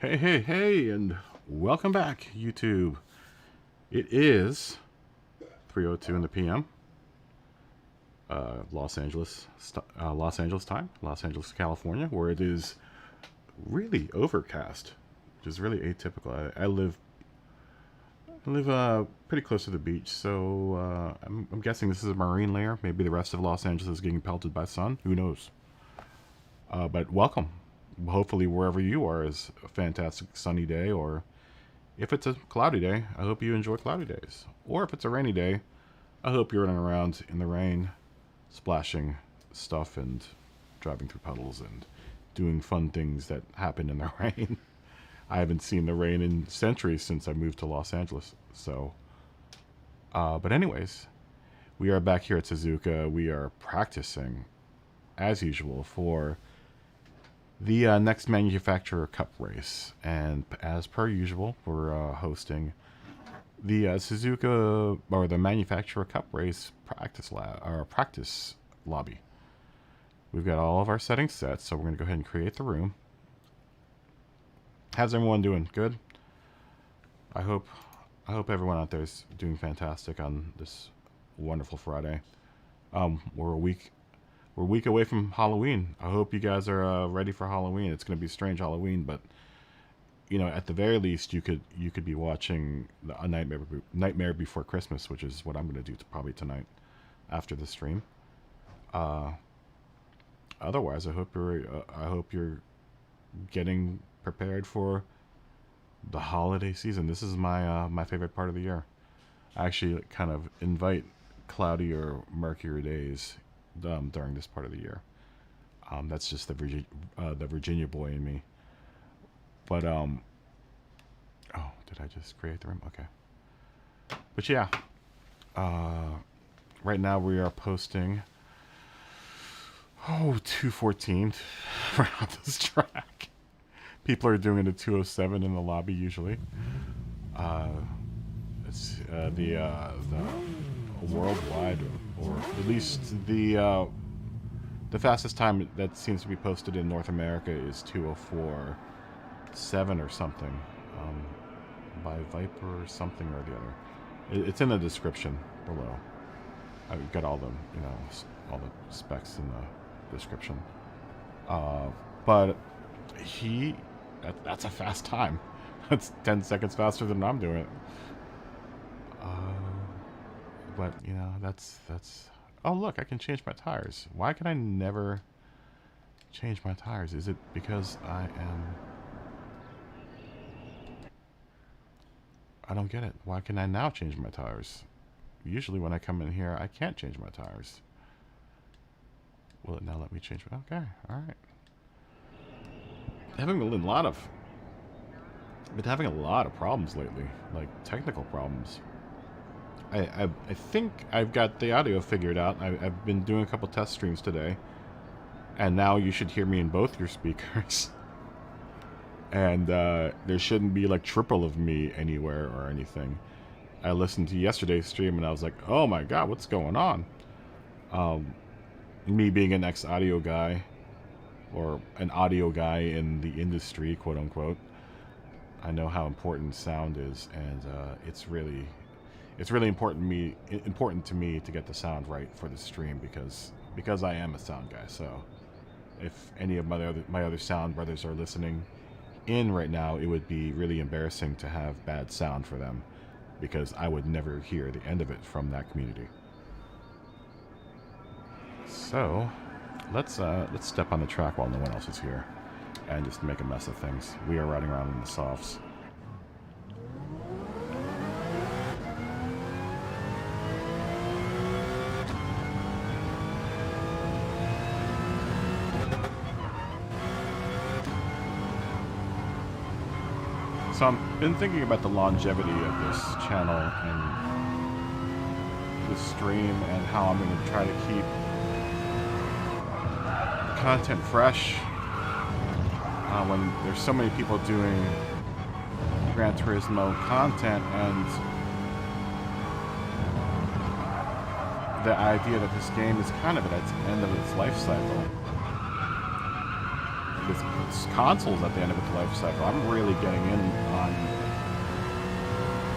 Hey, hey, hey, and welcome back, YouTube. It is 3:02 in the p.m. Los Angeles time, Los Angeles, California, where it is really overcast, which is really atypical. I live pretty close to the beach, so I'm guessing this is a marine layer. Maybe the rest of Los Angeles is getting pelted by sun. Who knows? But welcome. Hopefully, wherever you are is a fantastic sunny day, or if it's a cloudy day, I hope you enjoy cloudy days. Or if it's a rainy day, I hope you're running around in the rain, splashing stuff and driving through puddles and doing fun things that happen in the rain. I haven't seen the rain in centuries since I moved to Los Angeles. So, but anyways, we are back here at Suzuka. We are practicing, as usual, for the next manufacturer cup race, and as per usual, we're hosting the Suzuka, or the manufacturer cup race practice lobby. We've got all of our settings set, so we're going to go ahead and create the room. How's everyone doing? Good. I hope everyone out there is doing fantastic on this wonderful Friday. We're a week away from Halloween. I hope you guys are ready for Halloween. It's going to be a strange Halloween, but you know, at the very least, you could be watching A Nightmare Before Christmas, which is what I'm going to do probably tonight after the stream. Otherwise, I hope you're getting prepared for the holiday season. This is my favorite part of the year. I actually kind of invite cloudier, murkier days during this part of the year. That's just the Virginia boy in me. But oh, did I just create the room? Okay. But yeah, right now we are posting 214 around this track. People are doing it at 207 in the lobby usually. It's the worldwide, or at least the fastest time that seems to be posted in North America is 204.7 or something, by Viper or something or the other. It's in the description below. I've got all the all the specs in the description. But that's a fast time. That's 10 seconds faster than I'm doing it. But you know, that's oh look, I can change my tires. Why can I never change my tires? Is it because I don't get it. Why can I now change my tires? Usually when I come in here, I can't change my tires. Will it now let me change? Okay, alright. I've been having a lot of problems lately, like technical problems. I think I've got the audio figured out. I've been doing a couple test streams today, and now you should hear me in both your speakers. And there shouldn't be like triple of me anywhere or anything. I listened to yesterday's stream and I was like, oh my god, what's going on? Me being an ex-audio guy, or an audio guy in the industry, quote unquote, I know how important sound is, and it's really important to me to get the sound right for the stream, because I am a sound guy. So if any of my other sound brothers are listening in right now, it would be really embarrassing to have bad sound for them, because I would never hear the end of it from that community. So let's step on the track while no one else is here and just make a mess of things. We are riding around in the softs. So I've been thinking about the longevity of this channel and this stream, and how I'm going to try to keep content fresh when there's so many people doing Gran Turismo content, and the idea that this game is kind of at its end of its life cycle. this console's at the end of its life cycle. I'm really getting in on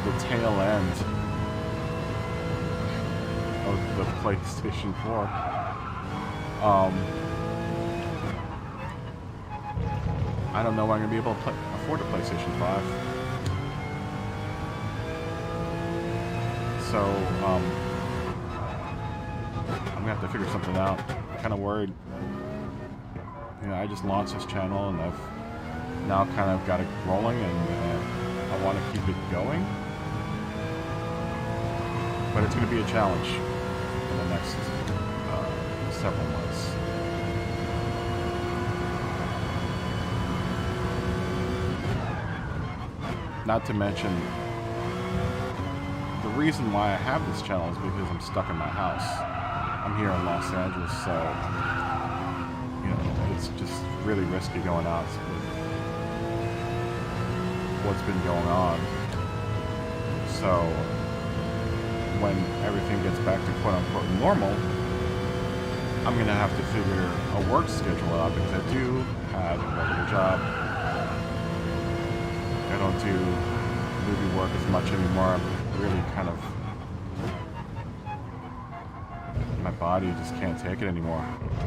the tail end of the PlayStation 4. I don't know when I'm going to be able to afford a PlayStation 5. So, I'm going to have to figure something out. I'm kind of worried. You know, I just launched this channel and I've now kind of got it rolling, and I want to keep it going. But it's going to be a challenge in the next several months. Not to mention, the reason why I have this channel is because I'm stuck in my house. I'm here in Los Angeles, so you know, it's just really risky going out with what's been going on. So when everything gets back to quote-unquote normal, I'm going to have to figure a work schedule out, because I do have a regular job. I don't do movie work as much anymore. I'm really kind of... my body just can't take it anymore. I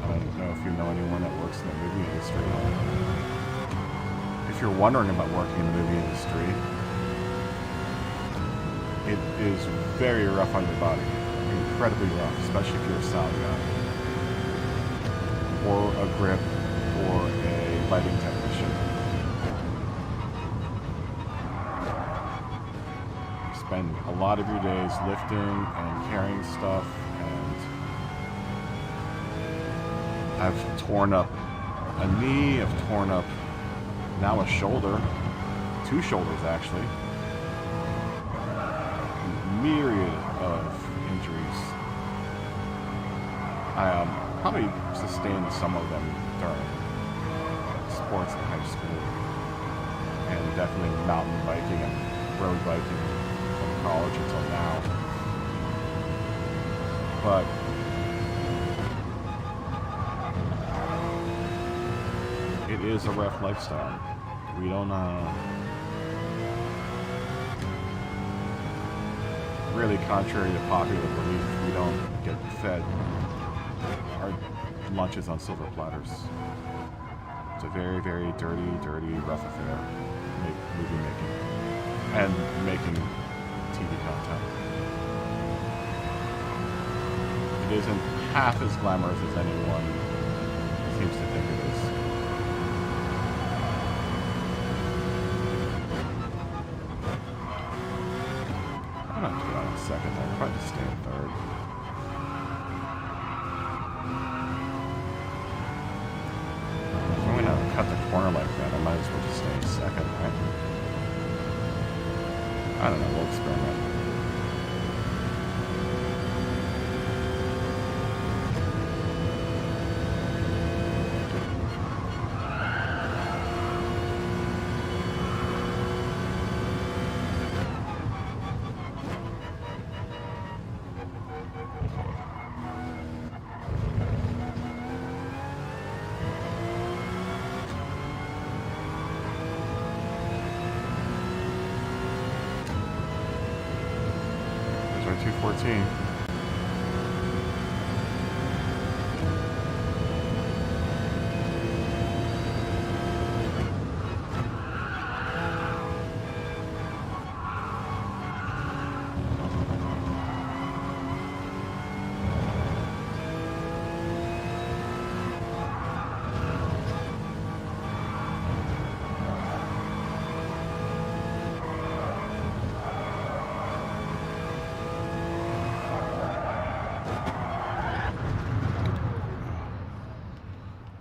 don't know if you know anyone that works in the movie industry. If you're wondering about working in the movie industry, it is very rough on your body. Incredibly rough, especially if you're a sound guy, or a grip, or a lighting technician. You spend a lot of your days lifting and carrying stuff, and I've torn up a knee, I've torn up now a shoulder, 2 shoulders actually. Myriad of injuries. I probably sustained some of them during sports in high school, and definitely mountain biking and road biking from college until now. But it is a rough lifestyle. We don't really, contrary to popular belief, we don't get fed our lunches on silver platters. It's a very, very dirty, rough affair, movie making, and making TV content. It isn't half as glamorous as anyone seems to think it is. I'm not doing that in second. I'll probably just stay in third. If I'm going to cut the corner like that, I might as well just stay in second, right? I don't know, we'll experiment. There's our 214.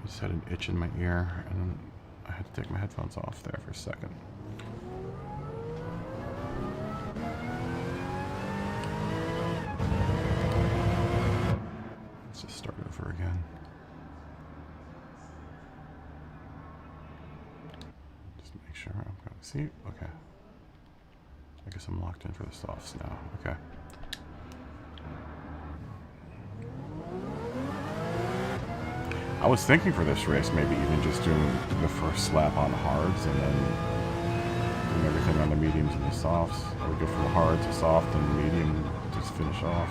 Just had an itch in my ear, and I had to take my headphones off there for a second. Let's just start over again. Just make sure I'm going to see. Okay. I guess I'm locked in for the softs now. Okay. I was thinking for this race, maybe even just doing the first lap on hards and then doing everything on the mediums and the softs. I would go from hard to soft and medium, just finish off.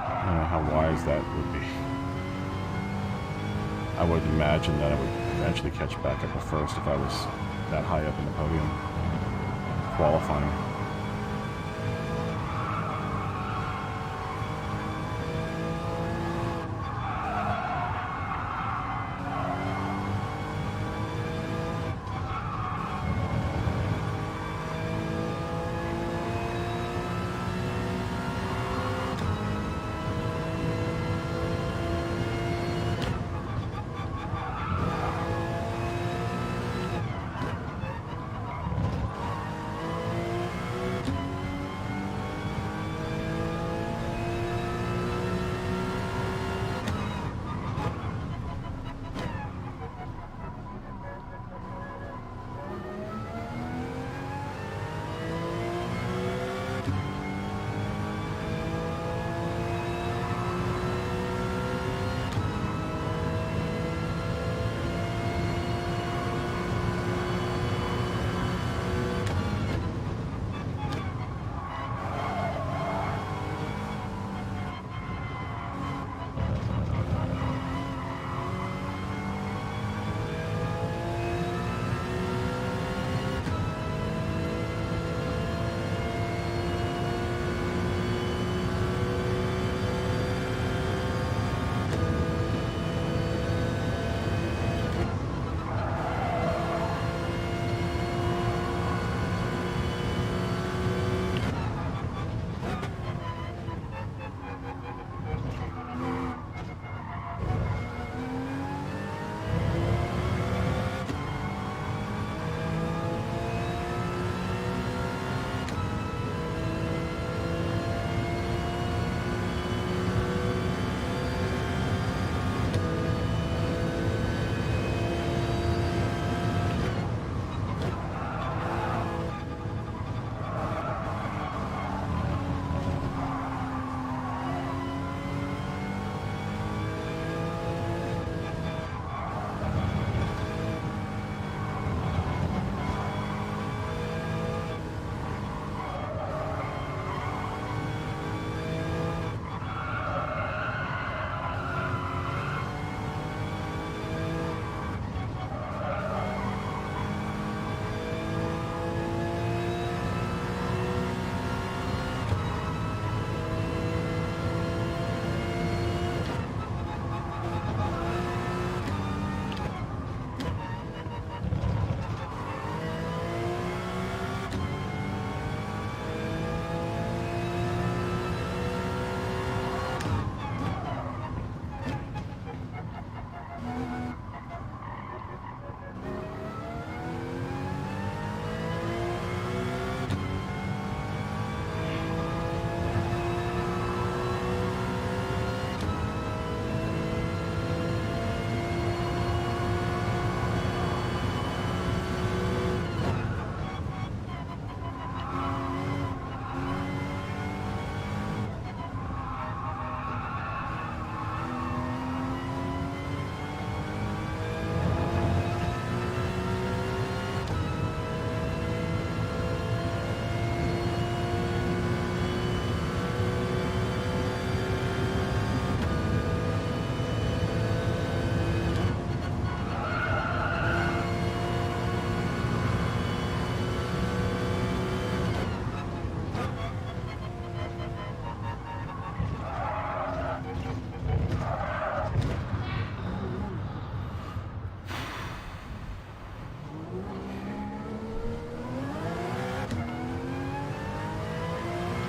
I don't know how wise that would be. I would imagine that I would eventually catch back up at first if I was that high up in the podium, qualifying.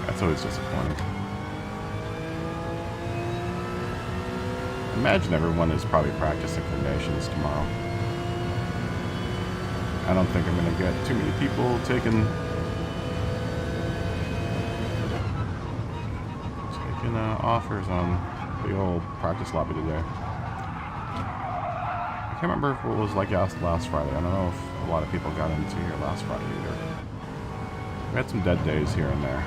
That's always disappointing. Imagine everyone is probably practicing for Nations tomorrow. I don't think I'm going to get too many people taking offers on the old practice lobby today. I can't remember if it was like last Friday. I don't know if a lot of people got into here last Friday either. We had some dead days here and there.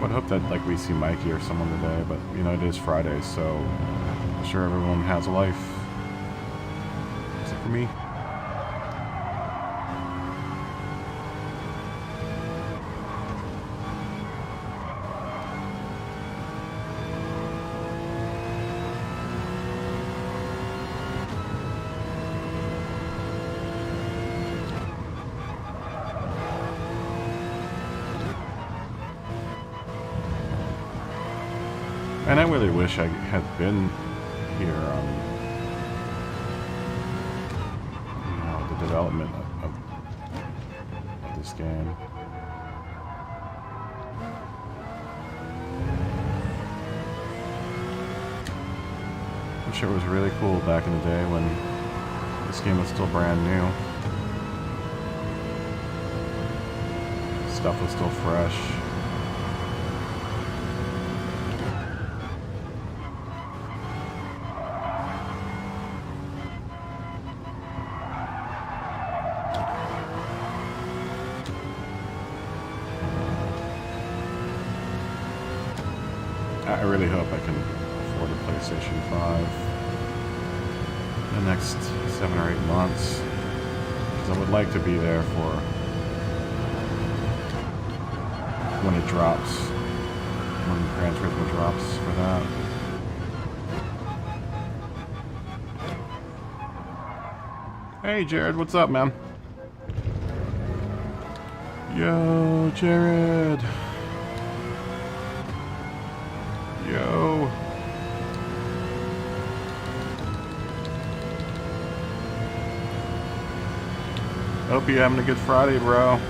would hope that like we see Mikey or someone today, but you know it is Friday, so I'm sure everyone has a life. Except for me. And I really wish I had been here on you know, the development of this game. I'm sure it was really cool back in the day when this game was still brand new. Stuff was still fresh. I really hope I can afford a PlayStation 5 in the next 7 or 8 months, because I would like to be there for when it drops, when Gran Turismo drops for that. Hey Jared, what's up, man? Yo, Jared. Yo. Hope you're having a good Friday, bro.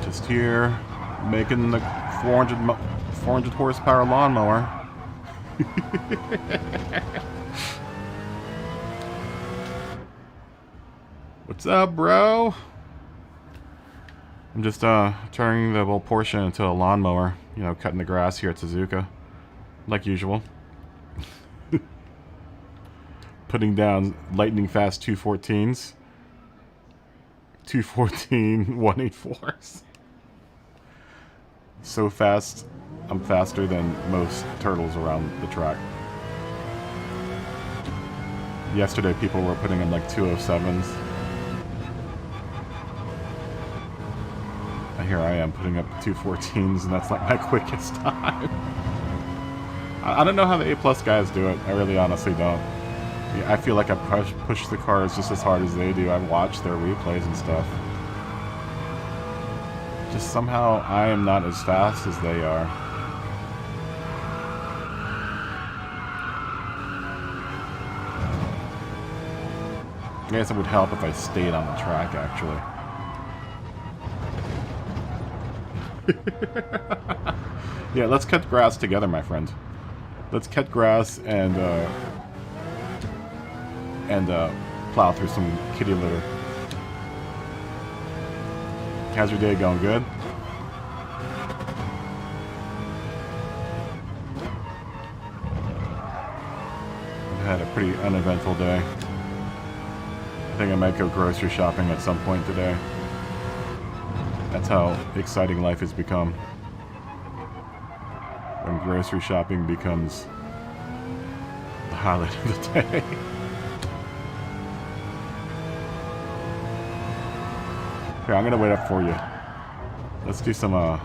Just here, making the 400 horsepower lawnmower. What's up, bro? I'm just turning the whole portion into a lawnmower, you know, cutting the grass here at Suzuka, like usual. Putting down lightning fast 214s. 214 184s. So fast, I'm faster than most turtles around the track. Yesterday people were putting in like 207s. Here I am putting up 214s, and that's like my quickest time. I don't know how the A+ guys do it. I really honestly don't. Yeah, I feel like I push the cars just as hard as they do. I watch their replays and stuff. Just somehow I am not as fast as they are. I guess it would help if I stayed on the track, actually. Yeah, let's cut grass together, my friend. Let's cut grass and plow through some kitty litter. How's your day going? Good? I've had a pretty uneventful day. I think I might go grocery shopping at some point today. That's how exciting life has become. When grocery shopping becomes the highlight of the day. Okay, I'm gonna wait up for you. Let's do some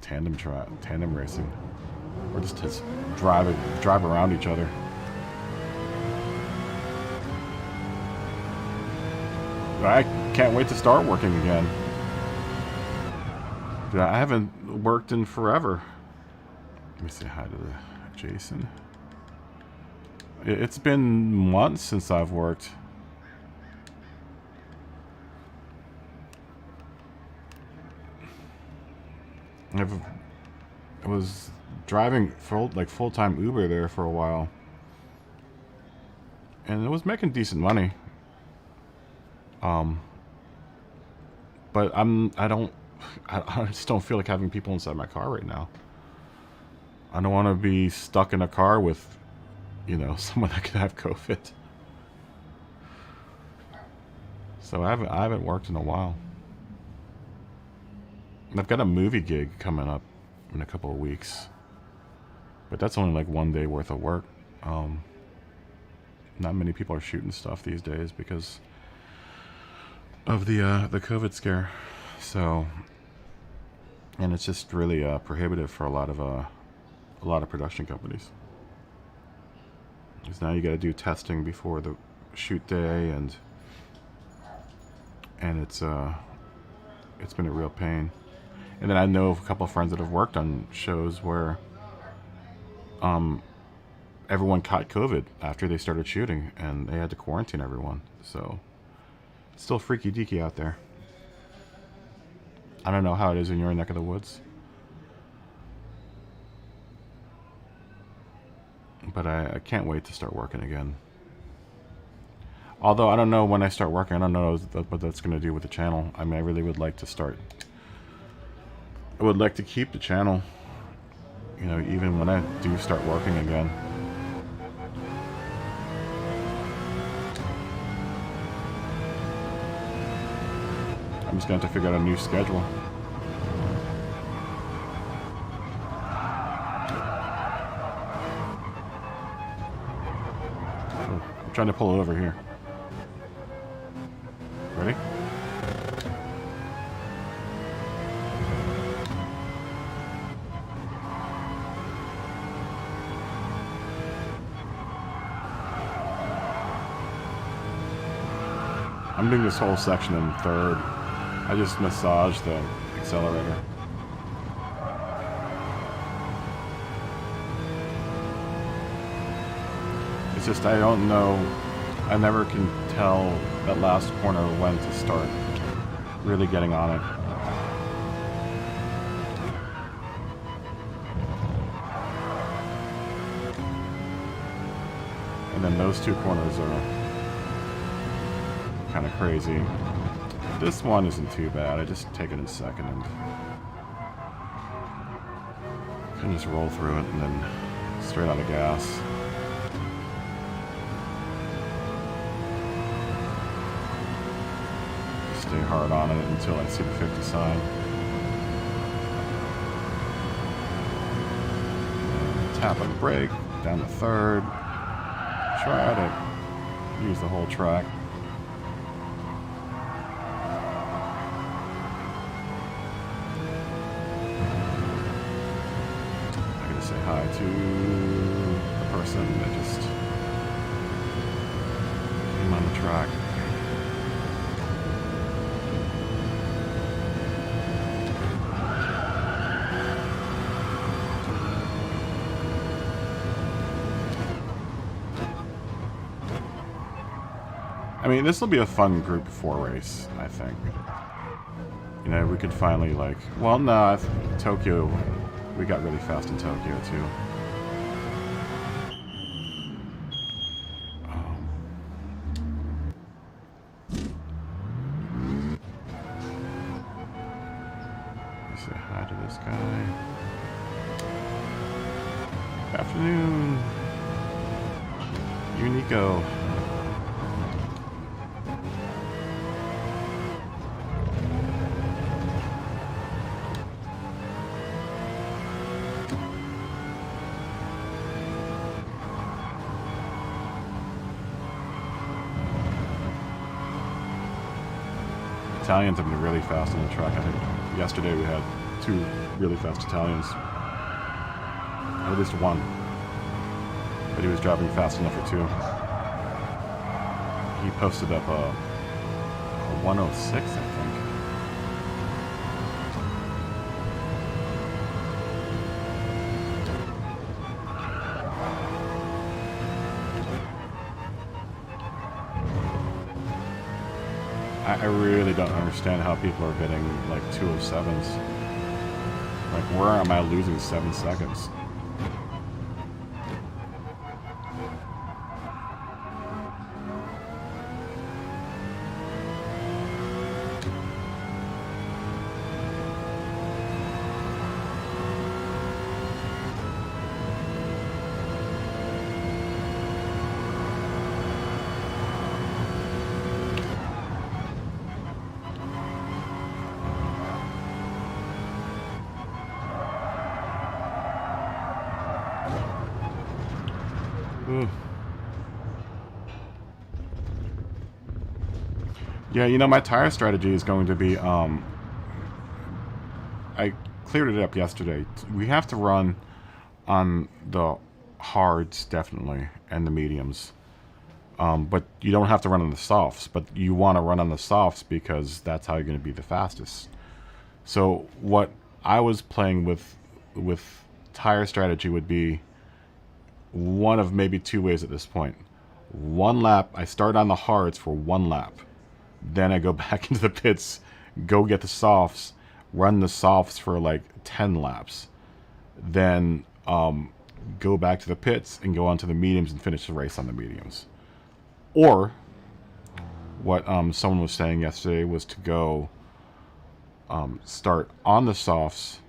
tandem racing. Or just drive around each other. I can't wait to start working again. Dude, I haven't worked in forever. Let me say hi to Jason. It's been months since I've worked. I was driving full-time Uber there for a while. And it was making decent money. But I just don't feel like having people inside my car right now. I don't want to be stuck in a car with you know, someone that could have COVID. So I haven't worked in a while. I've got a movie gig coming up in a couple of weeks, but that's only like 1 day worth of work. Not many people are shooting stuff these days because of the COVID scare. So, and it's just really prohibitive for a lot of production companies. Because now you got to do testing before the shoot day, and it's been a real pain. And then I know of a couple of friends that have worked on shows where everyone caught COVID after they started shooting, and they had to quarantine everyone. So it's still freaky deaky out there. I don't know how it is in your neck of the woods, but I can't wait to start working again. Although I don't know when I start working, I don't know what that's going to do with the channel. I mean, I really would like to start. I would like to keep the channel, you know, even when I do start working again. I'm just going to have to figure out a new schedule. Oh, I'm trying to pull it over here. Ready? I'm doing this whole section in third. I just massaged the accelerator. It's just I don't know. I never can tell that last corner when to start really getting on it. And then those two corners are kind of crazy. This one isn't too bad. I just take it in second and can just roll through it and then straight out of gas. Stay hard on it until I see the 50 sign. And tap on the brake, down to third. Try to use the whole track. Say hi to the person that just came on the track. I mean, this will be a fun Group 4 race, I think. You know, we could finally, like... Well, no, Tokyo... We got really fast in Tokyo, too. Let me say hi to this guy. Afternoon. Unico. Italians have been really fast on the track. I think yesterday we had 2 really fast Italians. At least one. But he was driving fast enough for 2. He posted up a 106, I think. I really don't understand how people are getting like 207s. Like, where am I losing 7 seconds? Ooh. Yeah, you know, my tire strategy is going to be, I cleared it up yesterday. We have to run on the hards, definitely, and the mediums. But you don't have to run on the softs, but you want to run on the softs because that's how you're going to be the fastest. So what I was playing with tire strategy would be one of maybe two ways at this point. One lap, I start on the hards for one lap. Then I go back into the pits, go get the softs, run the softs for like 10 laps. Then go back to the pits and go on to the mediums and finish the race on the mediums. Or what someone was saying yesterday was to go start on the softs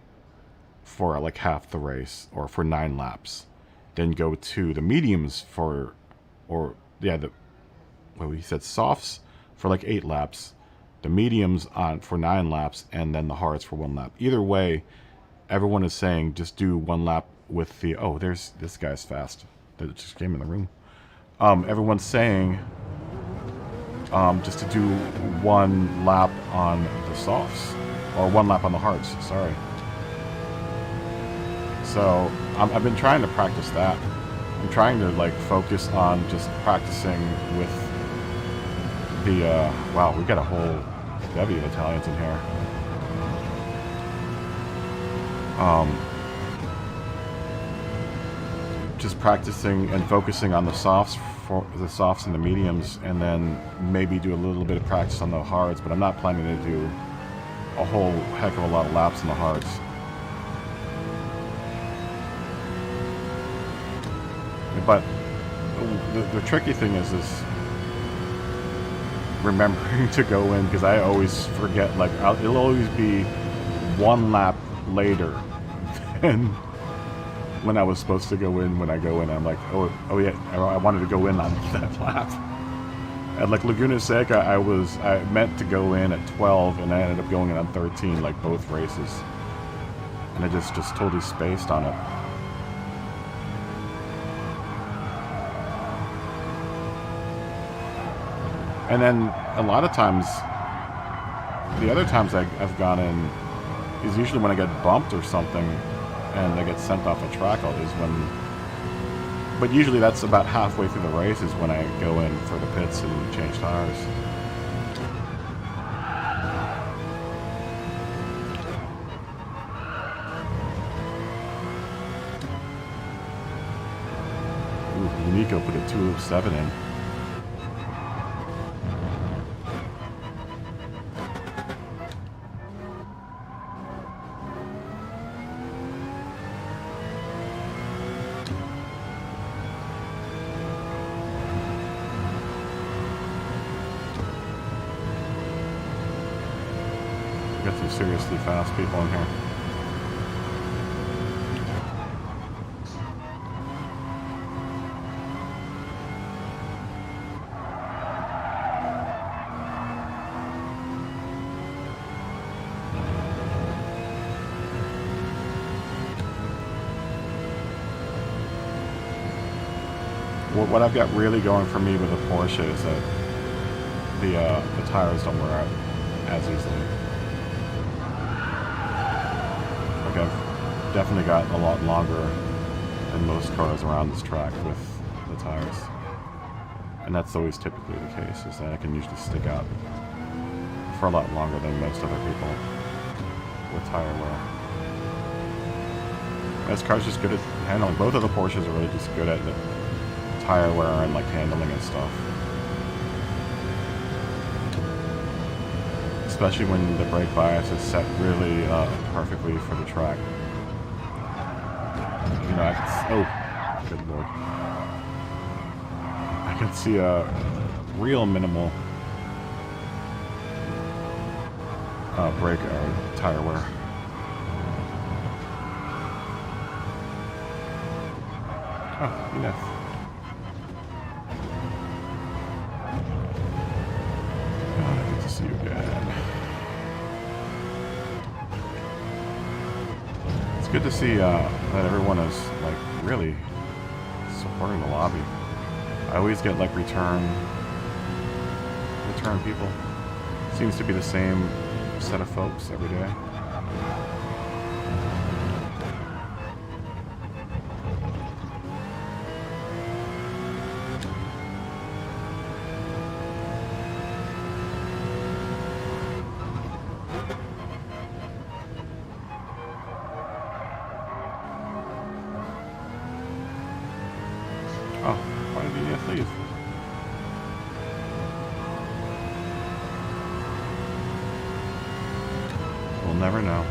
for like half the race or for 9 laps. Then go to the mediums for, or yeah, he said softs for like 8 laps, the mediums on for 9 laps, and then the hards for 1 lap. Either way, everyone is saying just do 1 lap with the, oh, there's this guy's fast that just came in the room. Everyone's saying just to do 1 lap on the softs, or 1 lap on the hards, sorry. So I've been trying to practice that. I'm trying to like focus on just practicing with the, wow, we got a whole bevy of Italians in here. Just practicing and focusing on the softs, for the softs and the mediums, and then maybe do a little bit of practice on the hards, but I'm not planning to do a whole heck of a lot of laps in the hards. But the tricky thing is remembering to go in, because I always forget, like it'll always be 1 lap later than when I was supposed to go in. When I go in, I'm like, oh yeah, I wanted to go in on that lap. At like Laguna Seca, I meant to go in at 12, and I ended up going in on 13, like both races, and I just totally spaced on it. And then a lot of times, the other times I've gone in is usually when I get bumped or something and I get sent off a track, is when, but usually that's about halfway through the race is when I go in for the pits and change tires. Ooh, Nico put a 207 in. Got some seriously fast people in here. What I've got really going for me with a Porsche is that the tires don't wear out as easily. Like I've definitely got a lot longer than most cars around this track with the tires. And that's always typically the case, is that I can usually stick out for a lot longer than most other people with tire wear. This car's just good at handling. Both of the Porsches are really just good at the tire wear and like handling and stuff. Especially when the brake bias is set really perfectly for the track. You know, oh, good lord. I can see a real minimal brake or tire wear. Oh, enough. Good to see you again. It's good to see that everyone is like really supporting the lobby. I always get like return people. Seems to be the same set of folks every day. Oh, why did he leave? We'll never know.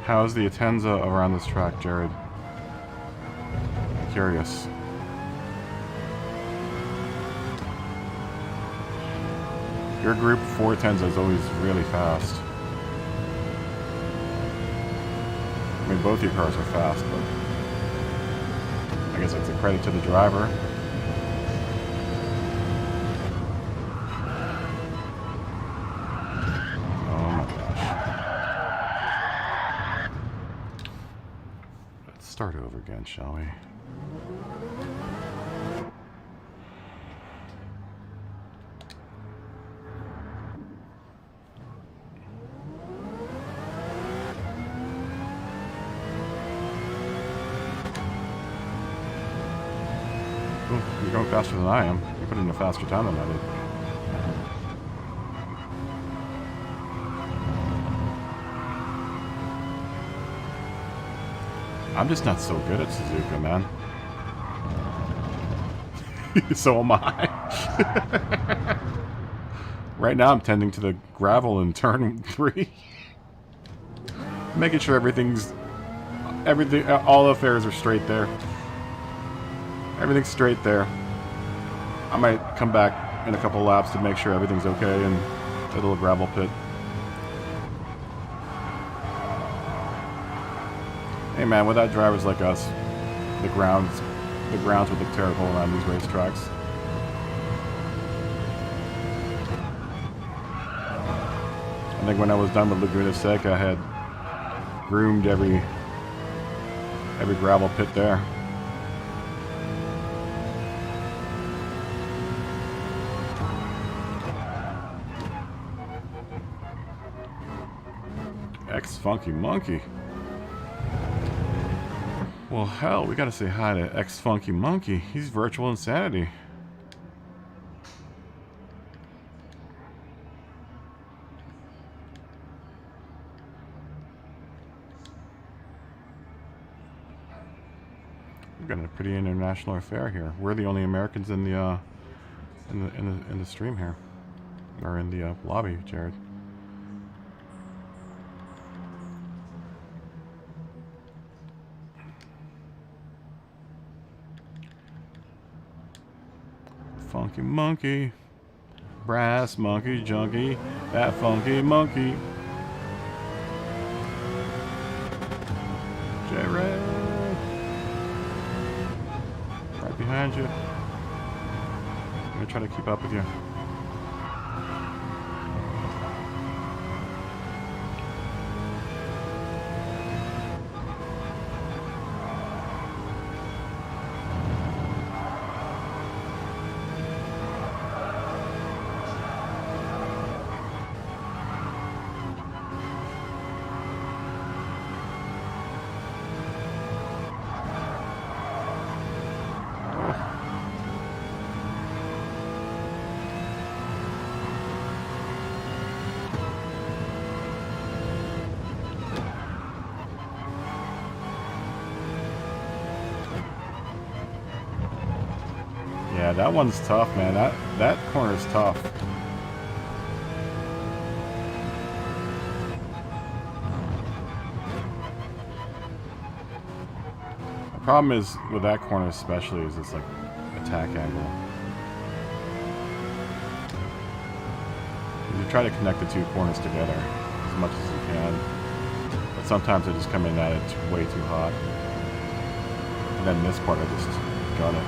How's the Atenza around this track, Jared? Curious. Your group 4 Atenza is always really fast. I mean, both your cars are fast, but I guess it's a credit to the driver. Start over again, shall we? Ooh, you're going faster than I am. You put in a faster time than I did. I'm just not so good at Suzuka, man. So am I. Right now I'm tending to the gravel in turn 3. Making sure everything, all the fares are straight there. Everything's straight there. I might come back in a couple laps to make sure everything's okay in the little gravel pit. Hey man, without drivers like us, the grounds would look terrible around these racetracks. I think when I was done with Laguna Seca, I had groomed every gravel pit there. Funky Monkey. Well, hell, we gotta say hi to Funky Monkey. He's virtual insanity. We've got a pretty international affair here. We're the only Americans in the stream here, or in the lobby, Jared. Funky Monkey, brass monkey junkie, that funky monkey. Jared, right behind you. I'm gonna try to keep up with you. Yeah, that one's tough, man. That corner's tough. Problem is with that corner especially is it's like attack angle. You try to connect the two corners together as much as you can, but sometimes I just come in at it way too hot. And then this part I just gun it.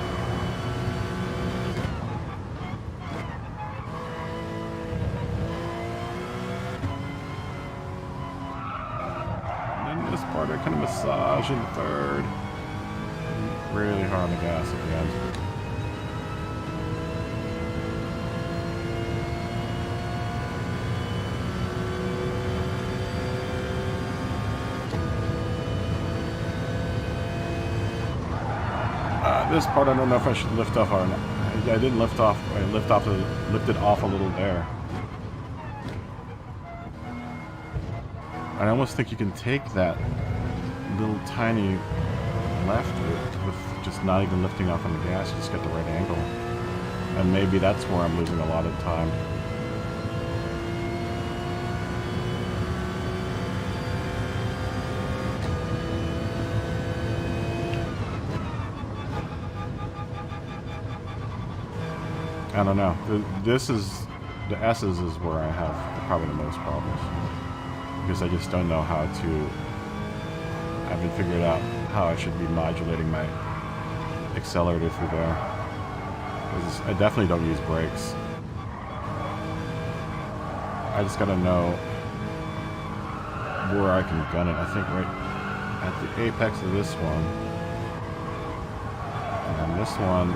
And then this part I kind of massage in the third. Really hard on the gas at the end. This part I don't know if I should lift off or not. I didn't lift off. I lifted off a little there. I almost think you can take that little tiny left with just not even lifting off on the gas, just get the right angle. And maybe that's where I'm losing a lot of time. I don't know. The S's is where I have probably the most problems. Because I just don't know how to... I haven't figured out how I should be modulating my accelerator through there. Because I definitely don't use brakes. I just gotta know where I can gun it. I think right at the apex of this one. And this one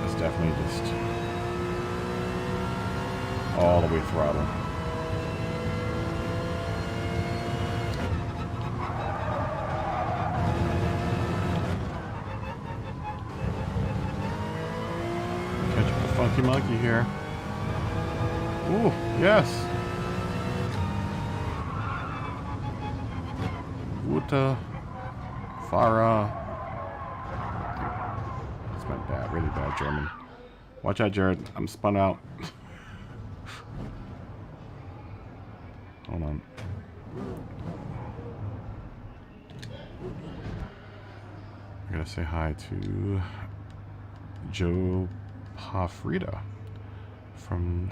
is definitely just all the way throttle. Funky monkey here. Ooh, yes. Gute Fahrer. That's my bad, really bad German. Watch out, Jared. I'm spun out. Hold on. I gotta say hi to Joe Pafrida from...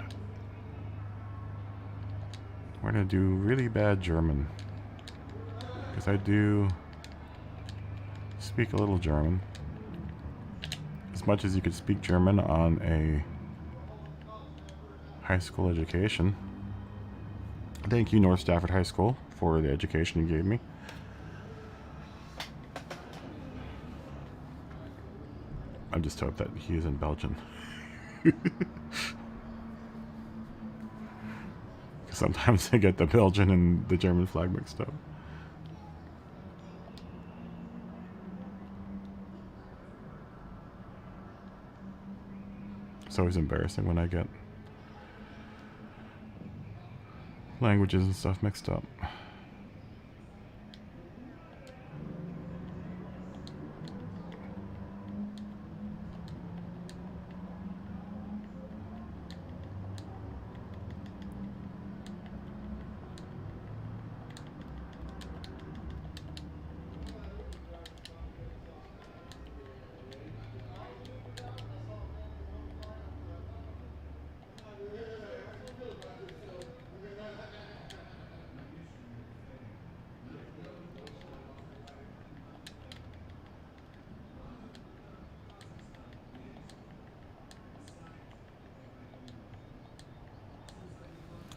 We're gonna do really bad German because I do speak a little German, as much as you could speak German on a high school education. Thank you, North Stafford High School, for the education you gave me. I just hope that he is in Belgian. Sometimes I get the Belgian and the German flag mixed up. It's always embarrassing when I get languages and stuff mixed up.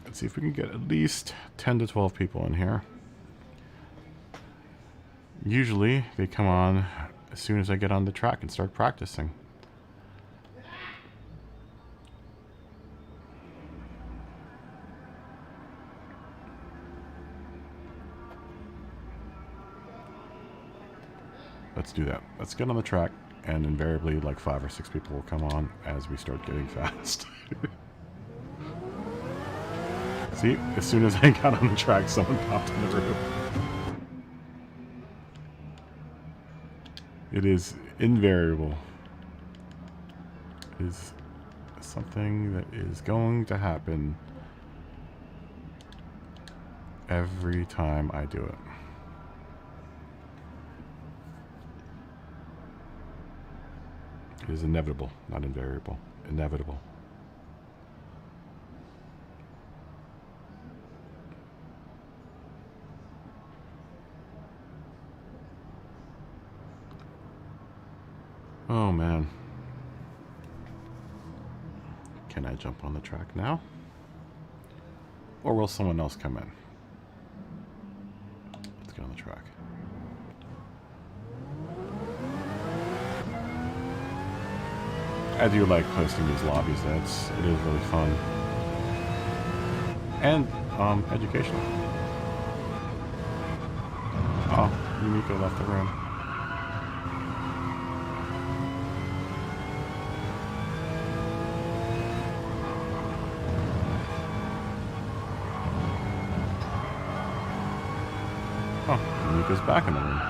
Let's see if we can get at least 10 to 12 people in here. Usually they come on as soon as I get on the track and start practicing. Let's do that. Let's get on the track, and invariably like 5 or 6 people will come on as we start getting fast. See, as soon as I got on the track, someone popped in the roof. It is invariable. It is something that is going to happen every time I do it. is inevitable, not invariable. Inevitable. Oh man. Can I jump on the track now? Or will someone else come in? Let's get on the track. I do like hosting these lobbies. It is really fun. And educational. Oh, Yumiko left the room. Oh, Yumiko's back in the room.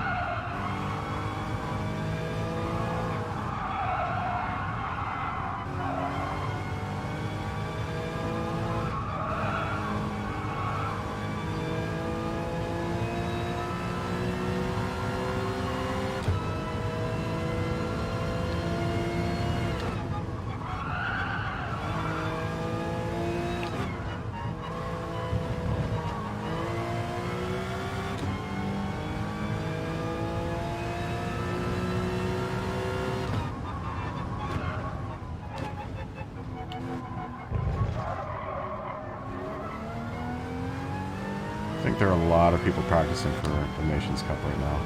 I think there are a lot of people practicing for the Nations Cup right now.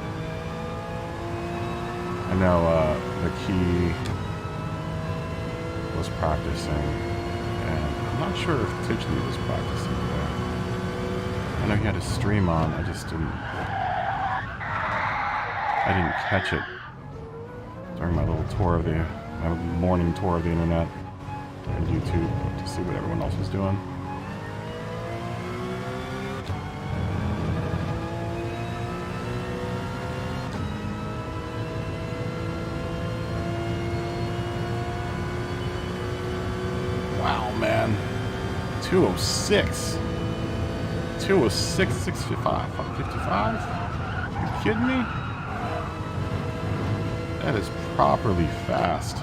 I know the Key was practicing, and I'm not sure if Tijley was practicing today. I know he had his stream on, I just didn't catch it during my little tour of my morning tour of the internet and YouTube to see what everyone else was doing. Wow, man. 206. 206, 65. 55? Are you kidding me? That is properly fast.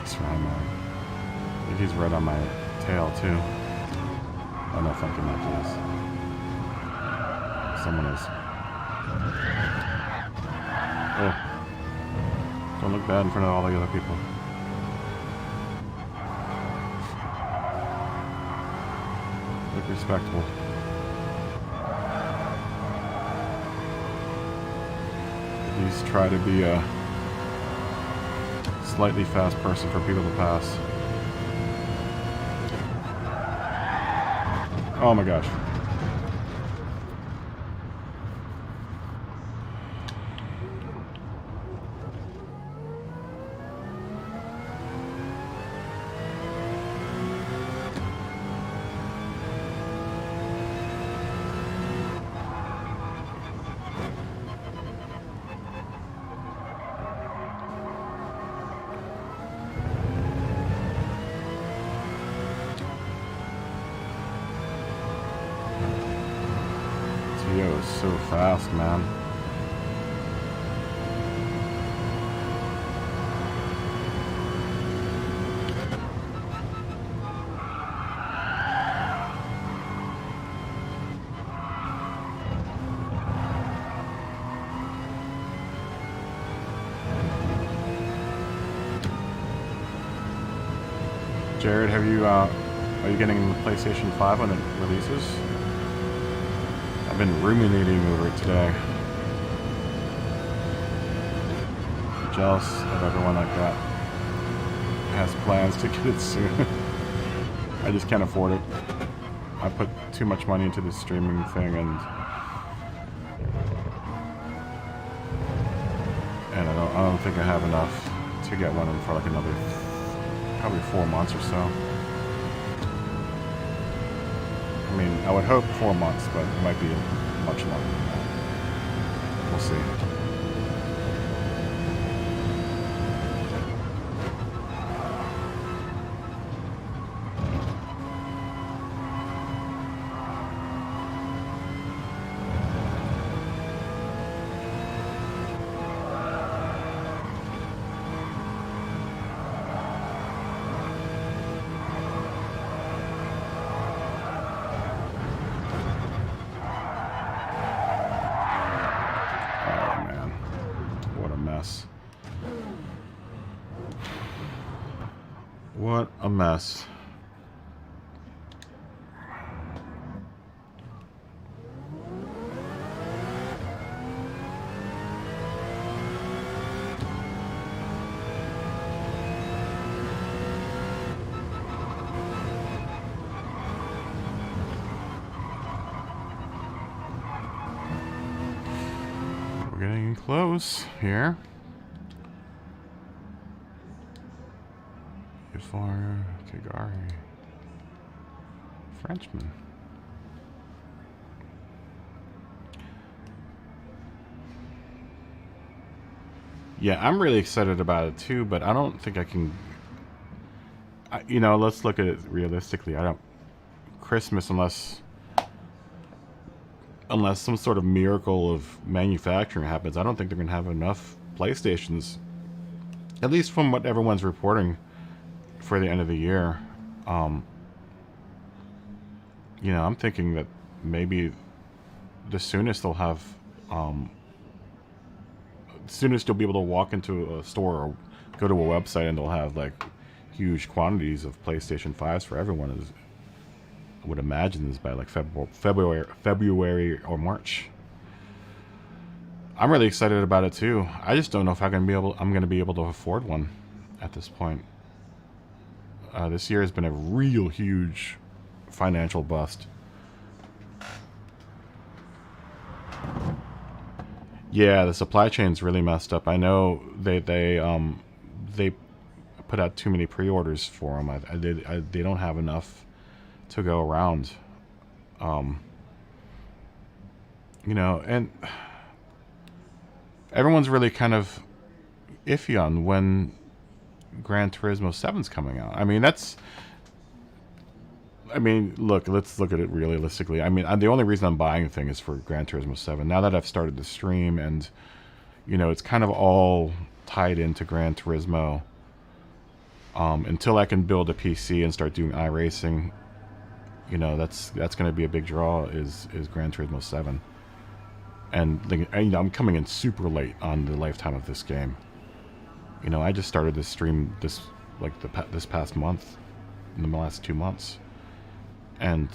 I think he's right on my tail too. Oh no, thank you, not this. Someone is. Oh. Don't look bad in front of all the other people. Look respectable. At least try to be a slightly fast person for people to pass. Oh my gosh. Yo, it's so fast, man. Jared, are you getting the PlayStation 5 when it releases? I've been ruminating over it today. I'm jealous of everyone like that. Has plans to get it soon. I just can't afford it. I put too much money into this streaming thing, and don't think I have enough to get one for like another probably 4 months or so. I mean, I would hope 4 months, but it might be much longer than that. We'll see. What a mess. We're getting close here. For Kagari. Frenchman. Yeah, I'm really excited about it too, but I don't think I can... you know, let's look at it realistically. I don't... Christmas, unless some sort of miracle of manufacturing happens, I don't think they're going to have enough PlayStations. At least from what everyone's reporting for the end of the year. You know, I'm thinking that maybe the soonest they'll have, soonest you'll be able to walk into a store or go to a website and they'll have like huge quantities of PlayStation 5s for everyone. Is, I would imagine, is by like February or March. I'm really excited about it too. I just don't know if I'm going to be able to afford one at this point. This year has been a real huge financial bust. Yeah, the supply chain's really messed up. I know they put out too many pre-orders for them. They don't have enough to go around. You know, and everyone's really kind of iffy on when Gran Turismo 7's coming out. I mean, look, let's look at it realistically. I mean, the only reason I'm buying the thing is for Gran Turismo 7. Now that I've started the stream and, you know, it's kind of all tied into Gran Turismo. Until I can build a PC and start doing iRacing, you know, that's going to be a big draw is Gran Turismo 7. And you know, I'm coming in super late on the lifetime of this game. You know, I just started this stream this past month, in the last 2 months, and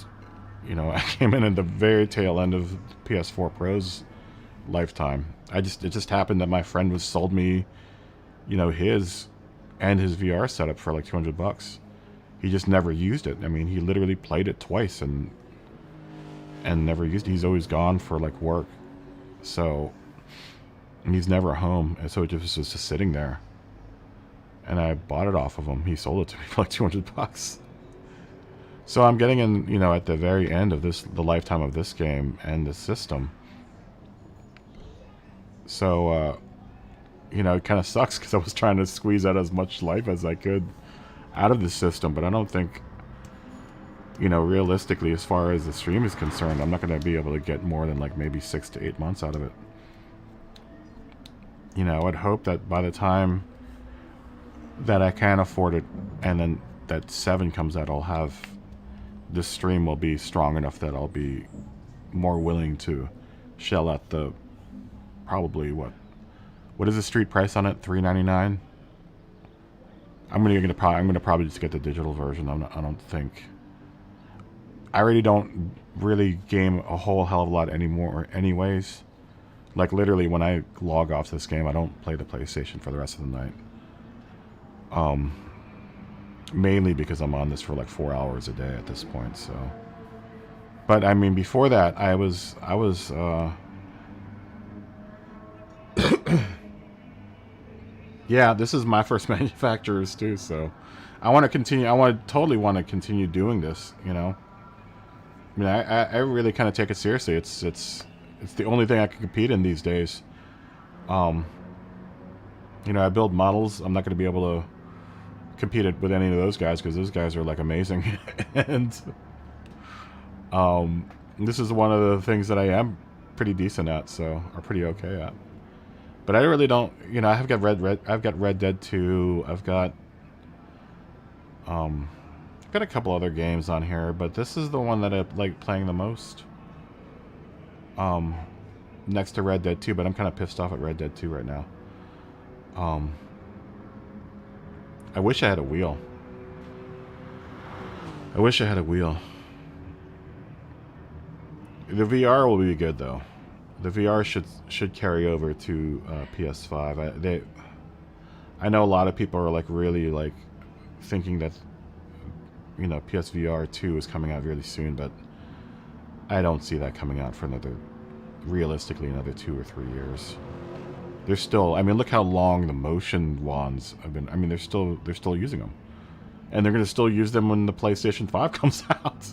you know, I came in at the very tail end of PS4 Pro's lifetime. It just happened that my friend sold me, you know, his VR setup for like $200. He just never used it. I mean, he literally played it twice and never used it. He's always gone for like work, so and he's never home, and so it just was just sitting there. And I bought it off of him. He sold it to me for like $200. So I'm getting in, you know, at the very end of the lifetime of this game and the system. So, you know, it kind of sucks because I was trying to squeeze out as much life as I could out of the system. But I don't think, you know, realistically, as far as the stream is concerned, I'm not going to be able to get more than like maybe 6 to 8 months out of it. You know, I'd hope that by the time that I can afford it, and then that 7 comes out, I'll have, this stream will be strong enough that I'll be more willing to shell out the, probably what is the street price on it? $3.99. I'm gonna probably just get the digital version. I don't think, I already don't really game a whole hell of a lot anymore anyways. Like literally when I log off this game, I don't play the PlayStation for the rest of the night. Mainly because I'm on this for like 4 hours a day at this point, so. But I mean, before that, I was Yeah, this is my first manufacturers too, so I want to continue. Totally want to continue doing this. You know, I mean, I really kind of take it seriously. It's the only thing I can compete in these days. Um, you know, I build models. I'm not going to be able to compete it with any of those guys because those guys are like amazing, and this is one of the things that I am pretty decent at, so or pretty okay at. But I really don't. You know, I've got Red Dead 2. I've got a couple other games on here, but this is the one that I like playing the most. Next to Red Dead 2, but I'm kind of pissed off at Red Dead 2 right now. I wish I had a wheel. I wish I had a wheel. The VR will be good though. The VR should carry over to PS5. I know a lot of people are like really like thinking that, you know, PSVR 2 is coming out really soon, but I don't see that coming out for realistically another 2 or 3 years. They're still, I mean, look how long the motion wands have been. I mean, they're still using them, and they're going to still use them when the PlayStation 5 comes out.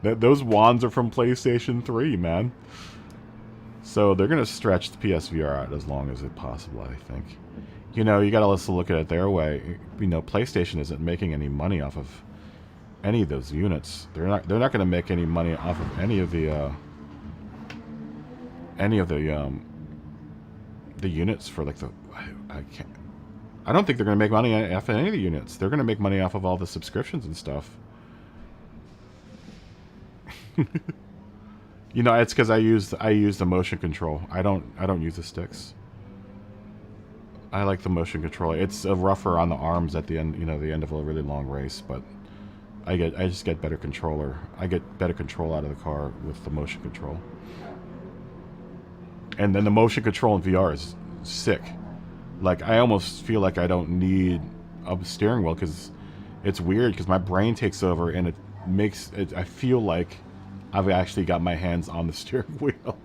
Those wands are from PlayStation 3, man. So they're going to stretch the PSVR out as long as it possible, I think. You know, you got to also look at it their way. You know, PlayStation isn't making any money off of any of those units. They're not going to make any money off of any of the units for like I don't think they're going to make money off of any of the units. They're going to make money off of all the subscriptions and stuff. You know, it's because I use the motion control. I don't use the sticks. I like the motion control. It's rougher on the arms at the end, you know, the end of a really long race, but I just get better controller. I get better control out of the car with the motion control. And then the motion control in VR is sick. Like, I almost feel like I don't need a steering wheel because it's weird because my brain takes over and it makes it, I feel like I've actually got my hands on the steering wheel.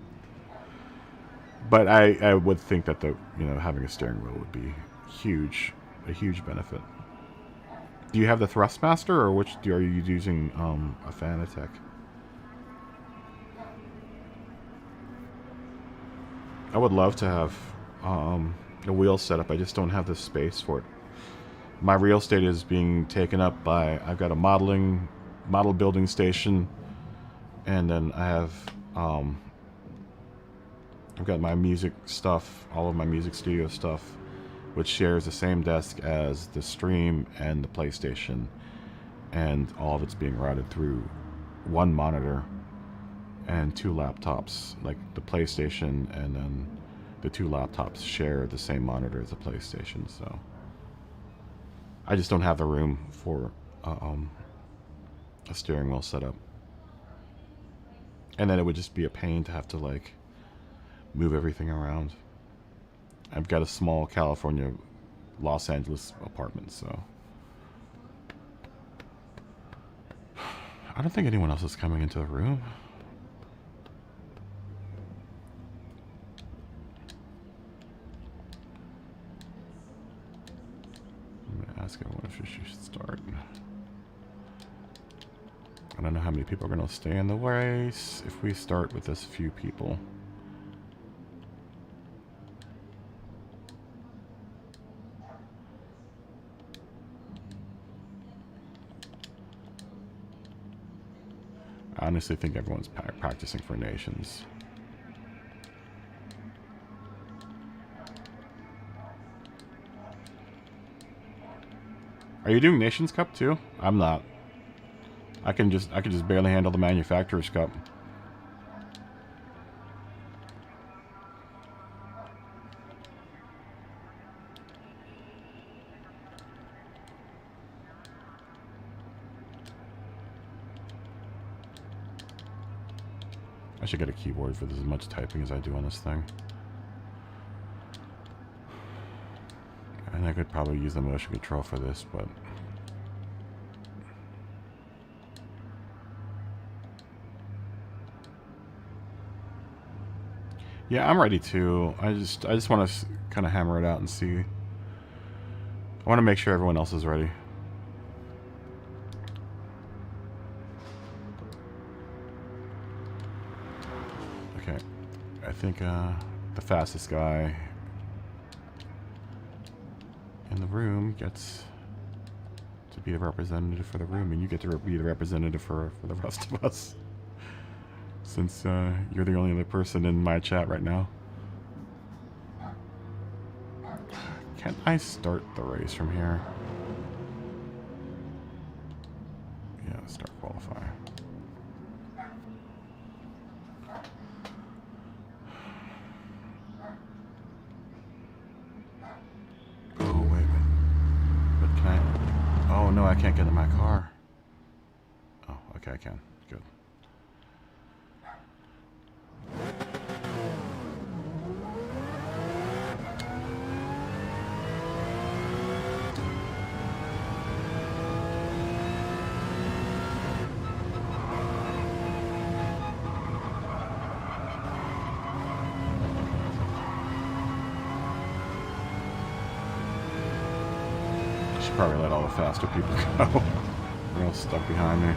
But I would think that having a steering wheel would be a huge benefit. Do you have the Thrustmaster, or are you using a Fanatec? I would love to have a wheel set up. I just don't have the space for it. My real estate is being taken up by, I've got a model building station, and then I have I've got my music stuff, all of my music studio stuff, which shares the same desk as the stream and the PlayStation, and all of it's being routed through one monitor and 2 laptops. Like the PlayStation and then the 2 laptops share the same monitor as the PlayStation, so I just don't have the room for a steering wheel setup. And then it would just be a pain to have to like move everything around. I've got a small California, Los Angeles apartment, so I don't think anyone else is coming into the room. I'm going to ask everyone if she should start. I don't know how many people are going to stay in the race if we start with this few people. I honestly think everyone's practicing for Nations. Are you doing Nations Cup too? I'm not. I can just barely handle the Manufacturers Cup. I should get a keyboard for this, as much typing as I do on this thing. And I could probably use the motion control for this, but yeah, I'm ready to. I just want to kind of hammer it out and see I want to make sure everyone else is ready. Okay. I think the fastest guy in the room gets to be the representative for the room, and you get to be the representative for the rest of us. Since you're the only other person in my chat right now. Can I start the race from here? Yeah, start qualify. Oh, wait. But can I? Oh, no, I can't get in my car. Oh, okay, I can. Good. Probably let all the faster people go. They're all stuck behind me.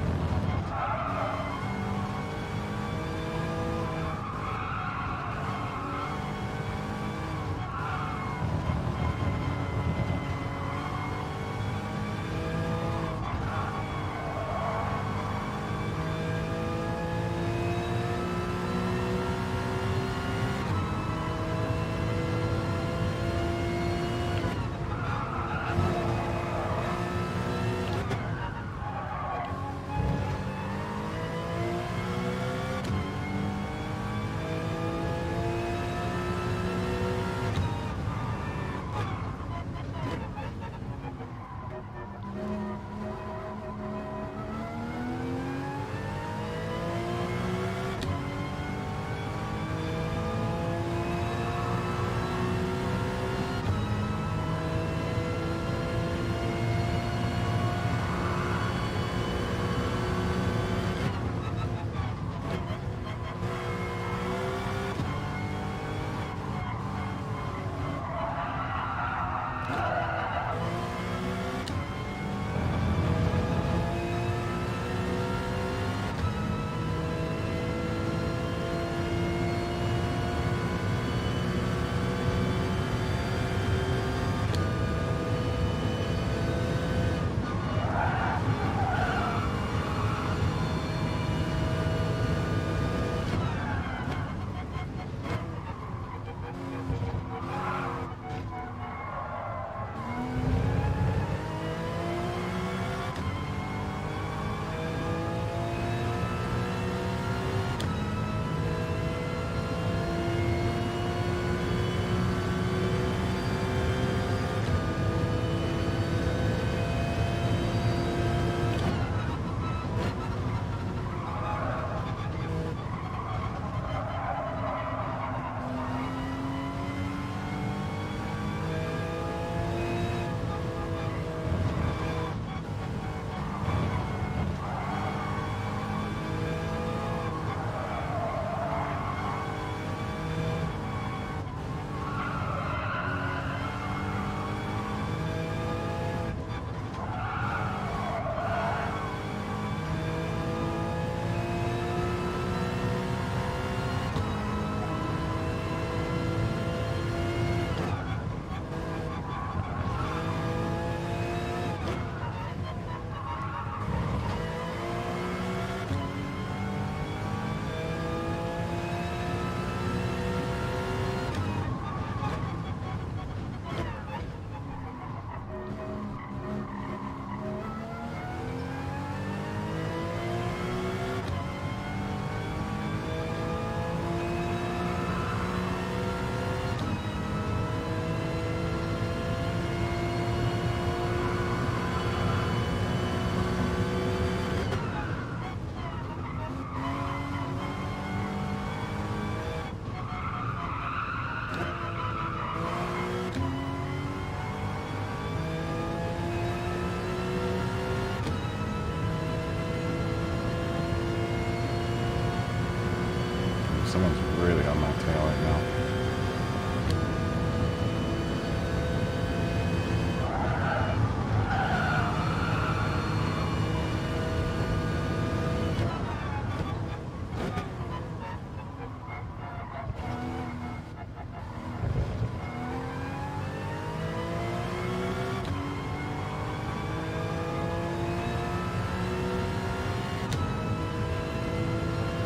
Someone's really on my tail right now.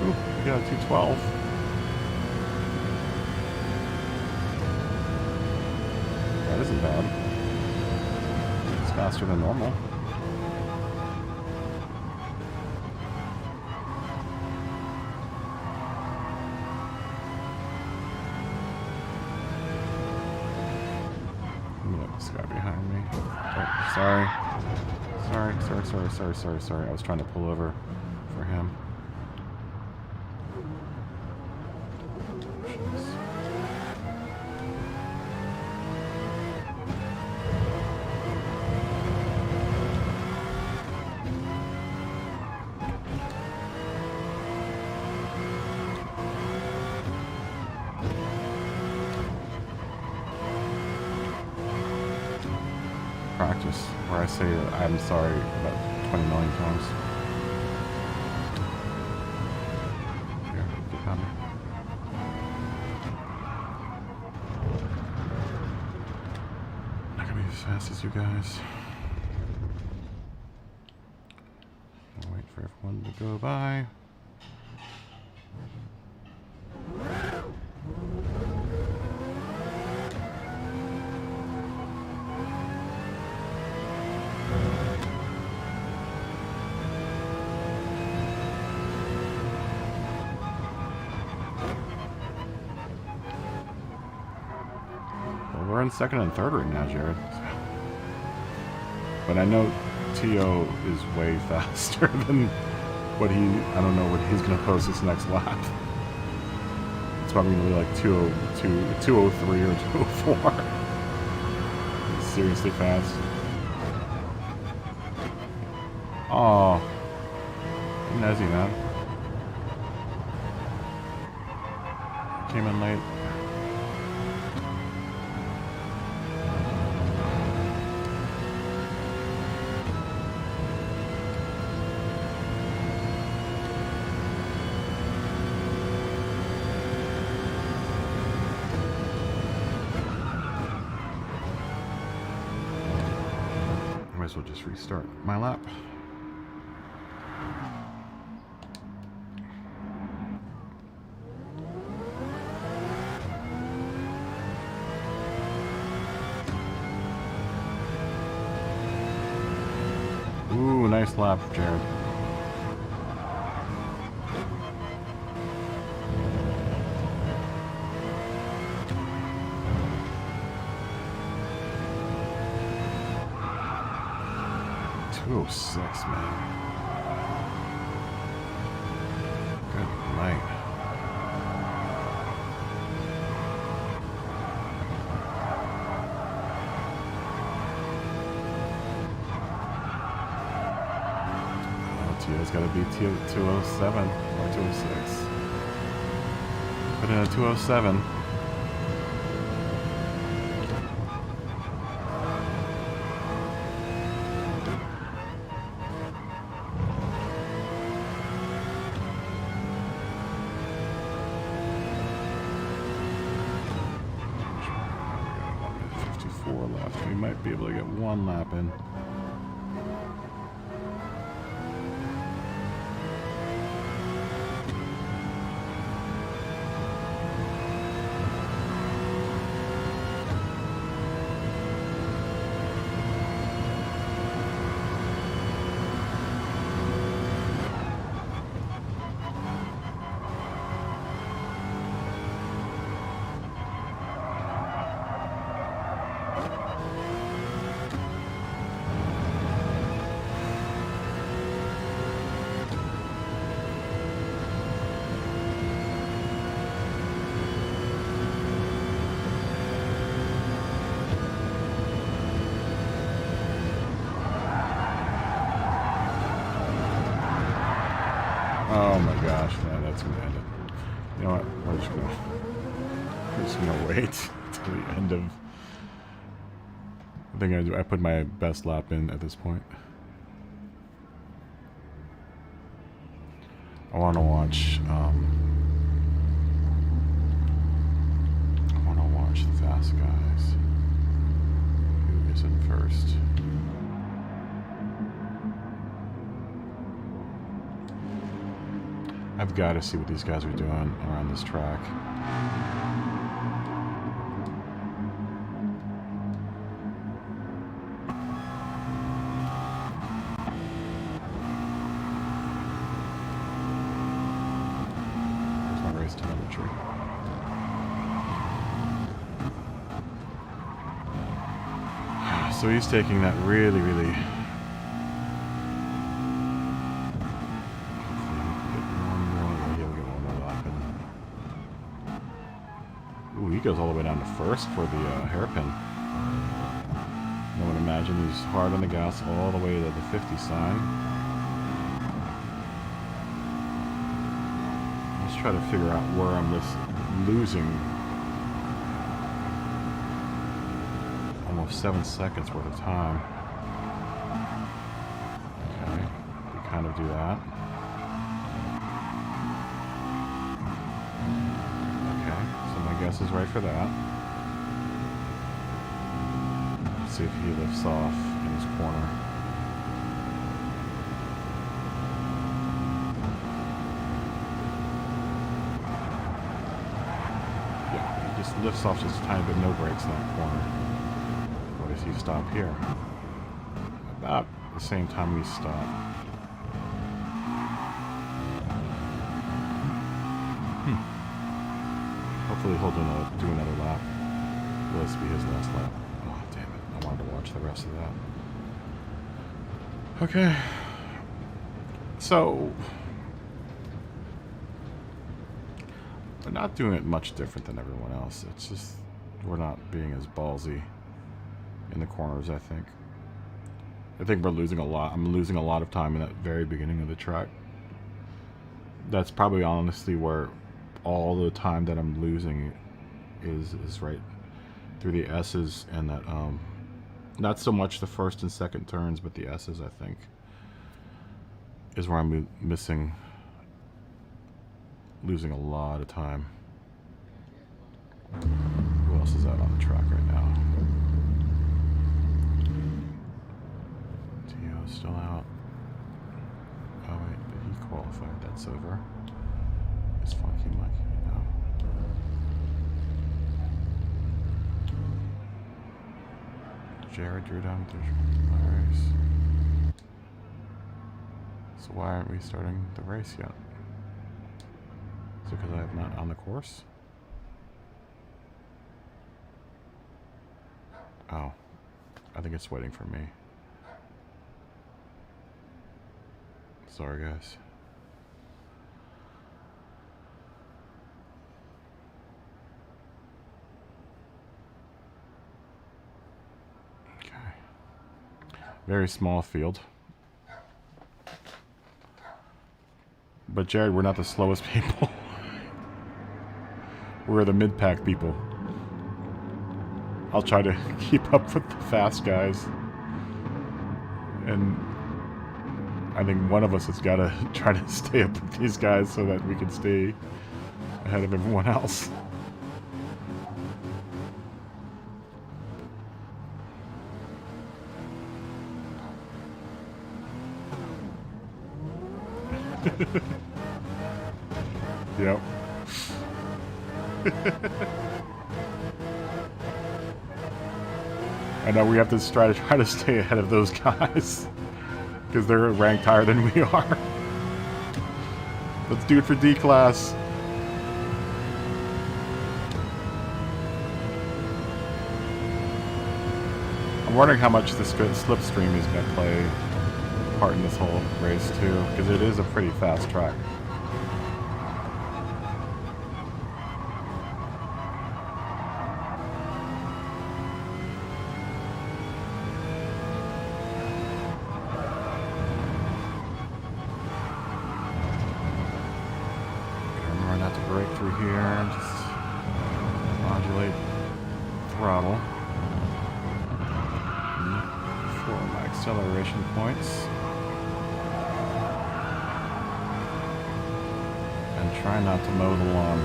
Ooh, we got a 212. That isn't bad. It's faster than normal. This guy behind me. Oh, sorry. Sorry. I was trying to pull over for him. Practice where I say I'm sorry about 20 million times. Here, get on me. Not gonna be as fast as you guys. I'll wait for everyone to go by. We're in second and third right now, Jared. But I know T.O. is way faster than what I don't know what he's going to post this next lap. It's probably going to be like 202, 203 or 204. It's seriously fast. Oh, Nezzy, man. Came in late. Might as well just restart my lap. Ooh, nice lap, Jared. Oh, 6, man. Good night. Oh, Tio's got to be 207 or 206. Put in a 207. Left. We might be able to get one lap in. Oh my gosh, man, that's gonna end it. You know what? We're just gonna wait till the end of. I think I put my best lap in at this point. I want to watch. I want to watch the fast guys. Who is in first? I've got to see what these guys are doing around this track. There's my race telemetry. So he's taking that really, really... Ooh, he goes all the way down to first for the hairpin. I would imagine he's hard on the gas all the way to the 50 sign. Let's try to figure out where I'm losing almost 7 seconds worth of time. Okay, we kind of do that. Guess is right for that. Let's see if he lifts off in his corner. Yeah, he just lifts off just a tiny bit, no brakes in that corner. What does he stop here? About the same time we stop. Hopefully he'll do another lap. Will this be his last lap? Oh, damn it. I wanted to watch the rest of that. Okay. So, we're not doing it much different than everyone else. It's just, we're not being as ballsy in the corners, I think. I think we're losing a lot. I'm losing a lot of time in that very beginning of the track. That's probably honestly where all the time that I'm losing is right through the S's and that not so much the first and second turns, but the S's, I think, is where I'm losing a lot of time. Who else is out on the track right now? Tio's still out. Oh wait, did he qualify? That's over. It's Funky Monkey now. Jared drew down the race. So why aren't we starting the race yet? Is it because I'm not on the course? Oh, I think it's waiting for me. Sorry, guys. Very small field. But Jared, we're not the slowest people. We're the mid-pack people. I'll try to keep up with the fast guys. And I think one of us has got to try to stay up with these guys so that we can stay ahead of everyone else. Yep. I know we have to try to stay ahead of those guys because they're ranked higher than we are. Let's do it for D class. I'm wondering how much this slipstream is going to play part in this whole race too, because it is a pretty fast track. Remember not to break through here and just modulate throttle for my acceleration points. Try not to mow the lawn.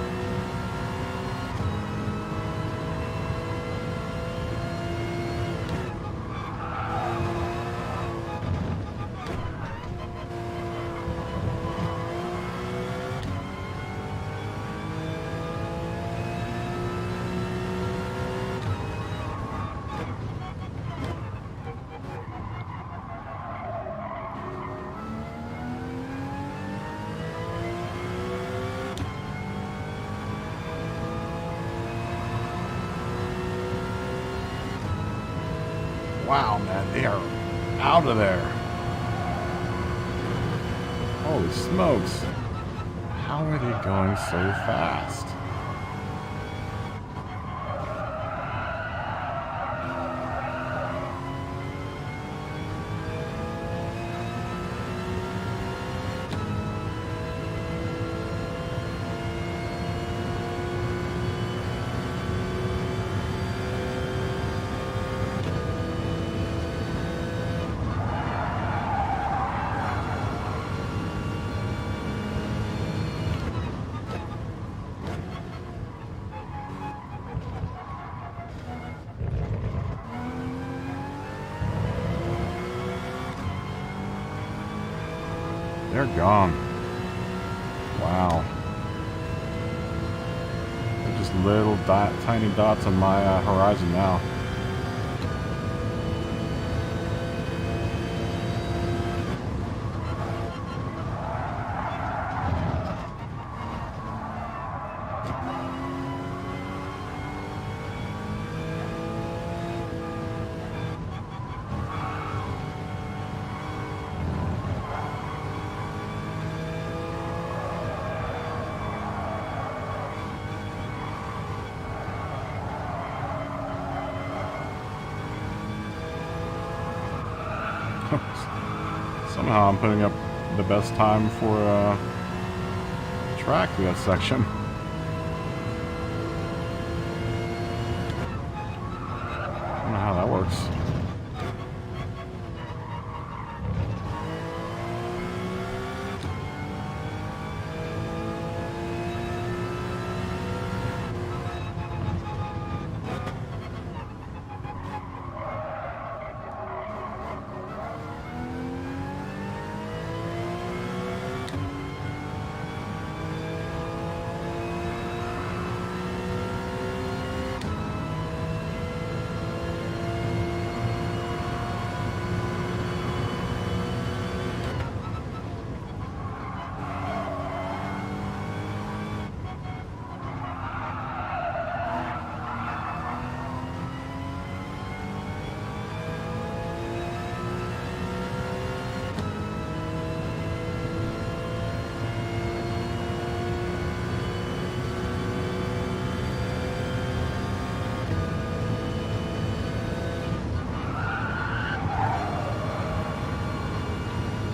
Wow, man, they are out of there. Holy smokes. How are they going so fast? They're gone. Wow. They're just little tiny dots on my horizon now. Somehow I'm putting up the best time for track through that section. I don't know how that works.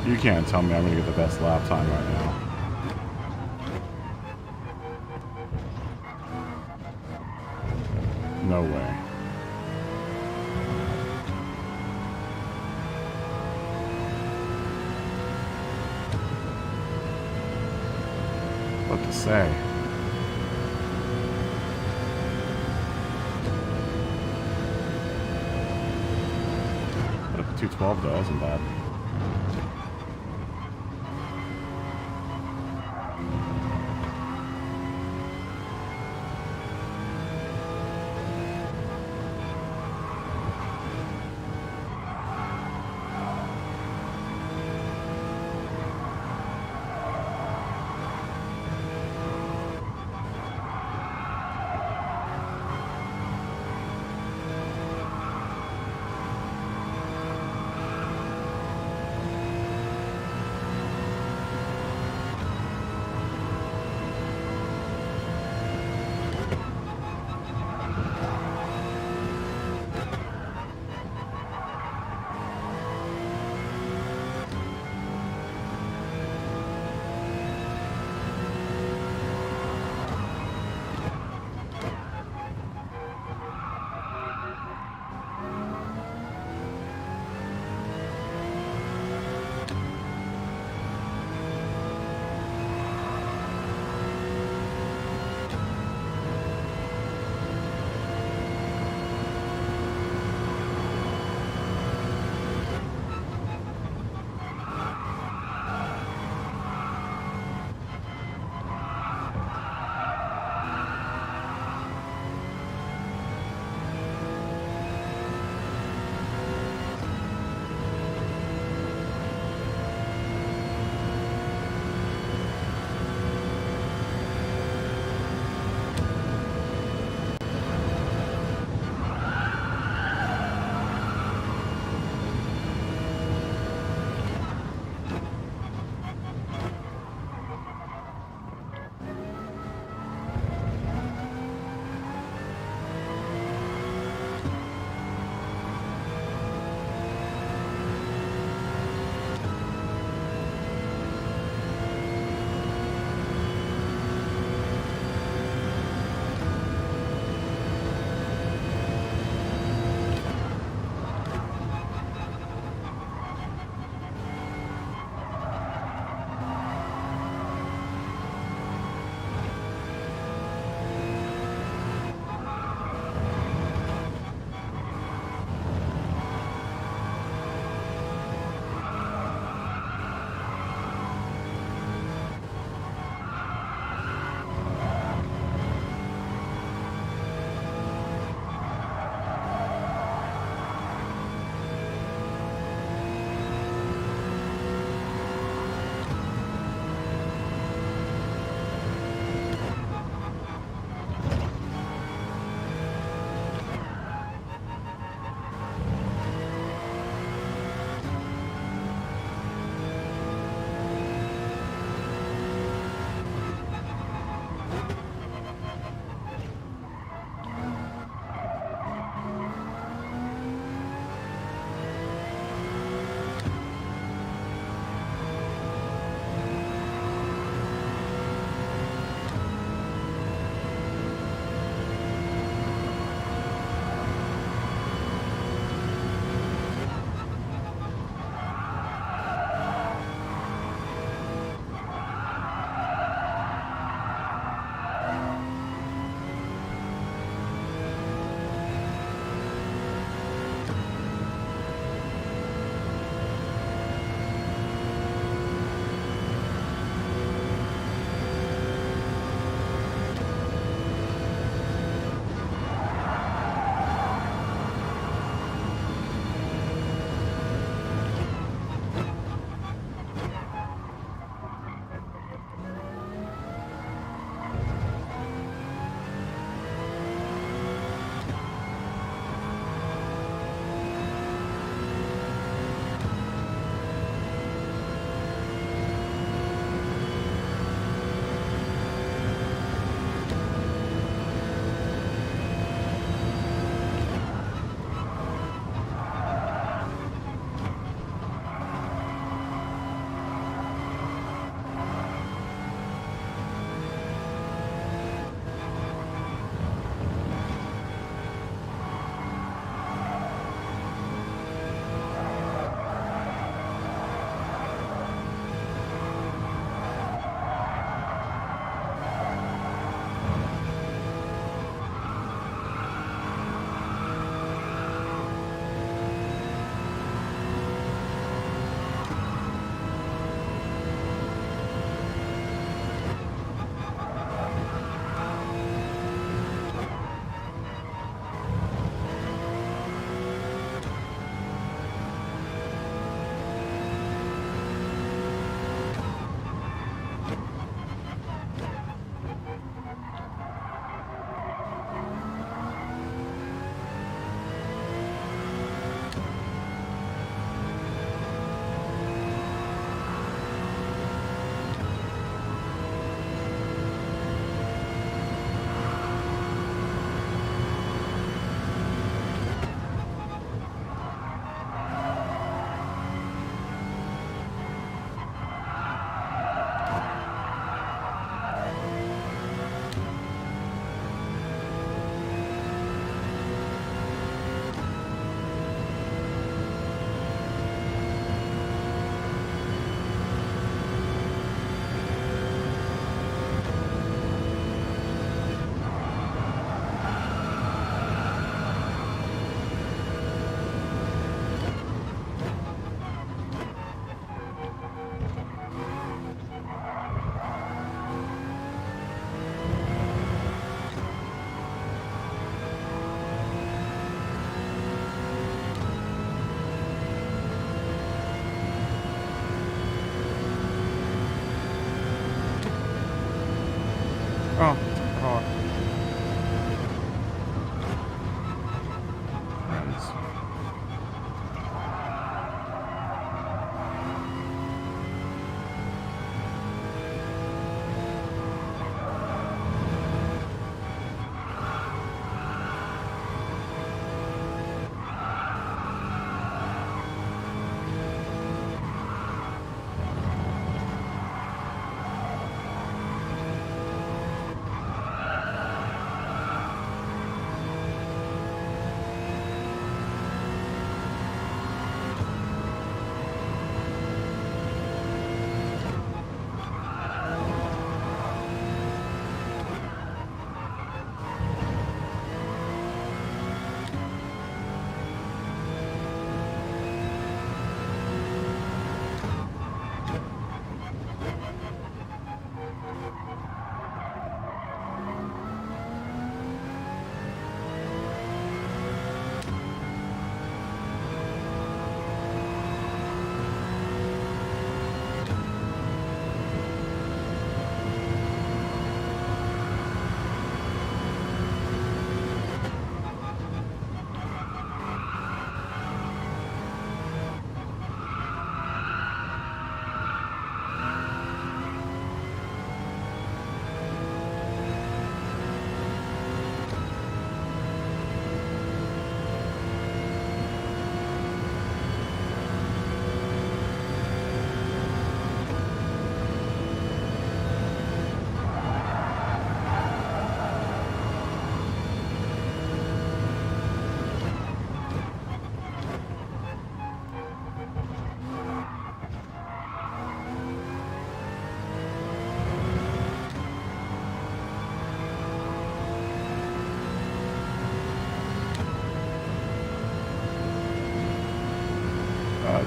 You can't tell me I'm going to get the best lap time right now. No way. What to say? But if 212 though isn't bad. Oh, oh. Friends.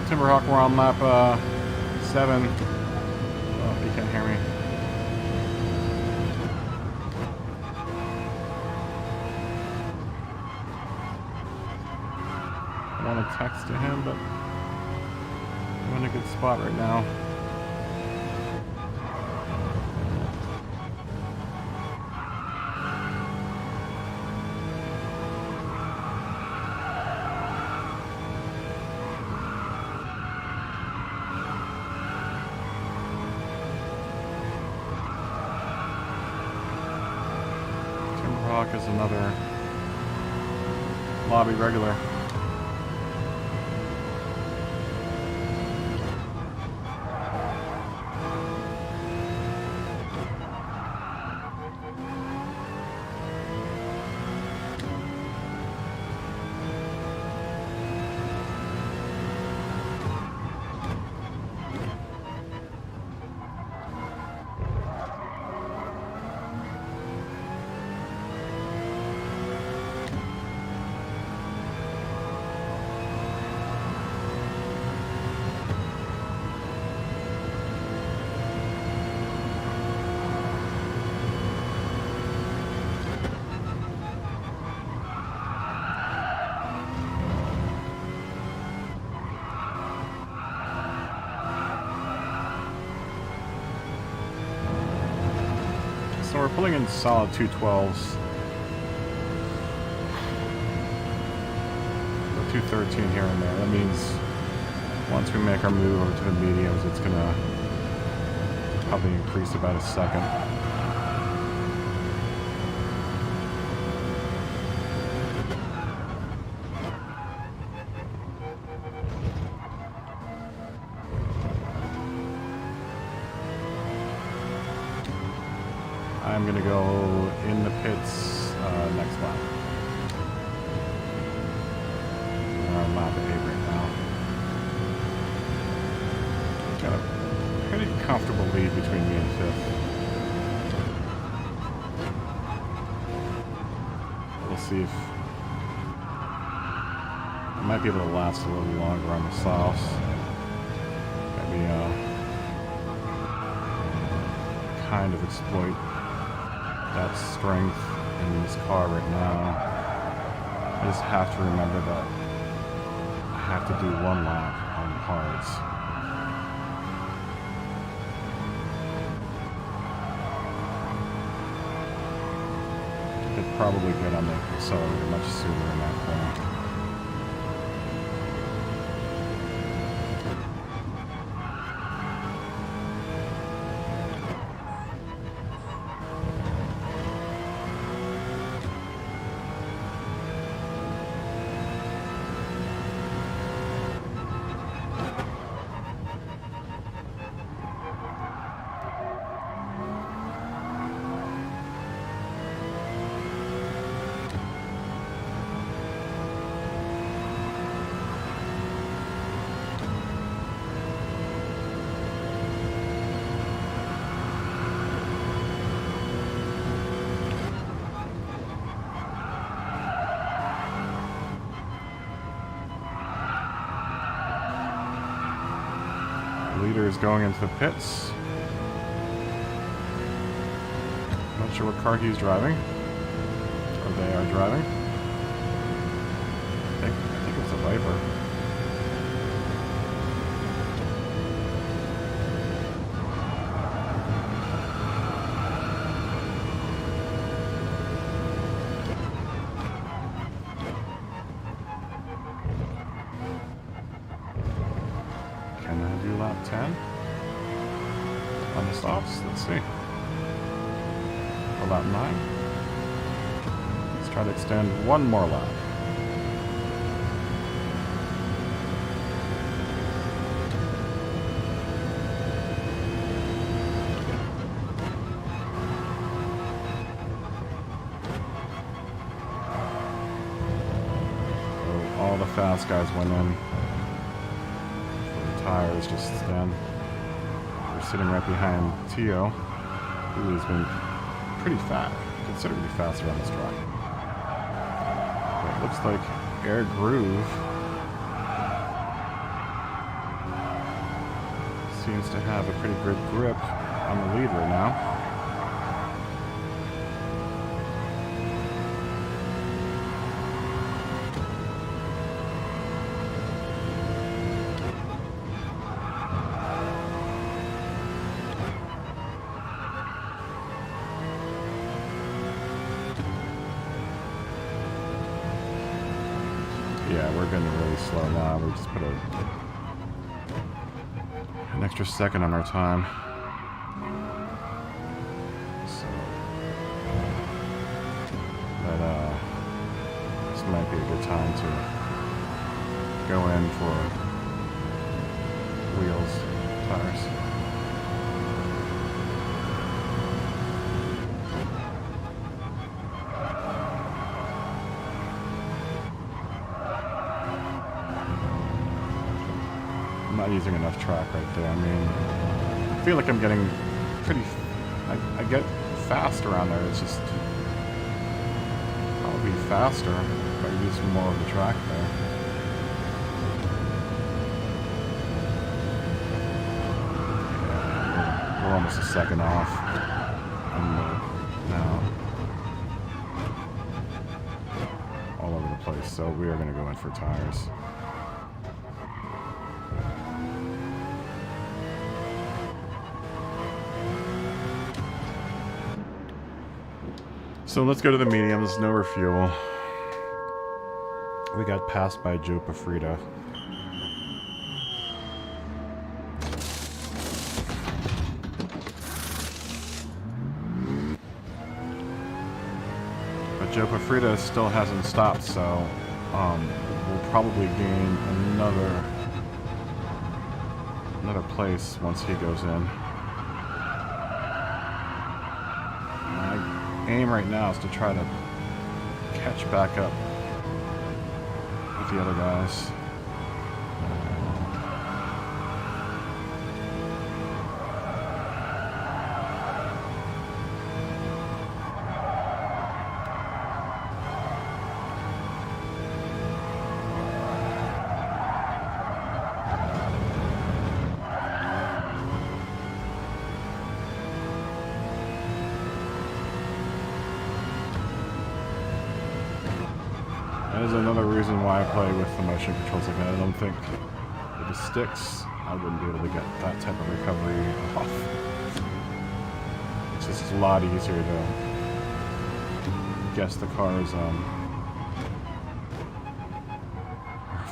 Timberhawk, we're on lap 7. Oh, you can't hear me. I want to text to him, but I'm in a good spot right now. Timberhawk is another lobby regular. So we're pulling in solid 212s. 213 here and there. That means once we make our move over to the mediums, it's gonna probably increase about a second. I'm gonna go in the pits next lap. We're on lap 8 right now. Got a pretty comfortable lead between me and 5th. We'll see if I might be able to last a little longer on the softs. Maybe kind of exploit that strength in this car right now. I just have to remember that I have to do one lap on hards. Could probably get on the accelerator much sooner in that corner. Leader is going into the pits. Not sure what car he's driving. Or they are driving. I think it's a Viper. Can I do lap 10 on the softs? Let's see. Or lap 9. Let's try to extend one more lap. So all the fast guys went in. Tires just stand. We're sitting right behind Tio, who has been pretty fast, considerably faster on this track. But it looks like Air Groove seems to have a pretty good grip on the lead right now. Yeah, we're getting really slow now. We just put an extra second on our time. So that this might be a good time to go in for wheels, tires. I'm not using enough track right there. I mean, I feel like I'm getting pretty... I get fast around there. It's just... I'll be faster if I use more of the track there. Yeah, we're almost a second off. Now. All over the place. So we are going to go in for tires. So let's go to the mediums, no refuel. We got passed by Joe Pafrida. But Joe Pafrida still hasn't stopped, so we'll probably gain another place once he goes in. Aim right now is to try to catch back up with the other guys. That is another reason why I play with the motion controls like that. I don't think with the sticks I wouldn't be able to get that type of recovery off. It's just a lot easier to guess the car's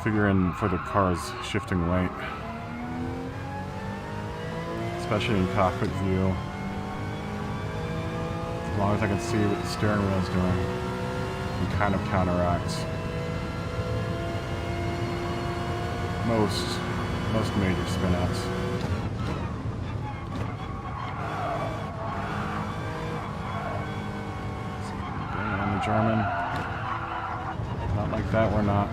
figuring for the car's shifting weight, especially in cockpit view. As long as I can see what the steering wheel is doing, it kind of counteracts most major spin-outs. On the German. Not like that, we're not.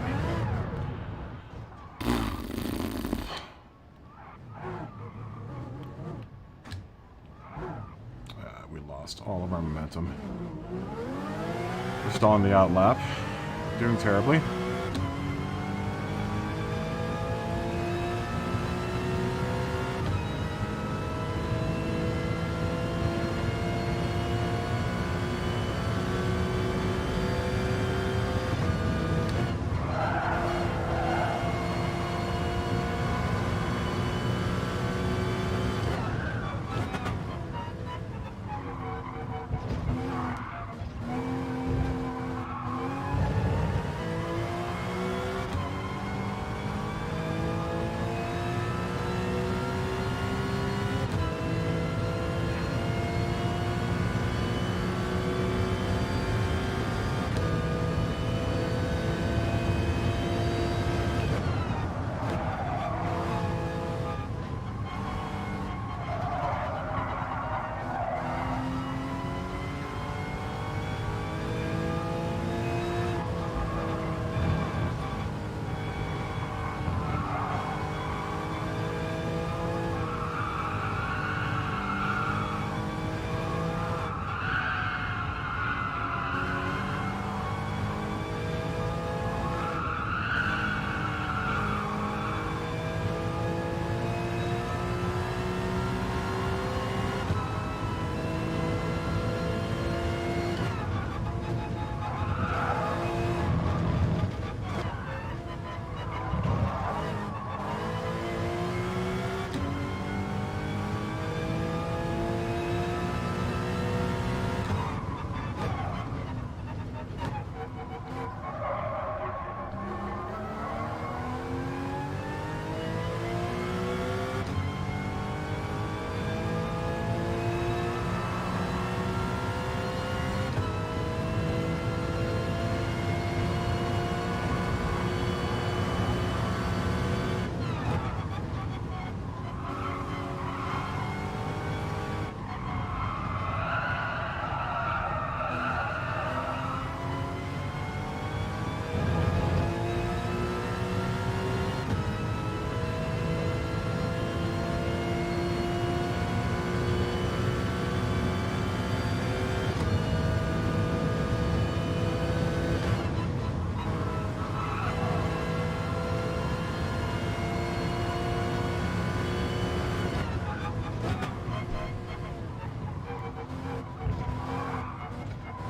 We lost all of our momentum. We're still on the out lap. Doing terribly.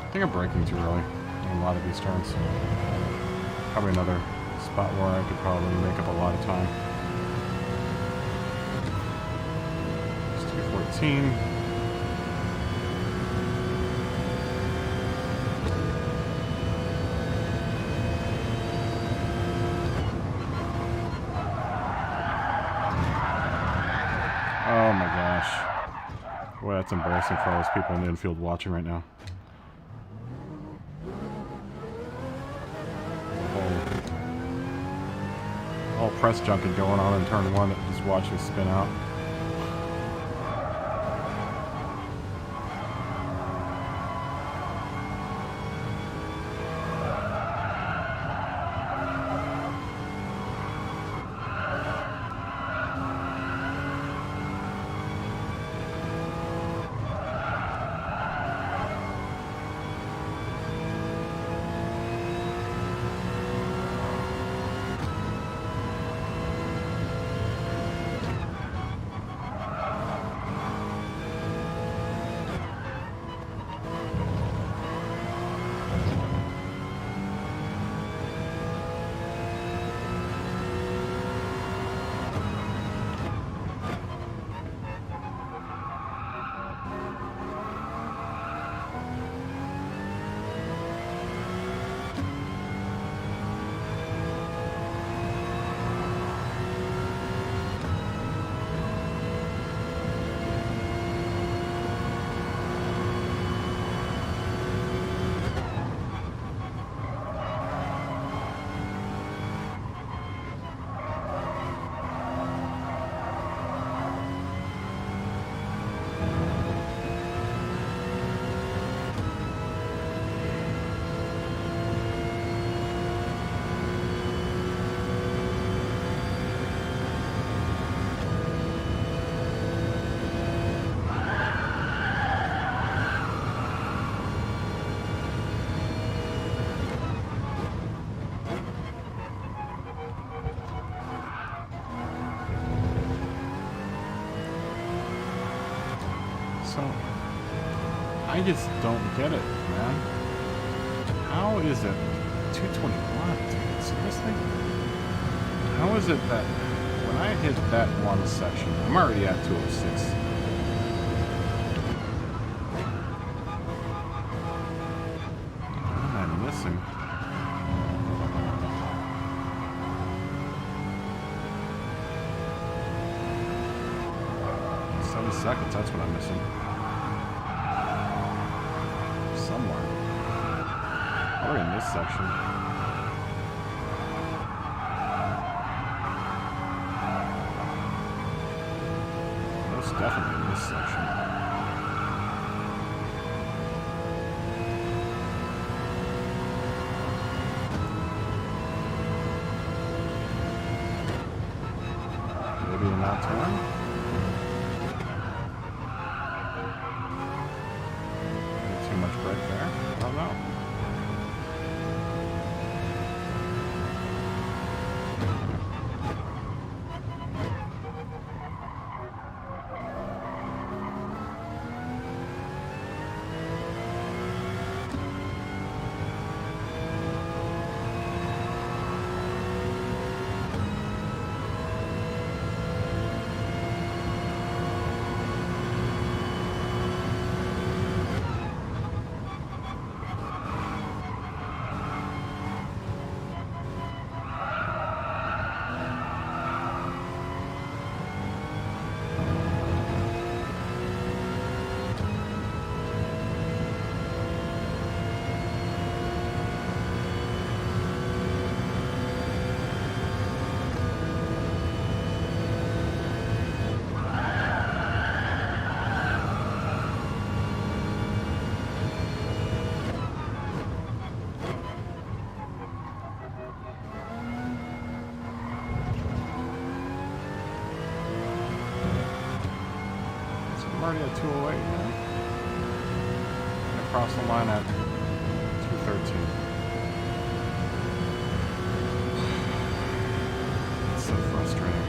I think I'm braking too early on a lot of these turns. Probably another spot where I could probably make up a lot of time. It's 214. Oh my gosh. Boy, that's embarrassing for all those people in the infield watching right now. All press junket going on in turn one that just watched us spin out. I just don't get it, man. How is it 221, dude? Seriously? How is it that when I hit that one section, I'm already at 206. What am I missing? 7 seconds, that's what I'm missing. Somewhere. We're in this section. Most definitely in this section. Maybe in that turn? Too much brake there? I don't know. I'm already at 208, man. I crossed the line at 213. It's so frustrating.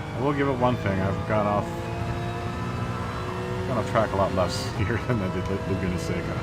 I will give it one thing. I've gone off track a lot less here than I did Laguna Seca.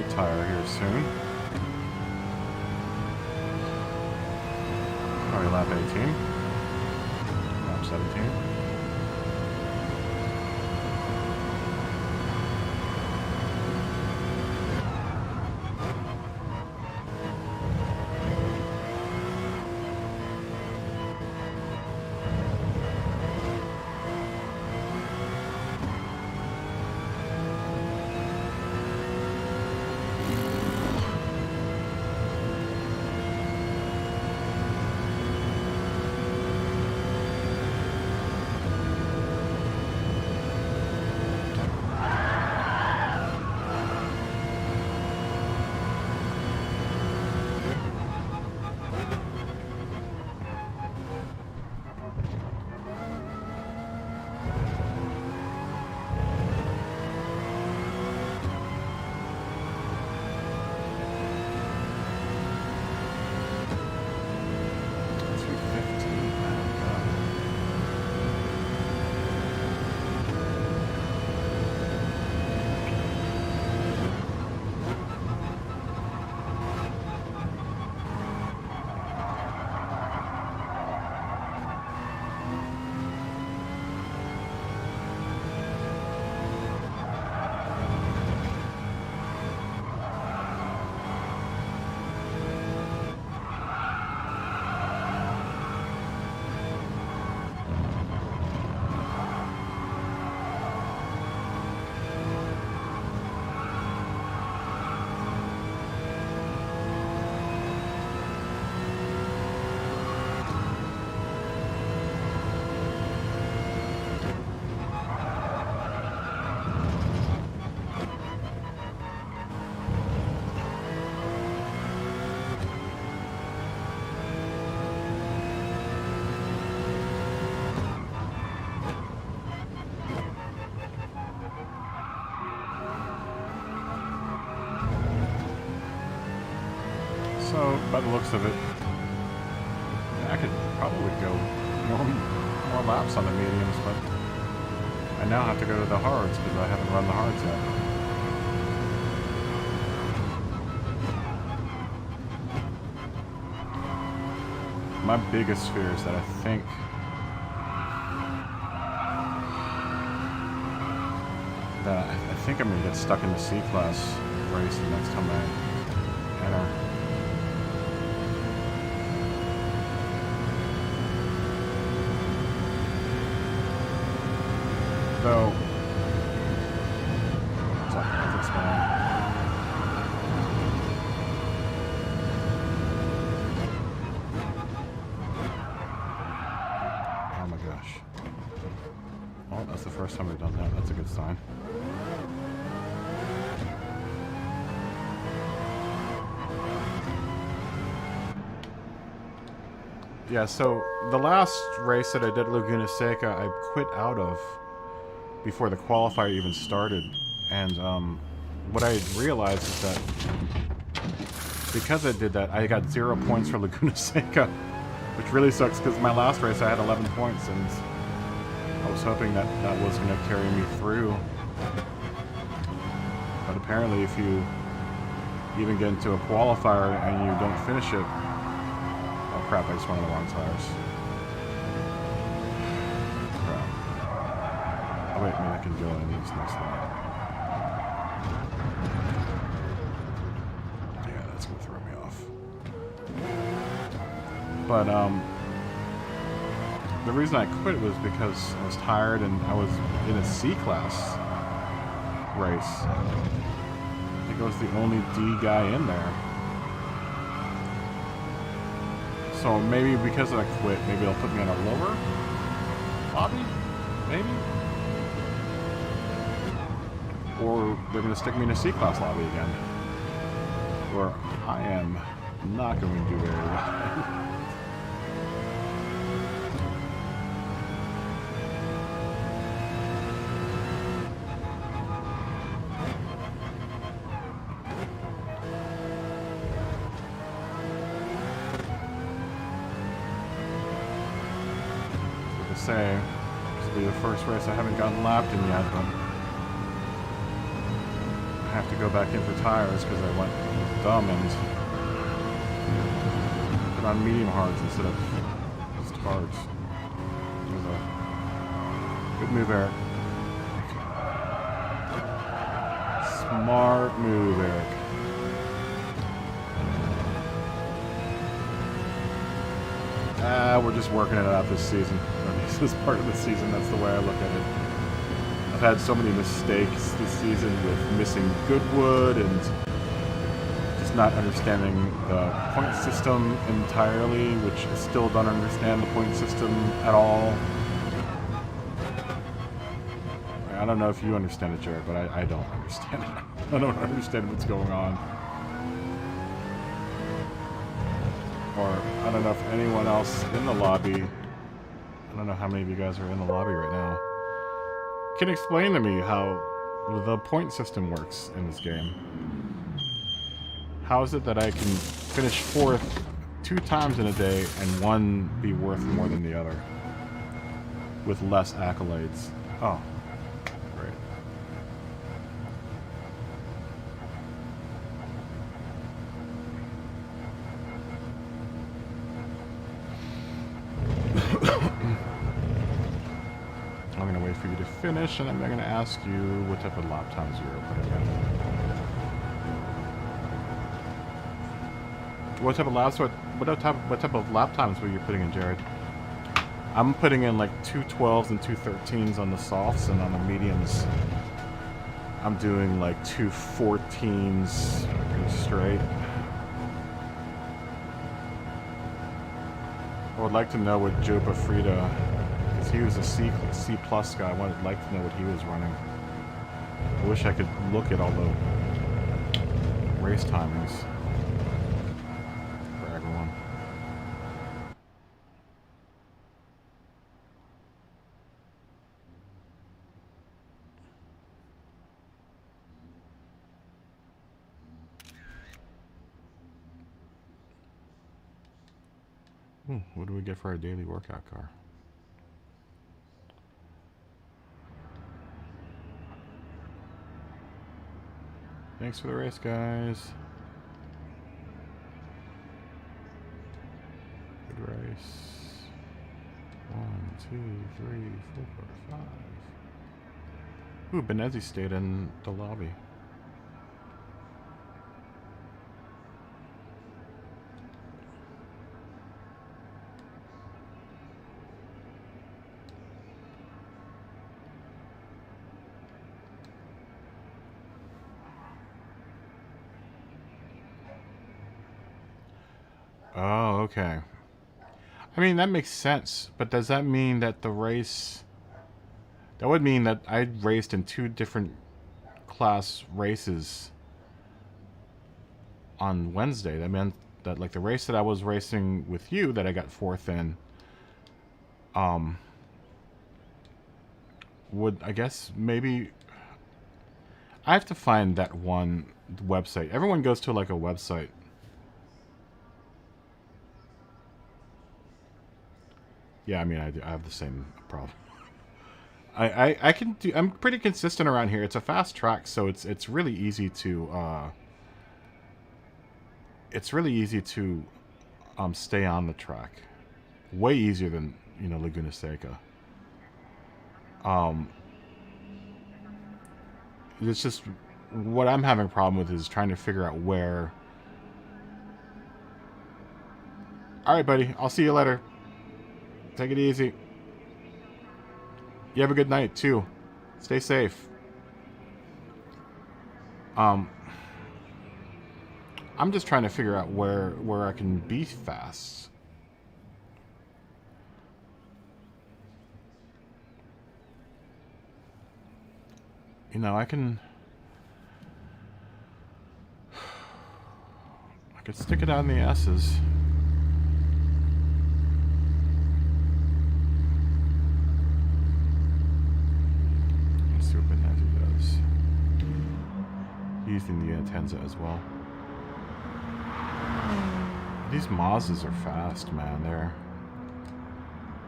hard tire here soon. Alright, lap 18. Lap 17. So, by the looks of it, I could probably go more laps on the mediums, but I now have to go to the hards because I haven't run the hards yet. My biggest fear is that I think I'm going to get stuck in the C-Class race the next time I enter. Though, let's explain. Oh my gosh. Oh, that's the first time we've done that. That's a good sign. Yeah, so the last race that I did at Laguna Seca, I quit out of before the qualifier even started, and what I realized is that because I did that, I got 0 points for Laguna Seca, which really sucks because my last race I had 11 points, and I was hoping that that was going to carry me through. But apparently if you even get into a qualifier and you don't finish it, oh crap, I just went on the wrong tires. Oh wait, maybe I can go in these next lap. Yeah, that's gonna throw me off. But the reason I quit was because I was tired and I was in a C-Class race. I think I was the only D guy in there. So maybe because I quit, maybe they'll put me on a lower lobby? Maybe? Or they're going to stick me in a C-Class lobby again. Where I am not going to do very well. Say this will be the first race I haven't gotten lapped in yet, but I have to go back in for tires because I went dumb and put on medium hards instead of just hards. Good move, Eric. Smart move, Eric. We're just working it out this season. This is part of the season. That's the way I look at it. I've had so many mistakes this season with missing Goodwood and just not understanding the point system entirely, which I still don't understand the point system at all. I don't know if you understand it, Jared, but I don't understand it. I don't understand what's going on. Or I don't know if anyone else in the lobby, I don't know how many of you guys are in the lobby right now, can explain to me how the point system works in this game. How is it that I can finish 4th 2 times in a day and one be worth more than the other with less accolades? Oh, great. I'm going to wait for you to finish, and I'm going to ask you what type of lap times you're putting in. What type of laps? What type of lap times were you putting in, Jared? I'm putting in like 2:12s and 2:13s on the softs, and on the mediums, I'm doing like 2:14s straight. I would like to know what Joe Bafrida, because he was a C plus guy. I would like to know what he was running. I wish I could look at all the race timings for everyone. What do we get for our daily workout car? Thanks for the race, guys. Good race. 1, 2, 3, 4, 5. Ooh, Benezzi stayed in the lobby. Oh, okay. I mean, that makes sense, but does that mean that the race... That would mean that I raced in 2 different class races on Wednesday. That meant that, like, the race that I was racing with you, that I got 4th in, would, I guess, maybe... I have to find that one website. Everyone goes to, like, a website. Yeah, I mean, I have the same problem. I can do. I'm pretty consistent around here. It's a fast track, so it's really easy to. It's really easy to, stay on the track. Way easier than Laguna Seca. It's just what I'm having a problem with is trying to figure out where. All right, buddy. I'll see you later. Take it easy. You have a good night, too. Stay safe. I'm just trying to figure out where I can be fast. I could stick it on the S's. See what Benazzi does. He's using the Atenza as well. These Mazdas are fast, man.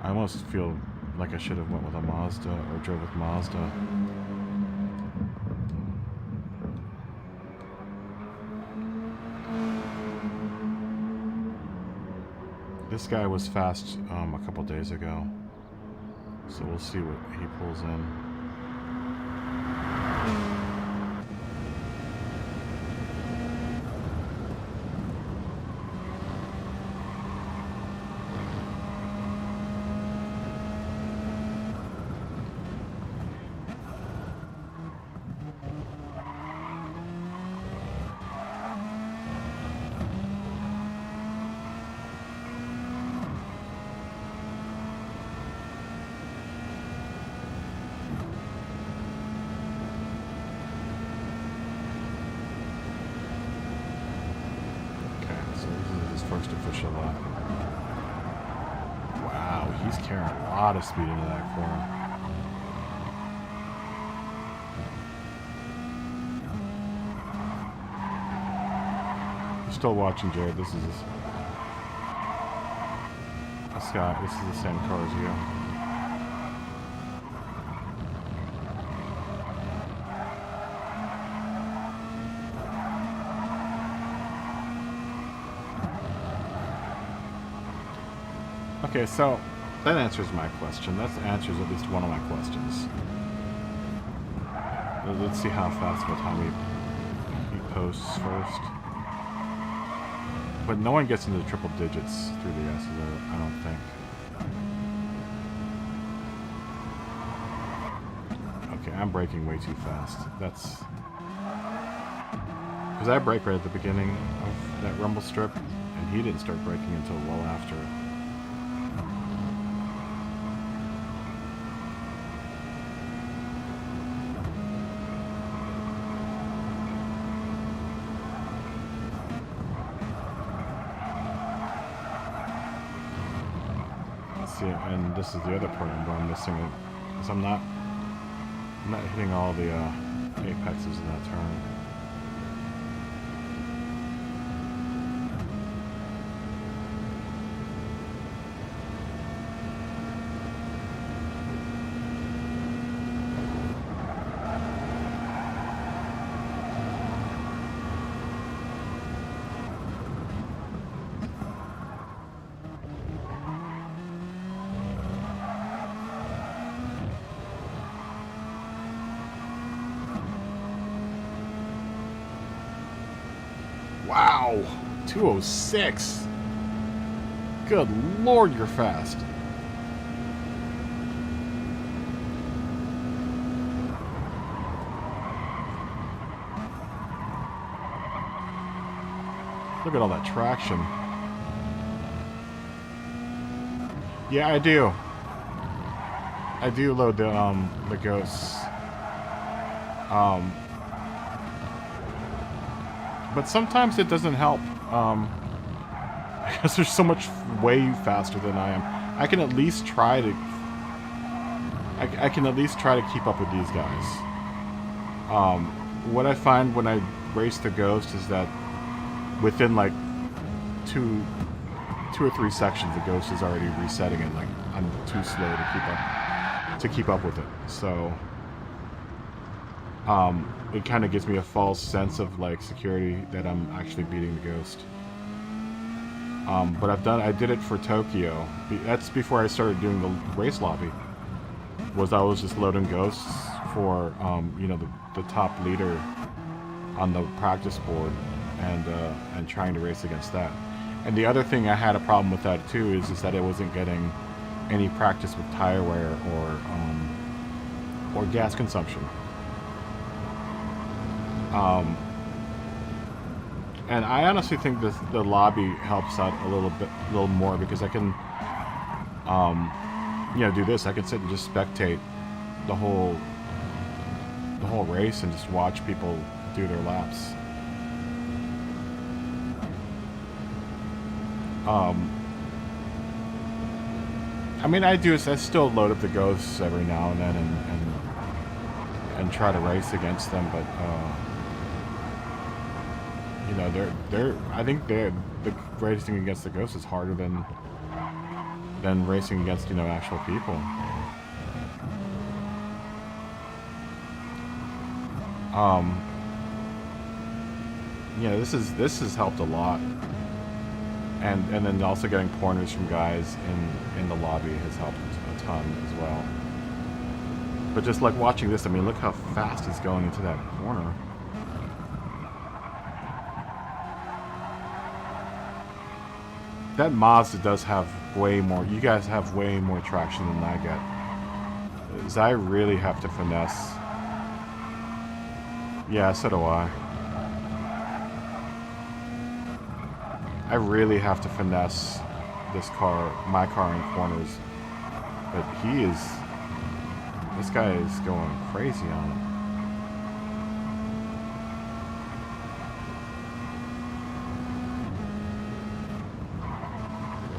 I almost feel like I should have went with a Mazda or drove with Mazda. This guy was fast a couple days ago, so we'll see what he pulls in. First official lap. Wow, he's carrying a lot of speed into that corner. You're still watching, Jared. This is Scott. This is the same car as you. Okay, so that answers my question. That answers at least one of my questions. Let's see how fast by the time he posts first. But no one gets into the triple digits through the S's, I don't think. Okay, I'm braking way too fast. That's... Because I brake right at the beginning of that rumble strip, and he didn't start braking until well after. And this is the other part where I'm missing it, because I'm not hitting all the apexes in that turn. Wow, 206. Good Lord, you're fast. Look at all that traction. Yeah, I do. I do load the ghosts. But sometimes it doesn't help, because there's so much way faster than I am. I can at least try to... I can at least try to keep up with these guys. What I find when I race the Ghost is that within like two or three sections, the Ghost is already resetting, and like I'm too slow to keep up with it. So... it kind of gives me a false sense of like security that I'm actually beating the Ghost. But I did it for Tokyo. That's before I started doing the race lobby. I was just loading Ghosts for you know, the top leader on the practice board, and trying to race against that. And the other thing I had a problem with that too is that I wasn't getting any practice with tire wear or gas consumption. And I honestly think the lobby helps out a little more, because I can, you know, do this. I can sit and just spectate the whole race and just watch people do their laps. I mean, I still load up the Ghosts every now and then and try to race against them, but you know, I think the racing against the Ghosts is harder than racing against, you know, actual people. Yeah, this has helped a lot. And then also getting pointers from guys in the lobby has helped a ton as well. But just like watching this, I mean, look how fast he's going into that corner. That Mazda does have way more. You guys have way more traction than I get. Because I really have to finesse. Yeah, so do I. I really have to finesse this car, my car in corners. But this guy is going crazy on it.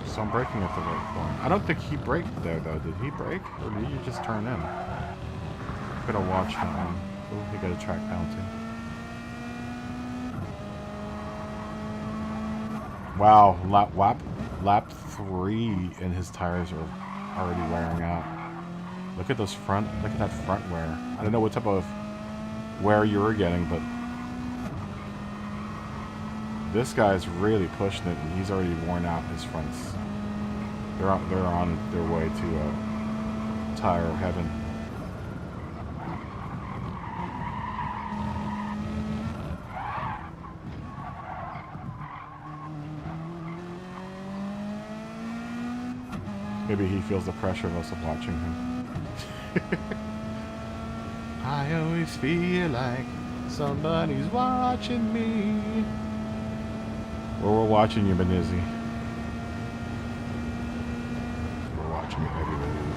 So I'm braking at the right point. I don't think he braked there though. Did he brake? Or did you just turn in? Gotta watch that one. Oh, he got a track penalty. Wow, lap 3 and his tires are already wearing out. Look at that front wear. I don't know what type of wear you were getting, but this guy's really pushing it, and he's already worn out his fronts. They're on their way to tire heaven. Maybe he feels the pressure of us watching him. I always feel like somebody's watching me. Well, we're watching you, Benizzi. We're watching your every move.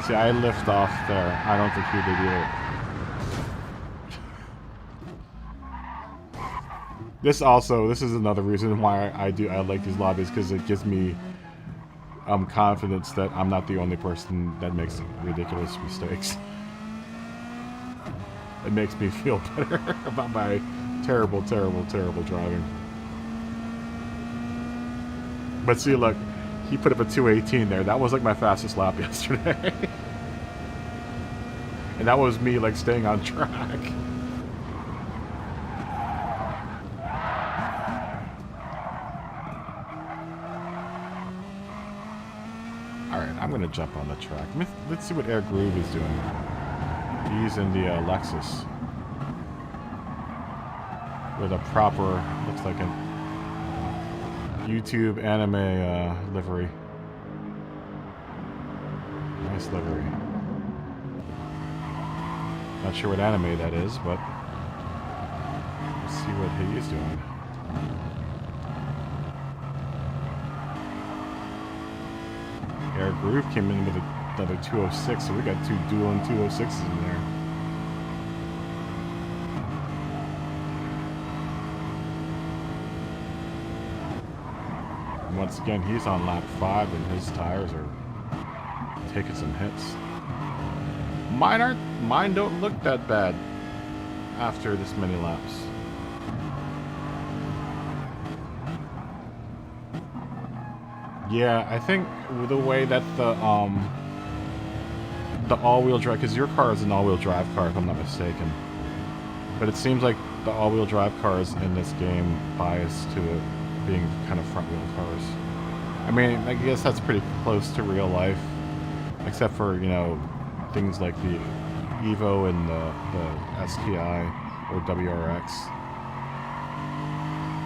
See, I lift off there. I don't think he did either. This is another reason why I like these lobbies, because it gives me confidence that I'm not the only person that makes ridiculous mistakes. It makes me feel better about my terrible driving. But see, look, he put up a 218 there. That was like my fastest lap yesterday. And that was me like staying on track. I'm gonna jump on the track. Let's see what Air Groove is doing. He's in the Lexus with a proper, looks like a YouTube anime livery. Nice livery. Not sure what anime that is, but let's see what he is doing. Air Groove came in with another 206, so we got two dual 206s in there. And once again, he's on lap 5 and his tires are taking some hits. Mine don't look that bad after this many laps. Yeah, I think the way that the all-wheel drive, because your car is an all-wheel drive car if I'm not mistaken, but it seems like the all-wheel drive cars in this game bias to it being kind of front-wheel cars. I mean, I guess that's pretty close to real life, except for, you know, things like the Evo and the STI or WRX,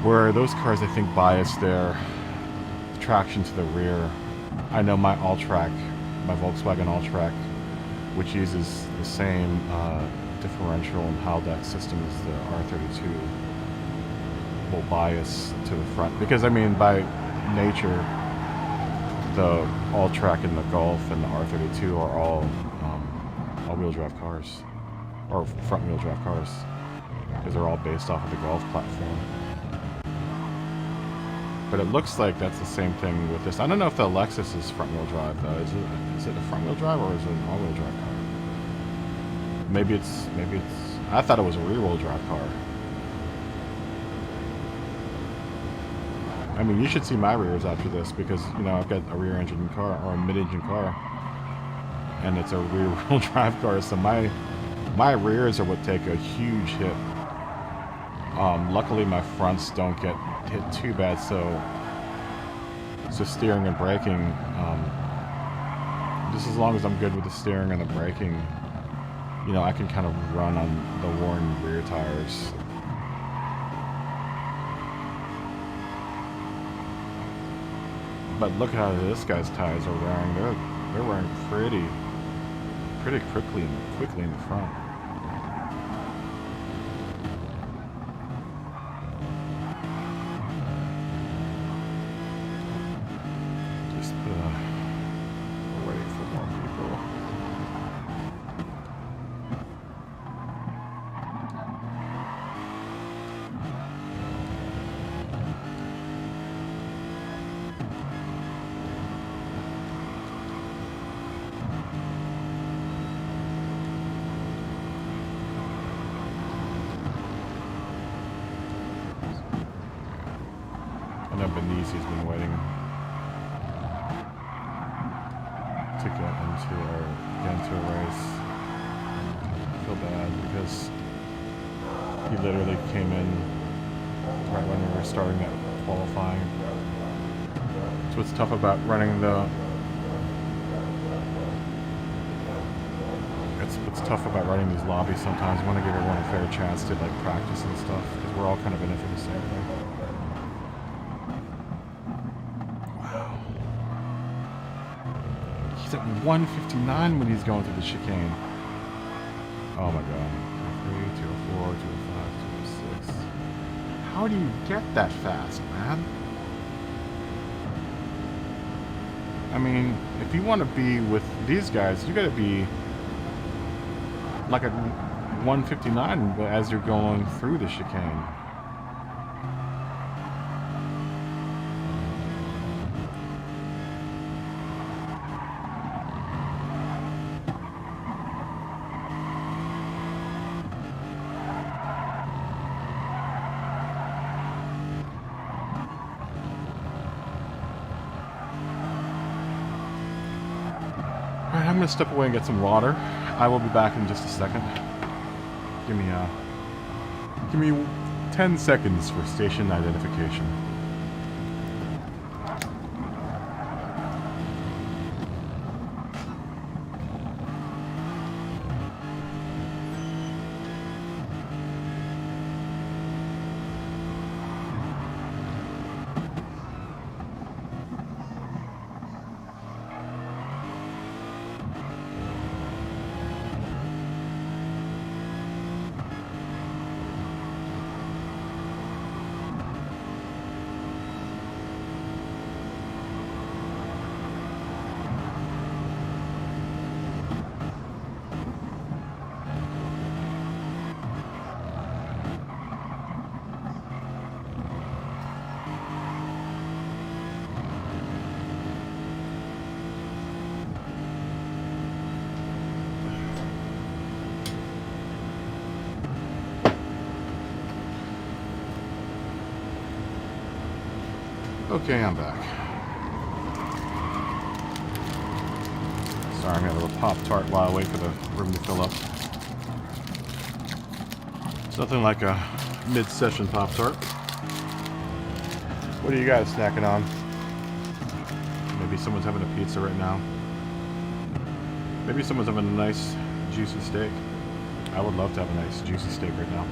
where those cars I think bias their traction to the rear. I know my All-Track, my Volkswagen All-Track, which uses the same differential and Haldex system as the R32, will bias to the front. Because, I mean, by nature, the All-Track and the Golf and the R32 are all all-wheel drive cars, or front-wheel drive cars, because they're all based off of the Golf platform. But it looks like that's the same thing with this. I don't know if the Lexus is front-wheel drive though. Is it a front-wheel drive or is it an all-wheel drive car? Maybe it's. I thought it was a rear-wheel drive car. I mean, you should see my rears after this because, you know, I've got a rear-engine car or a mid-engine car, and it's a rear-wheel drive car. So my rears are what take a huge hit Luckily, my fronts don't get hit too bad, so steering and braking, just as long as I'm good with the steering and the braking, you know, I can kind of run on the worn rear tires. But look how this guy's tires are wearing. They're wearing pretty quickly in the front. Just waiting for more people. I know Benizi's been waiting to get into a race. I feel bad because he literally came in right when we were starting that qualifying. So what's tough about running what's tough about running these lobbies sometimes. You want to give everyone a fair chance to like practice and stuff because we're all kind of in it for the same thing. He's at 159 when he's going through the chicane. Oh my god. 203, 204, 205, 206. How do you get that fast, man? I mean, if you want to be with these guys, you gotta be like at 159 as you're going through the chicane. Alright, I'm gonna step away and get some water. I will be back in just a second. Give me 10 seconds for station identification. Okay, I'm back. Sorry, I'm gonna have a little Pop-Tart while I wait for the room to fill up. It's nothing like a mid-session Pop-Tart. What are you guys snacking on? Maybe someone's having a pizza right now. Maybe someone's having a nice, juicy steak. I would love to have a nice, juicy steak right now.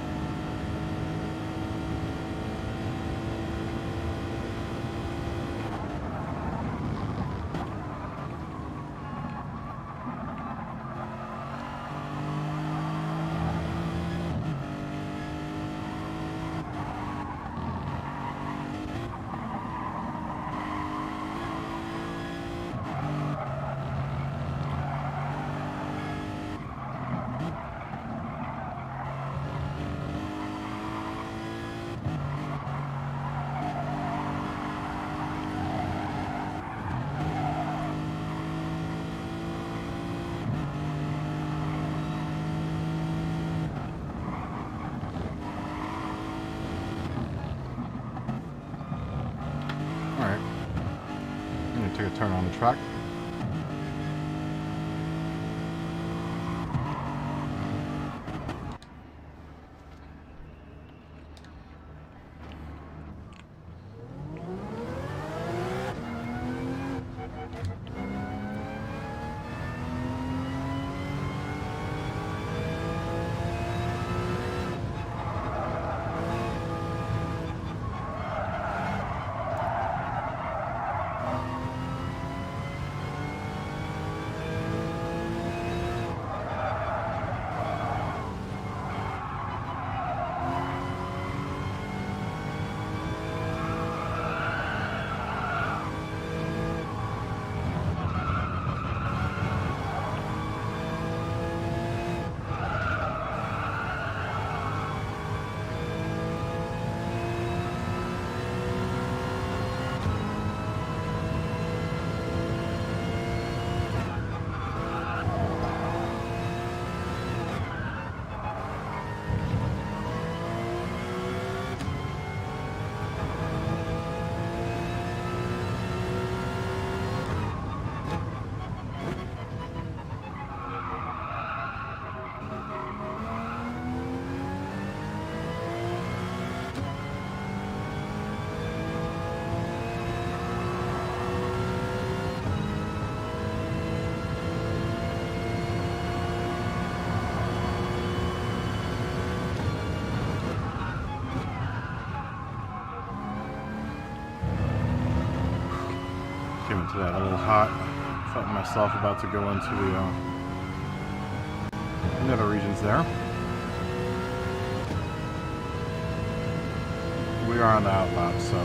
Take a turn on the track. came into that a little hot. Felt myself about to go into the nether regions there. We are on the outlap, so.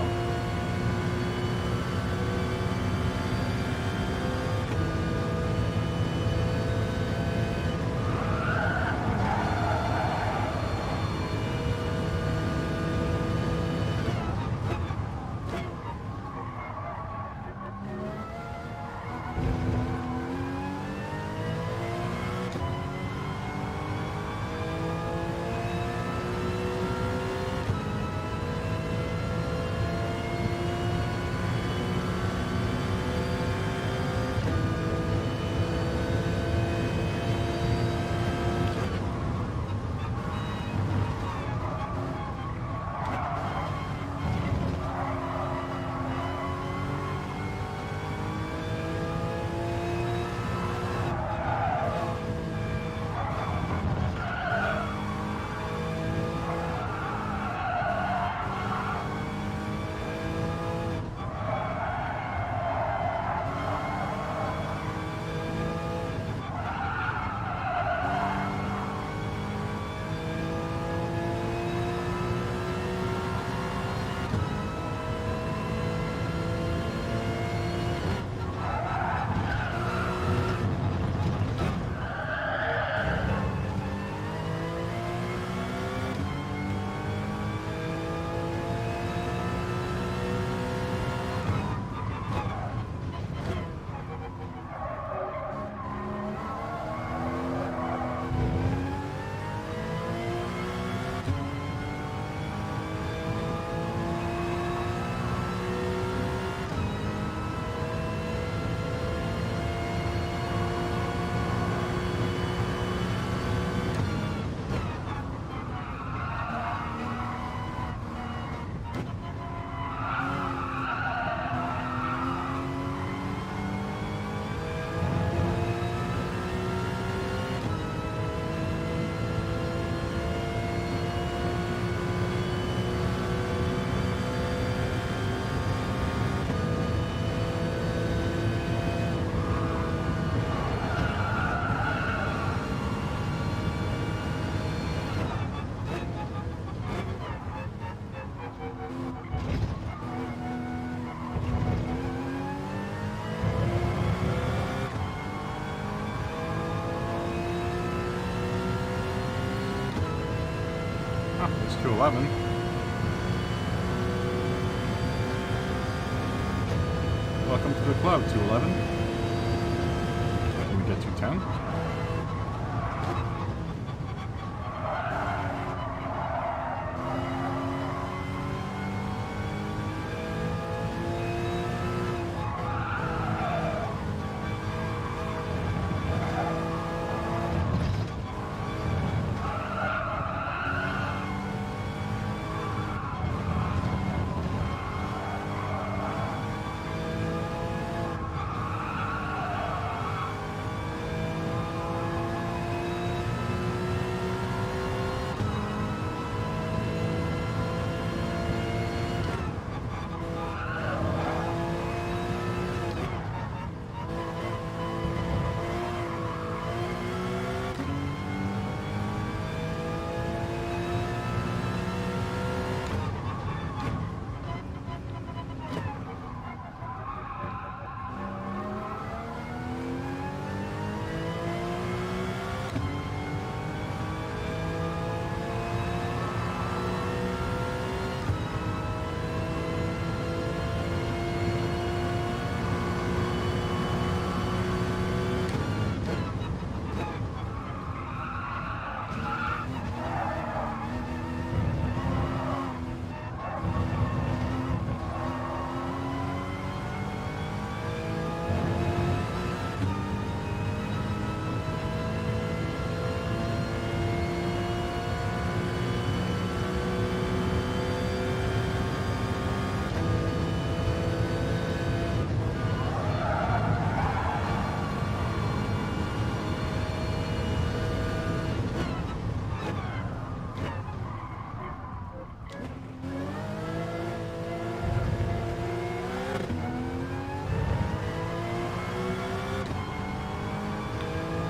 It's 211. Welcome to the club, 211. Can we get 210?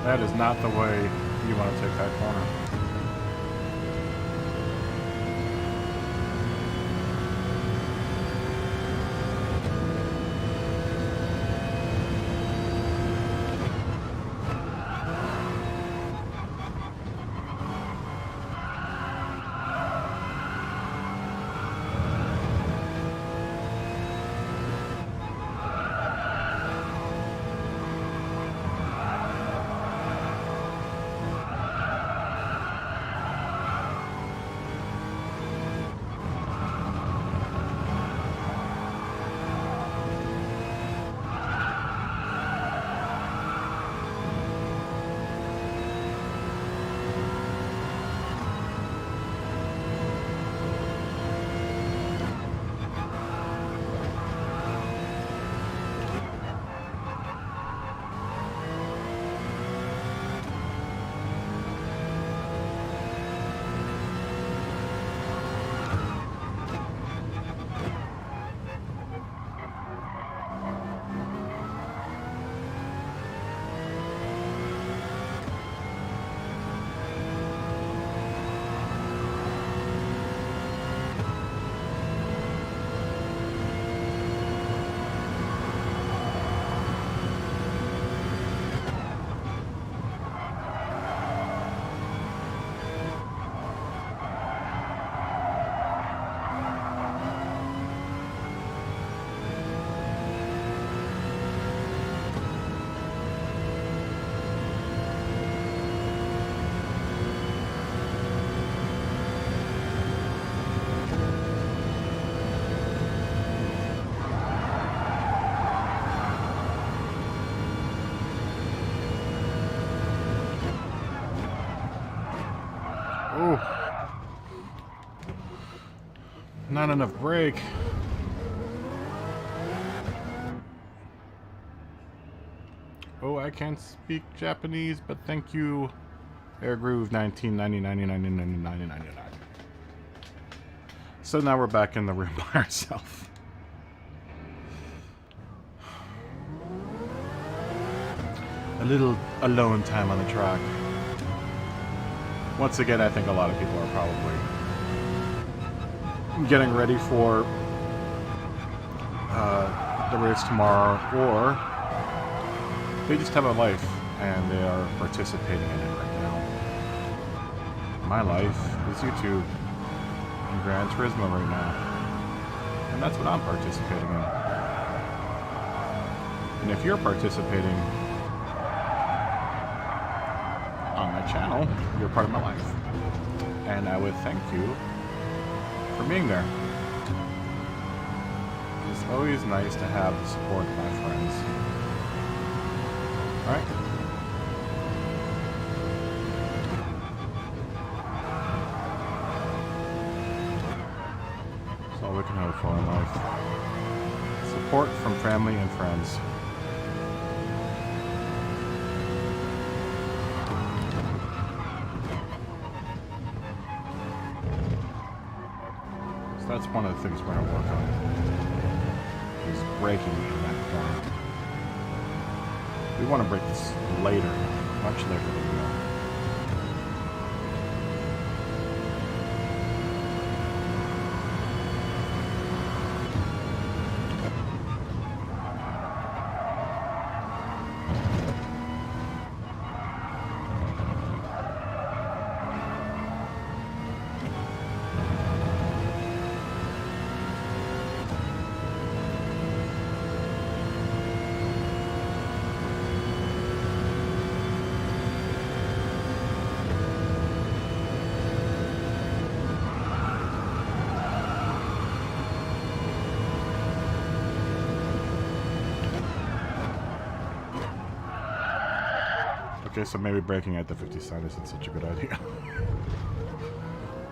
That is not the way you want to take that corner. Oh, not enough brake. Oh, I can't speak Japanese, but thank you, Air Groove 1999. So now we're back in the room by ourselves. A little alone time on the track. Once again, I think a lot of people are probably getting ready for the race tomorrow, or they just have a life and they are participating in it right now. My life is YouTube and Gran Turismo right now, and that's what I'm participating in. And if you're participating on my channel, you're part of my life, and I would thank you for being there. It's always nice to have the support of my friends. Alright? That's all we can hope for in life. Support from family and friends. So that's one of the things we're going to work on. Is braking in that corner. We want to break this later, much later than we want. Okay, so maybe braking at the 50 sign isn't such a good idea.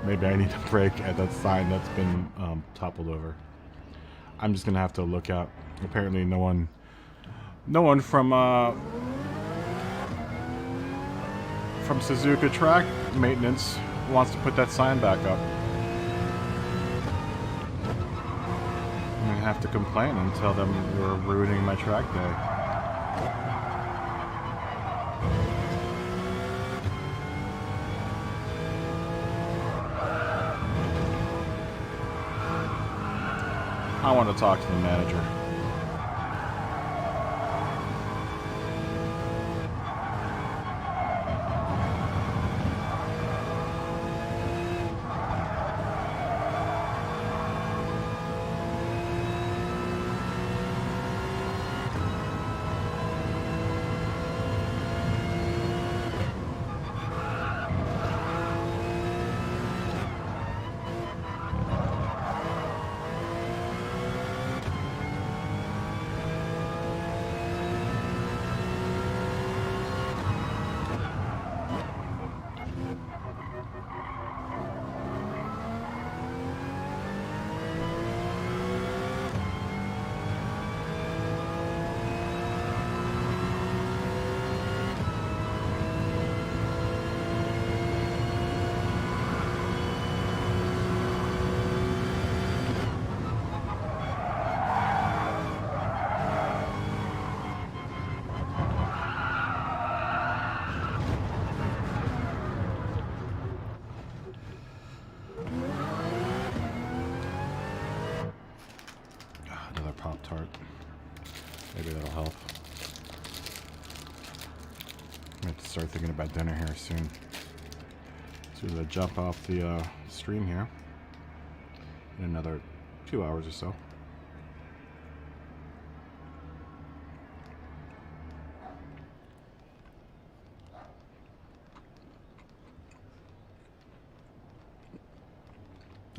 Maybe I need to brake at that sign that's been toppled over. I'm just gonna have to look out. Apparently, no one from Suzuka track maintenance wants to put that sign back up. I'm gonna have to complain and tell them you're ruining my track day. I want to talk to the manager. Another Pop-Tart. Maybe that'll help. I have to start thinking about dinner here soon. As soon as I jump off the stream here in another 2 hours or so.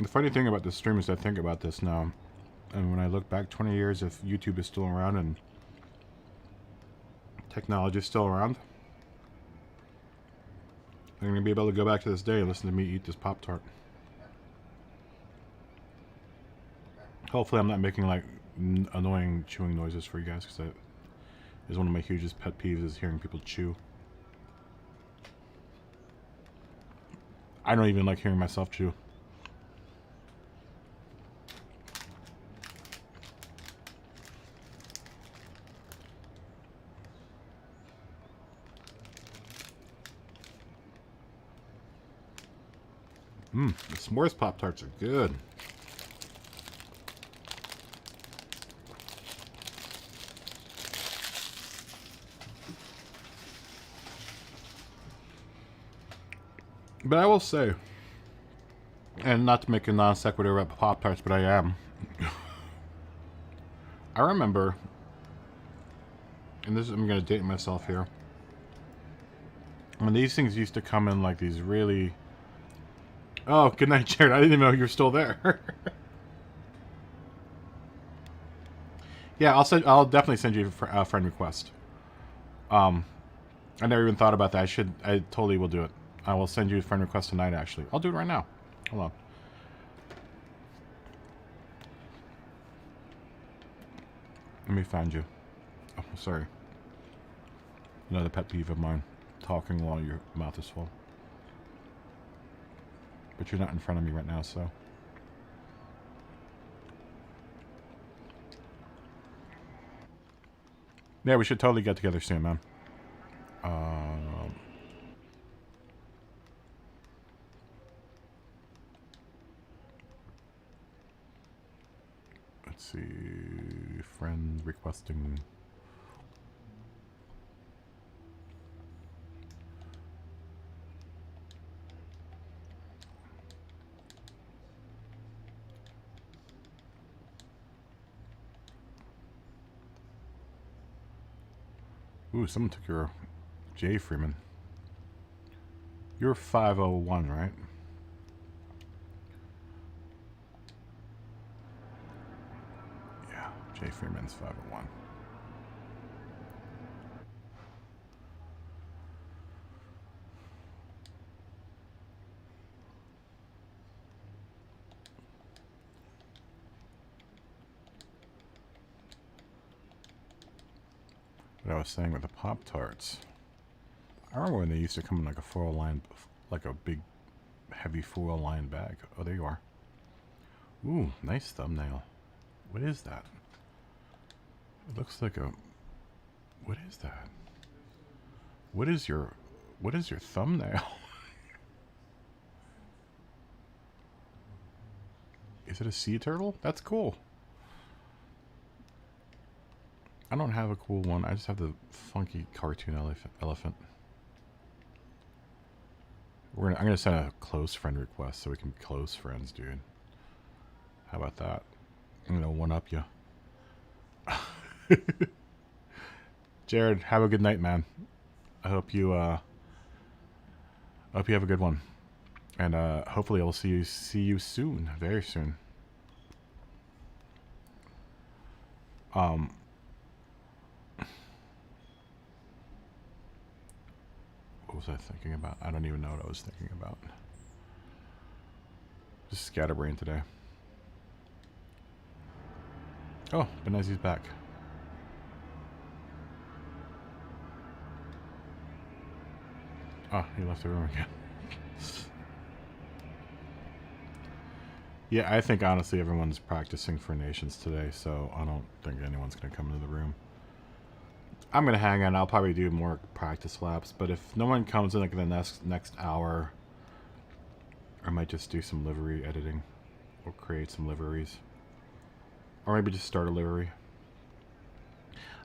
The funny thing about this stream is I think about this now, and when I look back 20 years, if YouTube is still around and technology is still around, I'm going to be able to go back to this day and listen to me eat this Pop-Tart. Hopefully I'm not making like annoying chewing noises for you guys, because that is one of my hugest pet peeves, is hearing people chew. I don't even like hearing myself chew. The s'mores Pop-Tarts are good. But I will say, and not to make a non sequitur about Pop-Tarts, but I am. I remember, and this I'm going to date myself here, when these things used to come in like these really... Oh, good night, Jared. I didn't even know you were still there. Yeah, I'll definitely send you a friend request. I never even thought about that. I totally will do it. I will send you a friend request tonight, actually. I'll do it right now. Hold on. Let me find you. Oh, sorry. Another pet peeve of mine. Talking while your mouth is full. But you're not in front of me right now, so... Yeah, we should totally get together soon, man. Let's see... Friend requesting... Ooh, someone took your J. Freeman. You're 501, right? Yeah, J. Freeman's 501. What I was saying with the Pop-Tarts. I remember when they used to come in like a foil line, like a big, heavy foil line bag. Oh, there you are. Ooh, nice thumbnail. What is that? It looks like a... What is that? What is your thumbnail? Is it a sea turtle? That's cool. I don't have a cool one. I just have the funky cartoon elephant. I'm gonna send a close friend request so we can be close friends, dude. How about that? I'm gonna one up you. Jared, have a good night, man. I hope you have a good one, and hopefully I'll see you soon, very soon. What was I thinking about? I don't even know what I was thinking about. Just scatterbrain today. Oh, Benezi's back. Oh, he left the room again. Yeah, I think honestly everyone's practicing for Nations today, so I don't think anyone's going to come into the room. I'm going to hang on. I'll probably do more practice laps, but if no one comes in like the next hour, I might just do some livery editing or create some liveries. Or maybe just start a livery.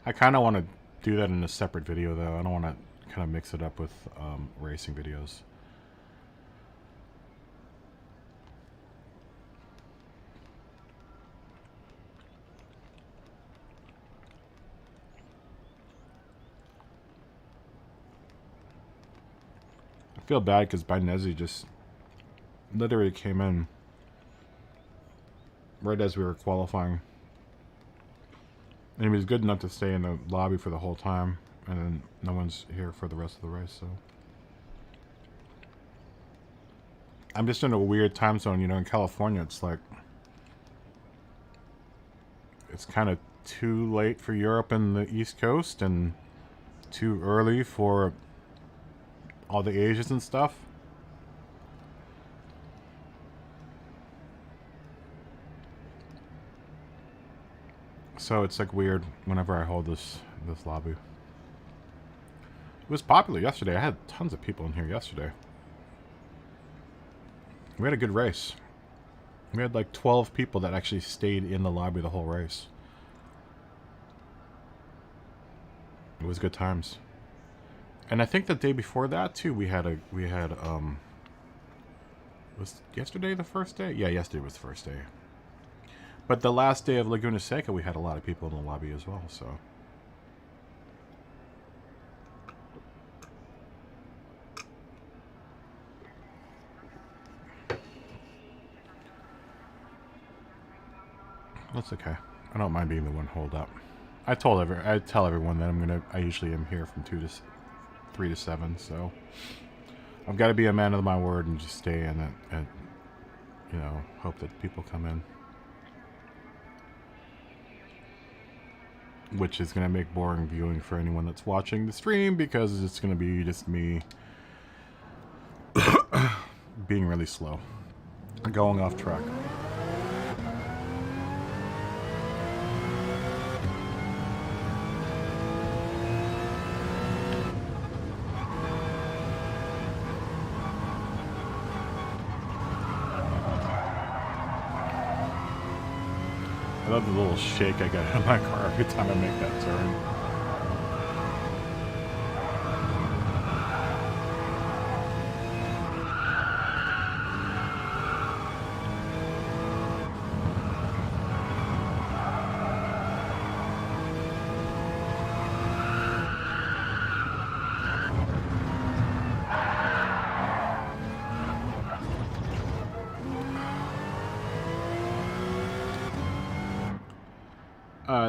I kind of want to do that in a separate video, though. I don't want to kind of mix it up with racing videos. I feel bad because Benezi just literally came in right as we were qualifying. And he was good enough to stay in the lobby for the whole time. And then no one's here for the rest of the race, so. I'm just in a weird time zone, you know, in California it's like, it's kind of too late for Europe and the East Coast and too early for all the Asians and stuff. So it's like weird whenever I hold this lobby. It was popular yesterday. I had tons of people in here yesterday. We had a good race. We had like 12 people that actually stayed in the lobby the whole race. It was good times. And I think the day before that too, we had was yesterday the first day? Yeah, yesterday was the first day. But the last day of Laguna Seca, we had a lot of people in the lobby as well, so. That's okay. I don't mind being the one holed up. I tell everyone that I usually am here from 3 to 7, so I've got to be a man of my word and just stay in it and, you know, hope that people come in. Which is going to make boring viewing for anyone that's watching the stream because it's going to be just me being really slow. Going off track. I love the little shake I get in my car every time I make that turn.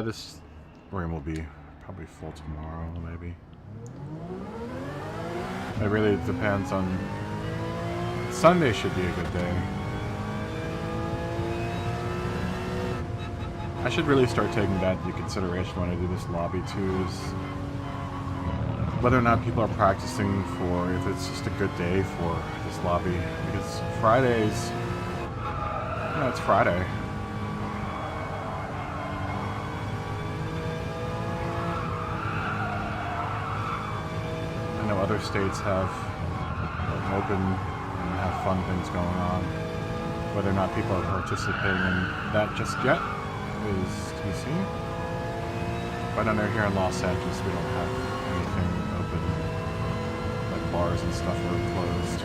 This room will be probably full tomorrow, maybe. It really depends on... Sunday should be a good day. I should really start taking that into consideration when I do this lobby too, is whether or not people are practicing for, if it's just a good day for this lobby. Because Fridays, you know, it's Friday. I know other states have open and have fun things going on. Whether or not people are participating in that just yet is to be seen. But under here in Los Angeles, we don't have anything open. Like bars and stuff are closed.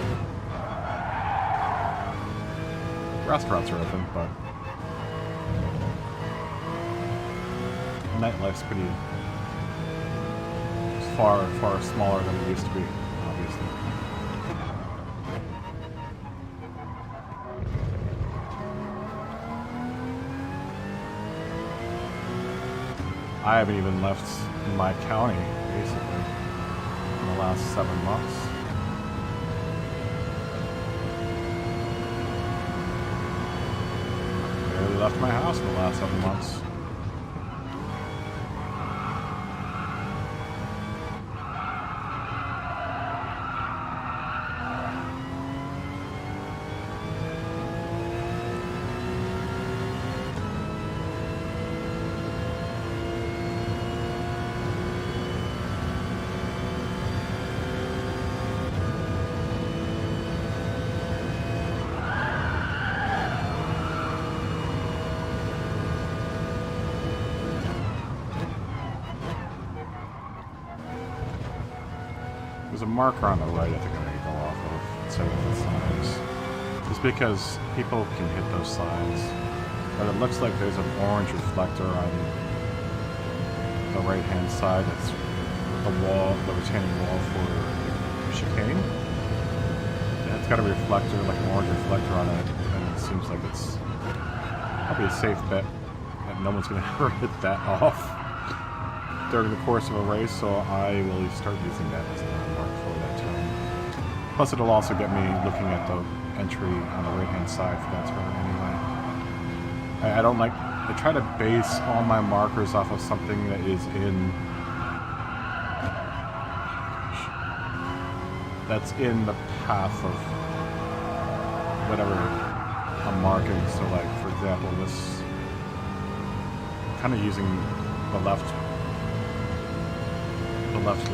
Restaurants are open, but nightlife's pretty far smaller than it used to be, obviously. I haven't even left my county, basically, in the last 7 months. I barely left my house in the last 7 months. There's a marker on the right I think I'm going to go off of instead of the signs. Just because people can hit those signs. But it looks like there's an orange reflector on the right hand side. That's the wall, the retaining wall for chicane. And it's got a reflector, like an orange reflector on it. And it seems like it's probably a safe bet that no one's going to ever hit that off during the course of a race, so I will start using that as a landmark for that turn. Plus it'll also get me looking at the entry on the right hand side for that turn anyway. I don't like, I try to base all my markers off of something that is in, that's in the path of whatever I'm marking. So like, for example, this, kind of using the left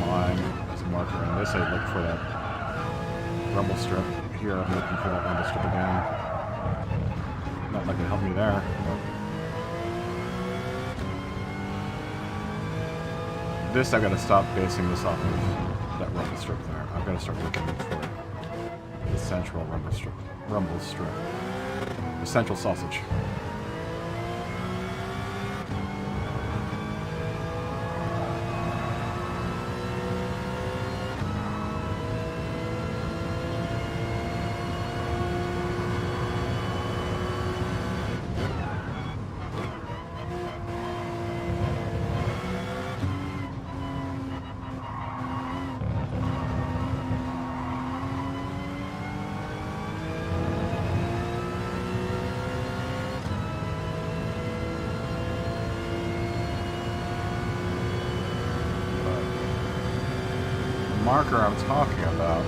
line as a marker, and this I look for that rumble strip. Here I'm looking for that rumble strip again. Not like it helped me there, but this I've got to stop basing this off of that rumble strip there. I've got to start looking for the central rumble strip. The central sausage. Marker I'm talking about.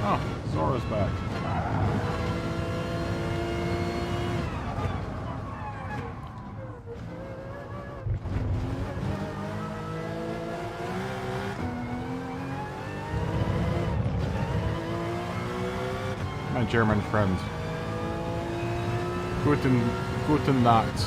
Oh, Zora's back. My German friend. Guten Nacht.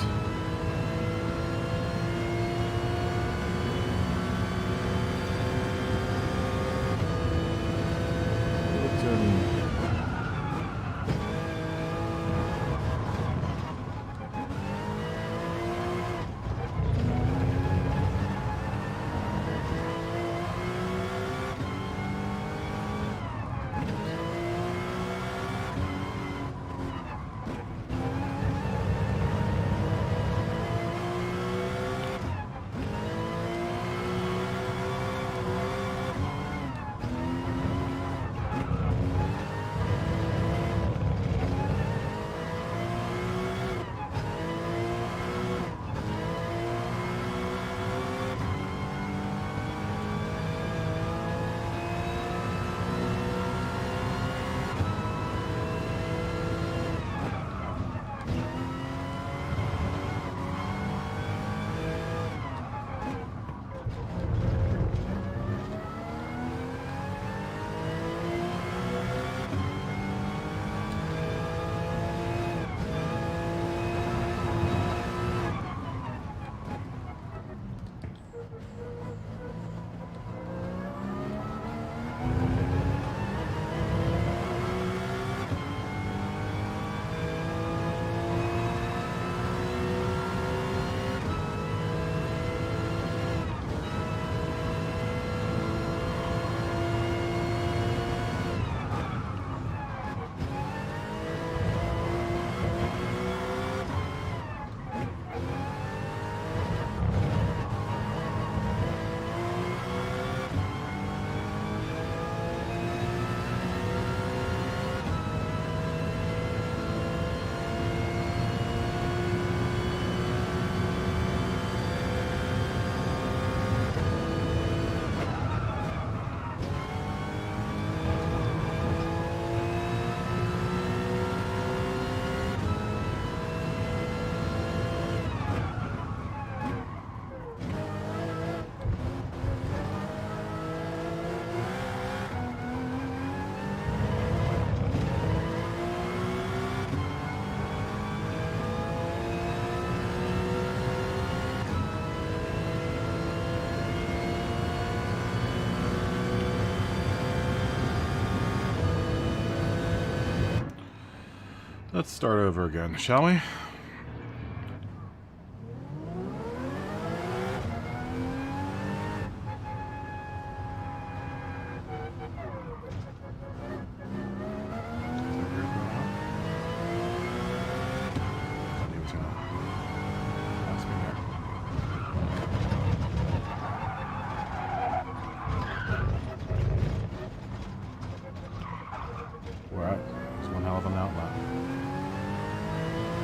Let's start over again, shall we?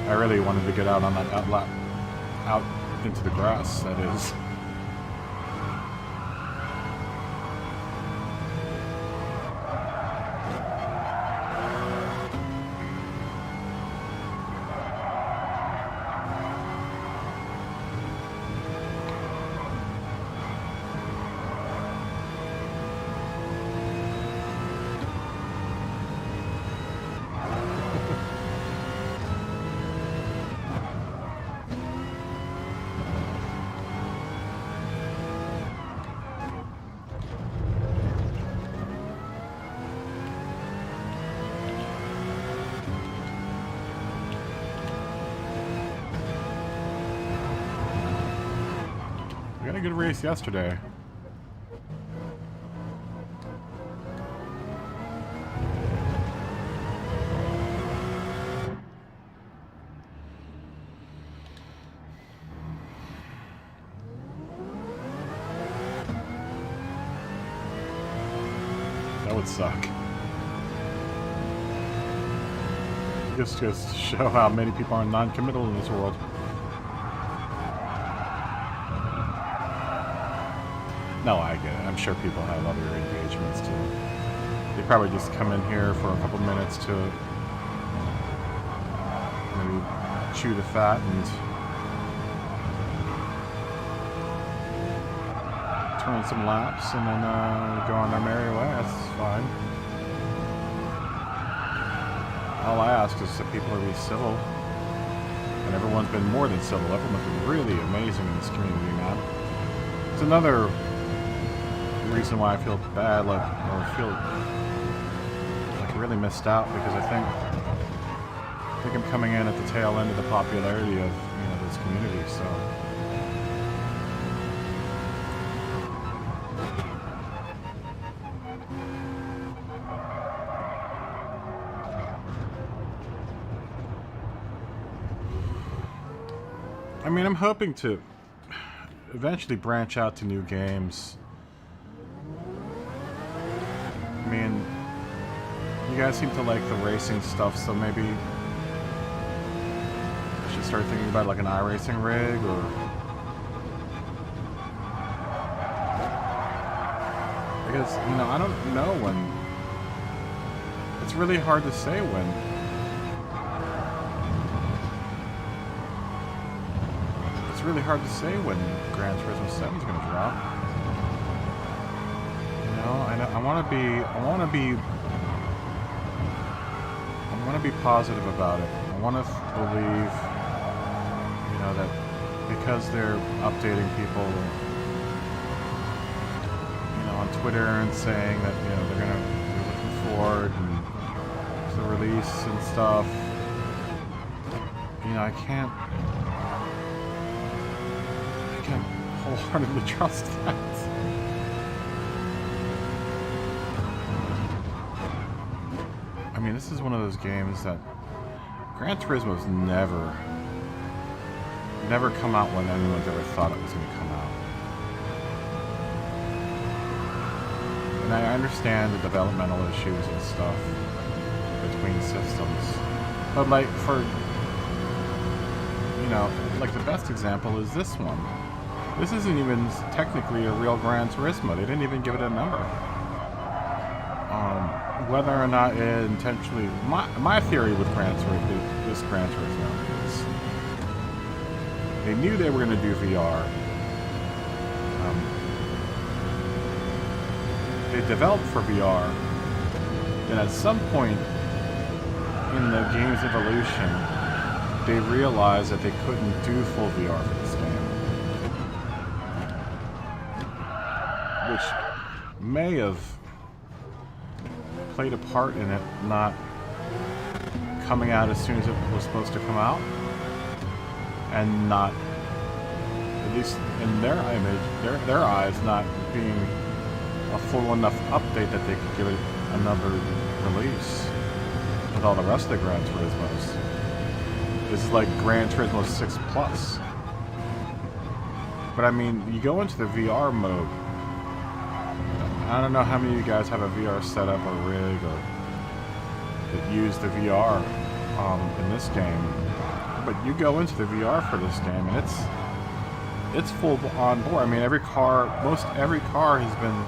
I really wanted to get out on that outlet, out into the grass, that is. We had a good race yesterday. That would suck. Just to show how many people are non-committal in this world. No, I get it. I'm sure people have other engagements too. They probably just come in here for a couple minutes to maybe chew the fat and turn some laps and then go on their merry way. That's fine. All I ask is that people are be civil. And everyone's been more than civil. Everyone's been really amazing in this community, man. It's another reason why I feel bad, like, or feel like I really missed out, because I think I'm coming in at the tail end of the popularity of, this community. So I mean, I'm hoping to eventually branch out to new games. I mean, you guys seem to like the racing stuff, so maybe I should start thinking about like an iRacing rig, or because, I don't know when. It's really hard to say when. It's really hard to say when Gran Turismo 7 is going to drop. I want to be positive about it. I want to believe, that because they're updating people, on Twitter and saying that, they're looking forward to the release and stuff. I can't wholeheartedly trust that. I mean, this is one of those games that Gran Turismo's never come out when anyone's ever thought it was going to come out. And I understand the developmental issues and stuff between systems. But like like the best example is this one. This isn't even technically a real Gran Turismo. They didn't even give it a number. Whether or not it intentionally... My theory with this Gran Turismo is they knew they were going to do VR. They developed for VR. And at some point in the game's evolution, they realized that they couldn't do full VR for this game. Which may have played a part in it not coming out as soon as it was supposed to come out, and not, at least in their image, their eyes, not being a full enough update that they could give it another release with all the rest of the Gran Turismos. This is like Gran Turismo 6 Plus. But I mean, you go into the VR mode. I don't know how many of you guys have a VR setup or rig or that use the VR in this game. But you go into the VR for this game and it's full on board. I mean, most every car has been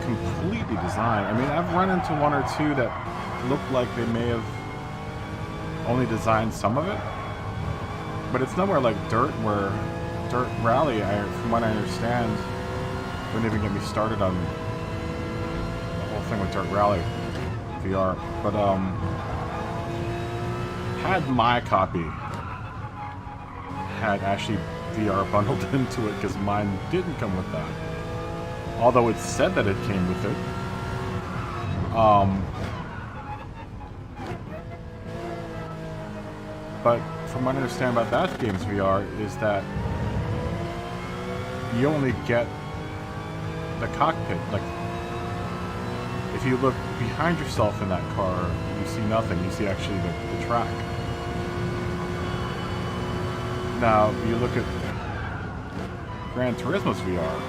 completely designed. I mean, I've run into one or two that look like they may have only designed some of it, but it's nowhere like Dirt Rally. From what I understand, don't even get me started on the whole thing with Dirt Rally VR. But had my copy had actually VR bundled into it, because mine didn't come with that. Although it said that it came with it. But from what I understand about that game's VR is that you only get the cockpit. Like, if you look behind yourself in that car, you see nothing. You see actually the track. Now, you look at Gran Turismo's VR,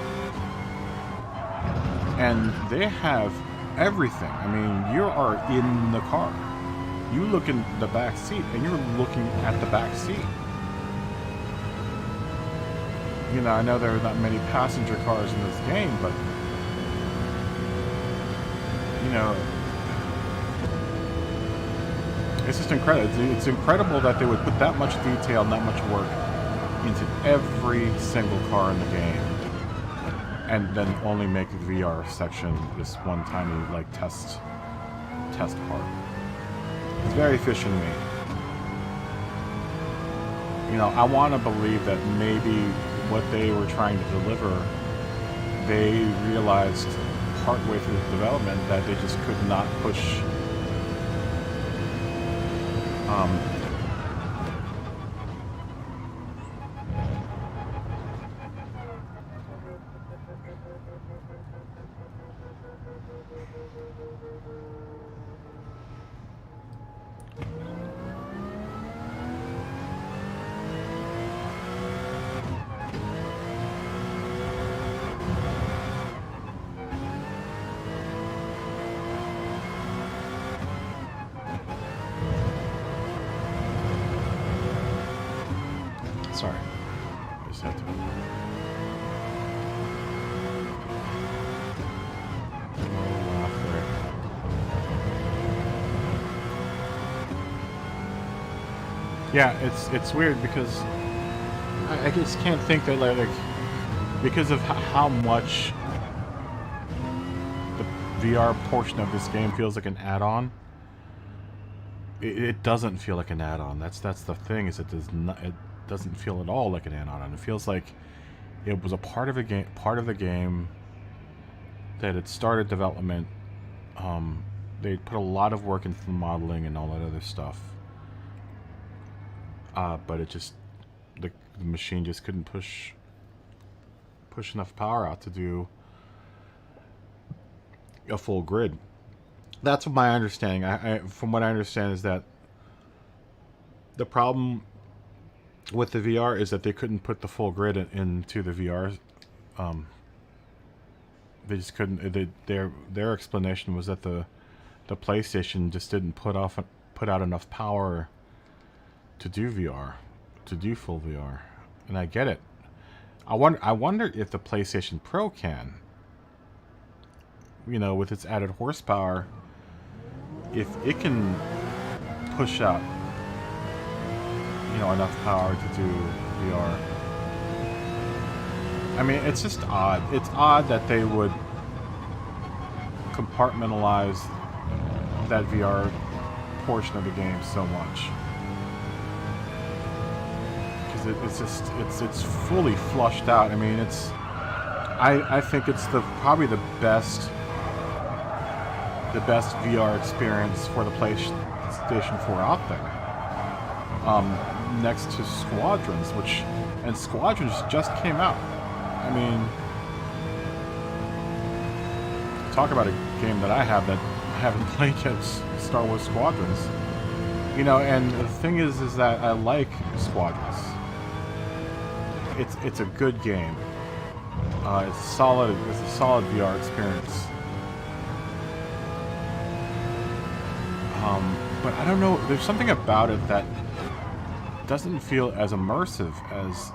and they have everything. I mean, you are in the car. You look in the back seat, and you're looking at the back seat. You know, I know there are not many passenger cars in this game, but you know, it's just incredible. It's incredible that they would put that much detail and that much work into every single car in the game, and then only make the VR section this one tiny like test part. It's very efficient to me. You know, I want to believe that maybe what they were trying to deliver, they realized partway through the development that they just could not push sorry. I just had to. Oh, off there. Yeah, it's weird because I just can't think that like because of how much the VR portion of this game feels like an add-on. It doesn't feel like an add-on. That's the thing, is it does not. It doesn't feel at all like an add-on. It feels like it was a part of the game that had started development. They put a lot of work into the modeling and all that other stuff, but it just the machine just couldn't push enough power out to do a full grid. That's my understanding. From what I understand is that the problem with the VR is that they couldn't put the full grid into the VR. They just couldn't. Their explanation was that the PlayStation just didn't put out enough power to do VR, to do full VR. And I get it. I wonder if the PlayStation Pro can. You know, with its added horsepower, if it can push out, you know, enough power to do VR. I mean, it's just odd. It's odd that they would compartmentalize that VR portion of the game so much, because it's fully flushed out. I mean, I think it's probably the best VR experience for the PlayStation 4 out there. Next to Squadrons, and Squadrons just came out. I mean, talk about a game that I haven't played yet, Star Wars Squadrons. You know, and the thing is that I like Squadrons. It's a good game. It's a solid VR experience. But I don't know, there's something about it that doesn't feel as immersive as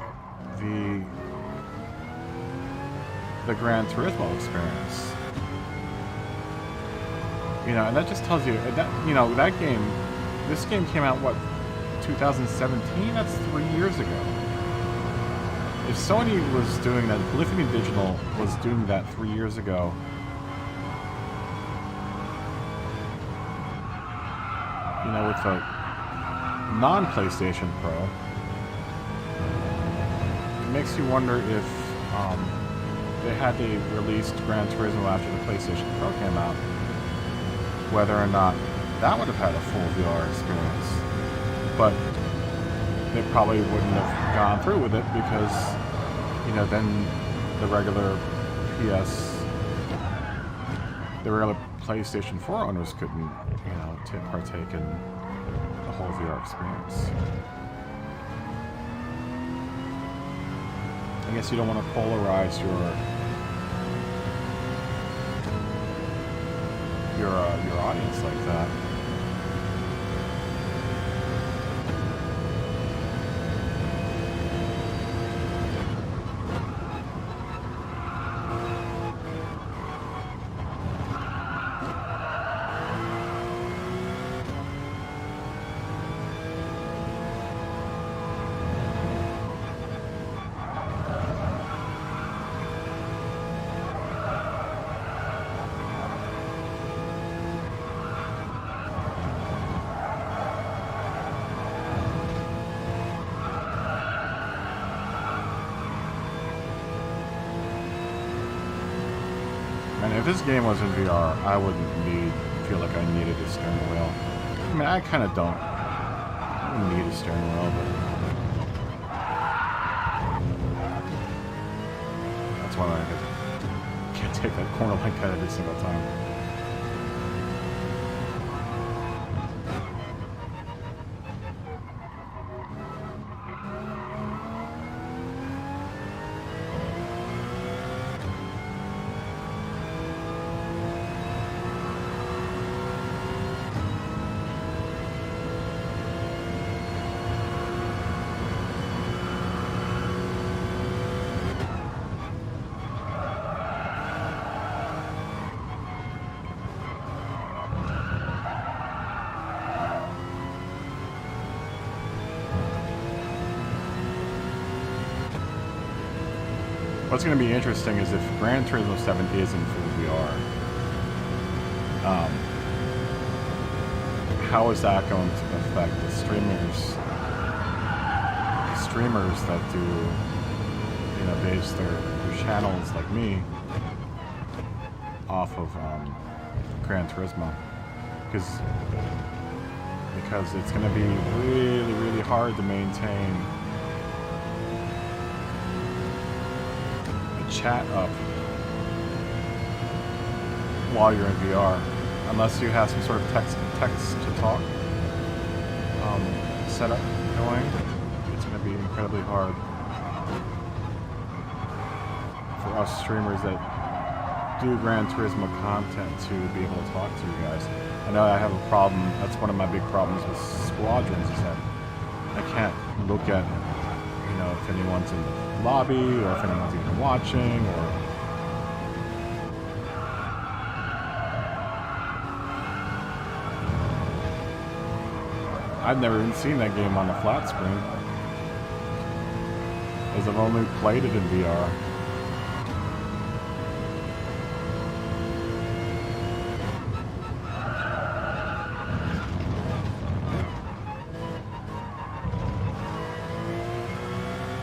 the Gran Turismo experience. You know, and that just tells you that, you know, that game, this game came out, what, 2017? That's 3 years ago. If Sony was doing that, if Lithium Digital was doing that 3 years ago, you know, with a non-PlayStation Pro, it makes you wonder if they had they released Gran Turismo after the PlayStation Pro came out, whether or not that would have had a full VR experience. But they probably wouldn't have gone through with it because, you know, then the regular PlayStation 4 owners couldn't, you know, partake in the whole VR experience. I guess you don't want to polarize your audience like that. And if this game was in VR, I wouldn't feel like I needed a steering wheel. I mean, I kind of don't. I don't need a steering wheel, but that's why I can't take that corner like that every single time. What's going to be interesting is if Gran Turismo 7 is in full VR, how is that going to affect the streamers that do, you know, base their channels like me off of Gran Turismo? Because it's going to be really, really hard to maintain chat up while you're in VR, unless you have some sort of text to talk setup going. It's going to be incredibly hard for us streamers that do Gran Turismo content to be able to talk to you guys. I know I have a problem. That's one of my big problems with Squadrons, is that I can't look at, you know, if anyone's in the lobby or if anyone's even watching, or I've never even seen that game on a flat screen, as I've only played it in VR.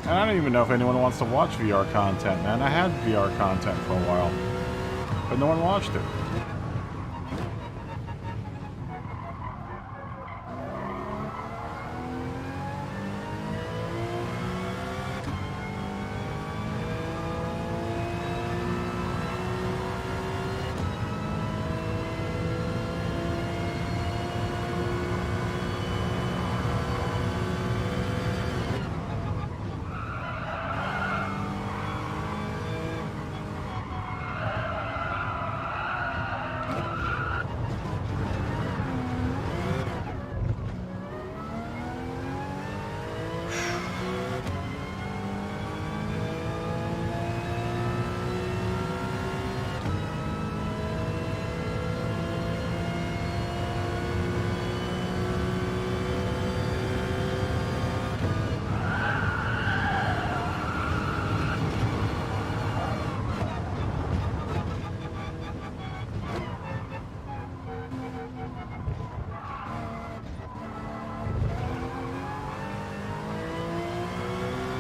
And I don't even know if anyone wants to watch VR content, man. I had VR content for a while, but no one watched it.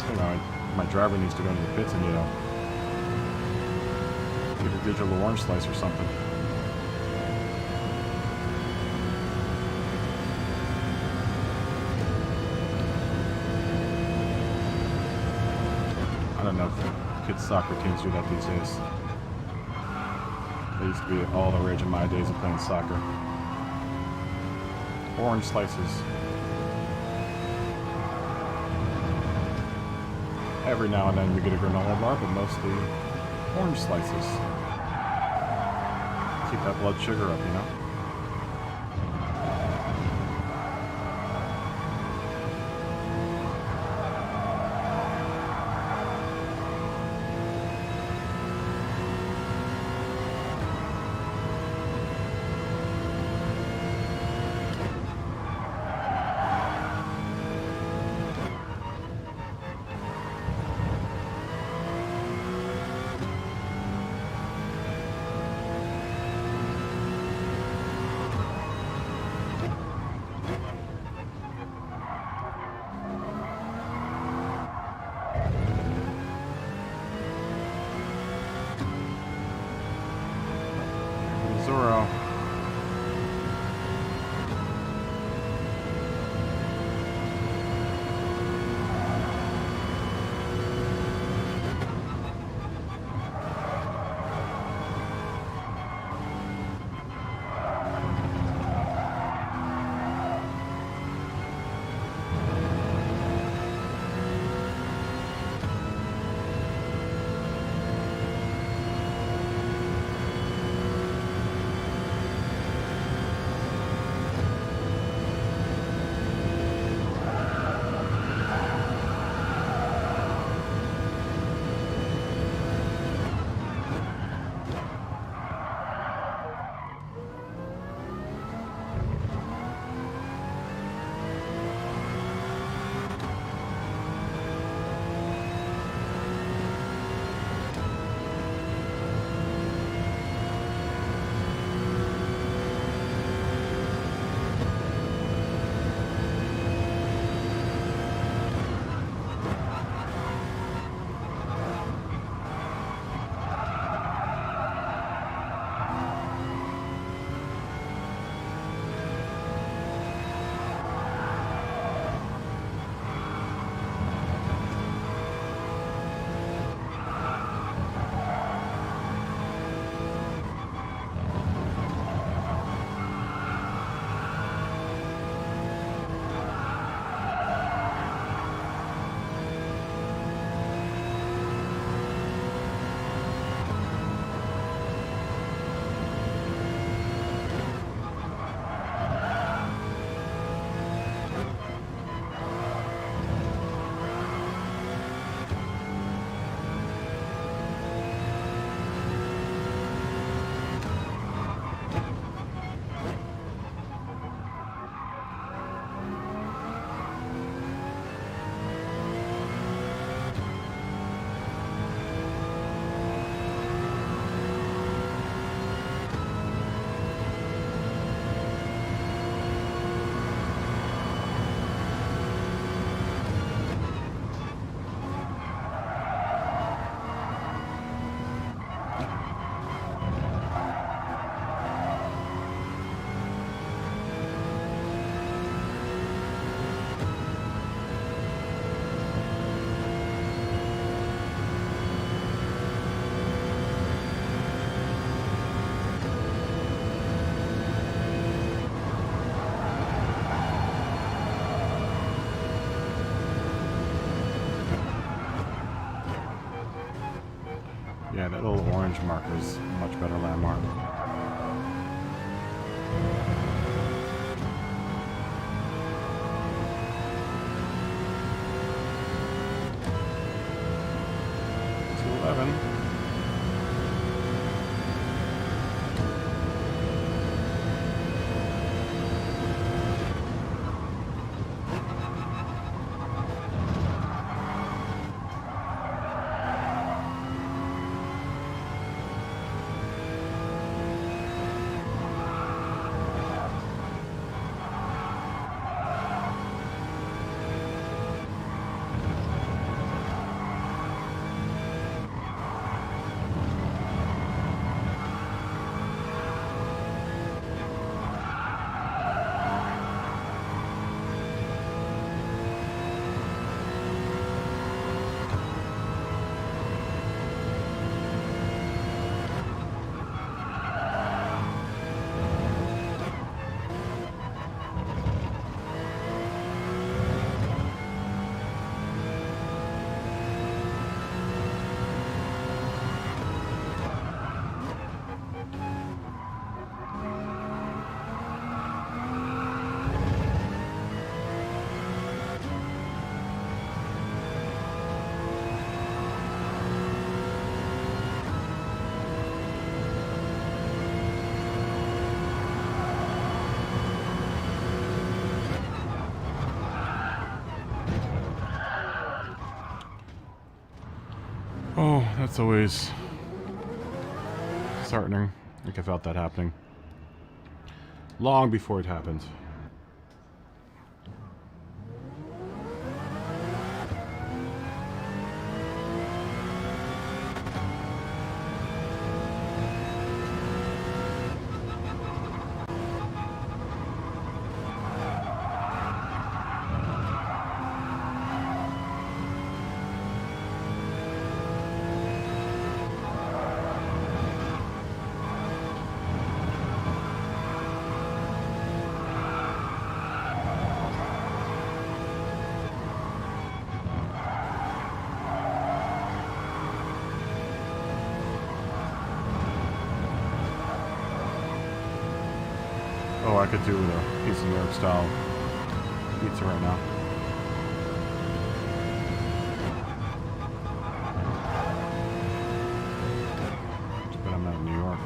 You know, my driver needs to go into the pits and, you know, get a digital orange slice or something. I don't know if kids' soccer teams do that these days. They used to be all the rage in my days of playing soccer. Orange slices. Every now and then we get a granola bar, but mostly orange slices. Keep that blood sugar up, you know? Zoro. Yeah, that little orange marker is a much better landmark. Oh, that's always disheartening. I think I felt that happening long before it happened. Oh, I could do with a piece of New York style pizza right now. But I'm not in New York.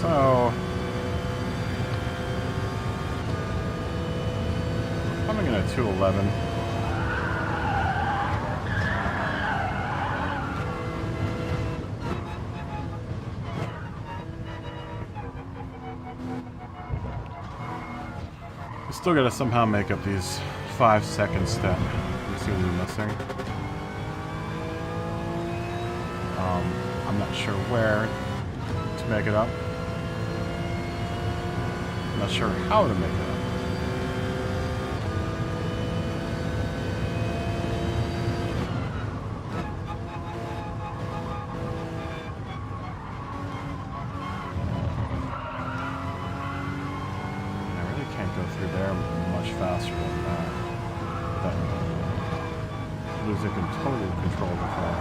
So, coming in at 211. We still gotta somehow make up these 5 seconds that we seem to be missing. I'm not sure where to make it up. I'm not sure how to make it up. I really can't go through there much faster than that without losing total control of the car.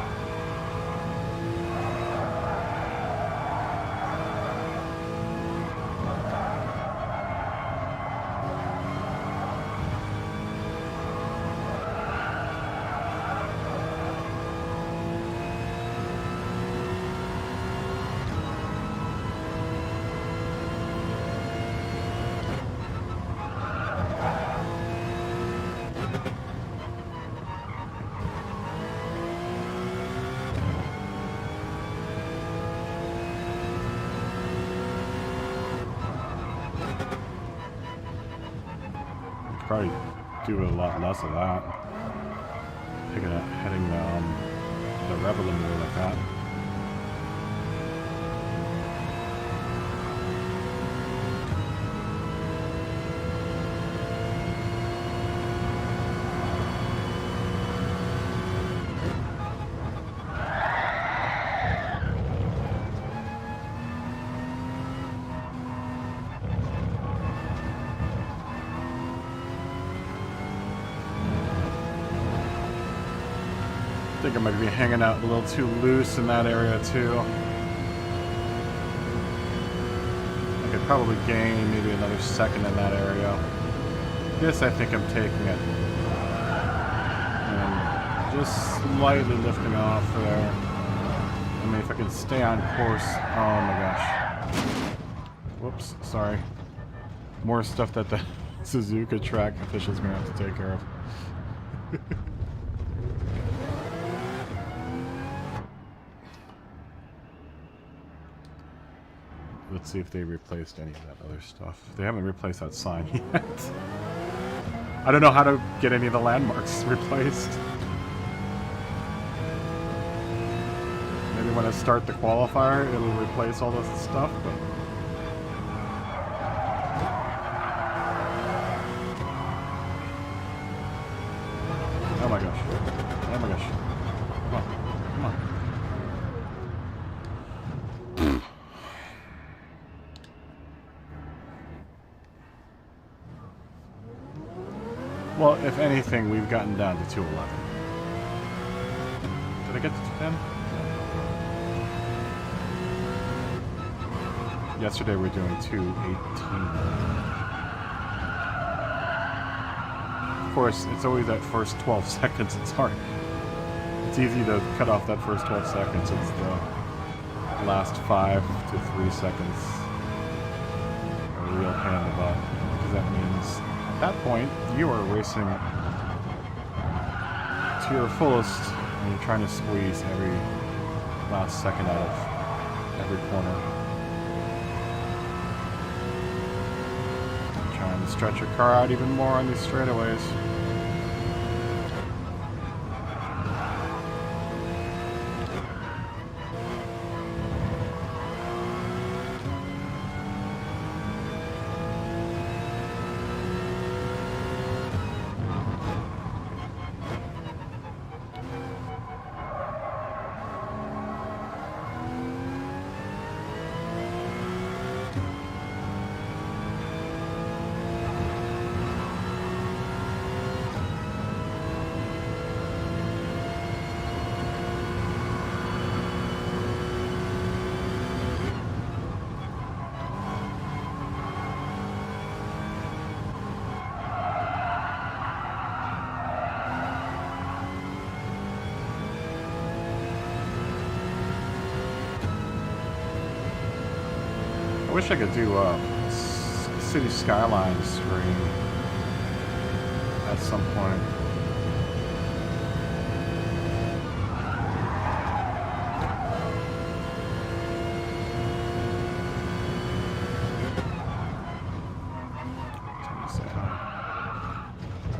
Probably do a lot less of that. Hitting the rev a little more like that. I think I might be hanging out a little too loose in that area too. I could probably gain maybe another second in that area. This I think I'm taking it. And just slightly lifting off there. I mean, if I can stay on course. Oh my gosh. Whoops, sorry. More stuff that the Suzuka track officials are going to have to take care of. Let's see if they replaced any of that other stuff. They haven't replaced that sign yet. I don't know how to get any of the landmarks replaced. Maybe when I start the qualifier, it'll replace all this stuff, but... Well, if anything, we've gotten down to 211. Did I get to 210? Yesterday we were doing 218. Of course, it's always that first 12 seconds. It's hard. It's easy to cut off that first 12 seconds. It's the last 5 to 3 seconds. A real pain in the butt. Because that means at that point you are racing to your fullest and you're trying to squeeze every last second out of every corner. You're trying to stretch your car out even more on these straightaways. I wish I could do a city skyline stream at some point.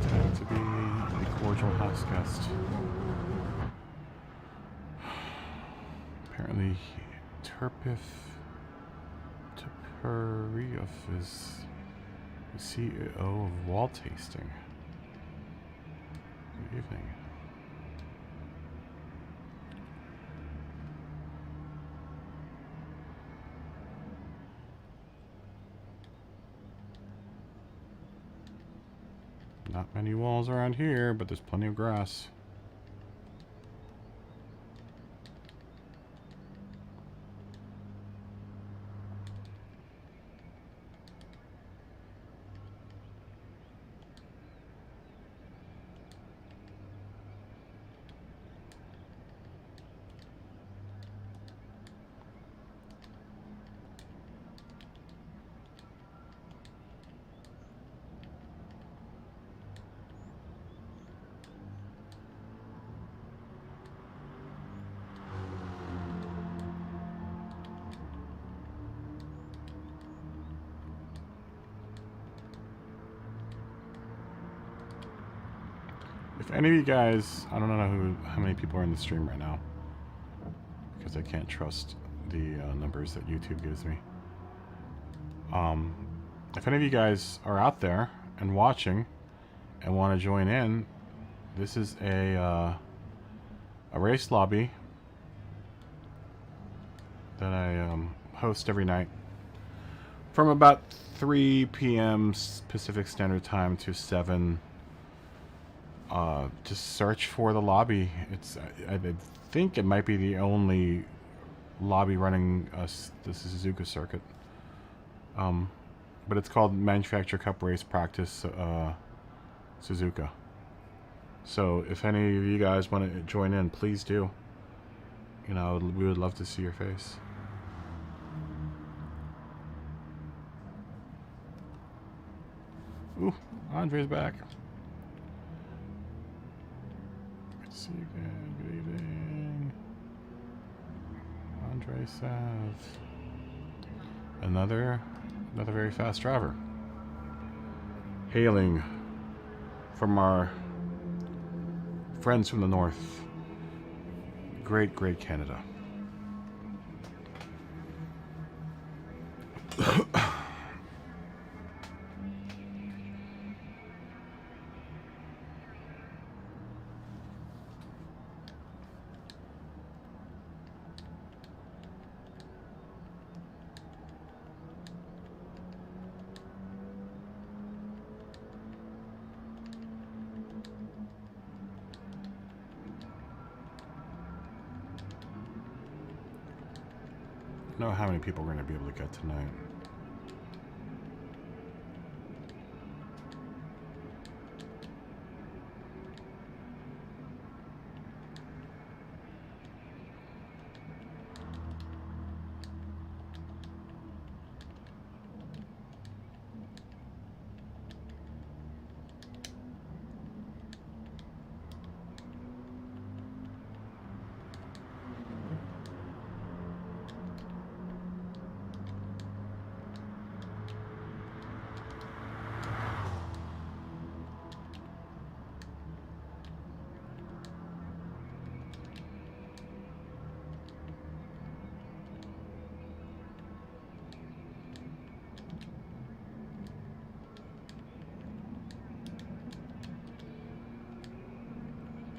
Time to be a cordial house guest. Apparently, Turpif is the CEO of Wall Tasting. Good evening. Not many walls around here, but there's plenty of grass. If any of you guys, I don't know how many people are in the stream right now, because I can't trust the numbers that YouTube gives me. If any of you guys are out there and watching and want to join in, this is a race lobby that I host every night from about 3 p.m. Pacific Standard Time to 7. Just search for the lobby. I think it might be the only lobby running the Suzuka circuit. But it's called Manufacturer Cup Race Practice Suzuka. So if any of you guys want to join in, please do. You know, we would love to see your face. Ooh, Andre's back. Good to see you again. Good evening. Andre Sav. Another very fast driver. Hailing from our friends from the north. Great Canada. don't know how many people we're going to be able to get tonight.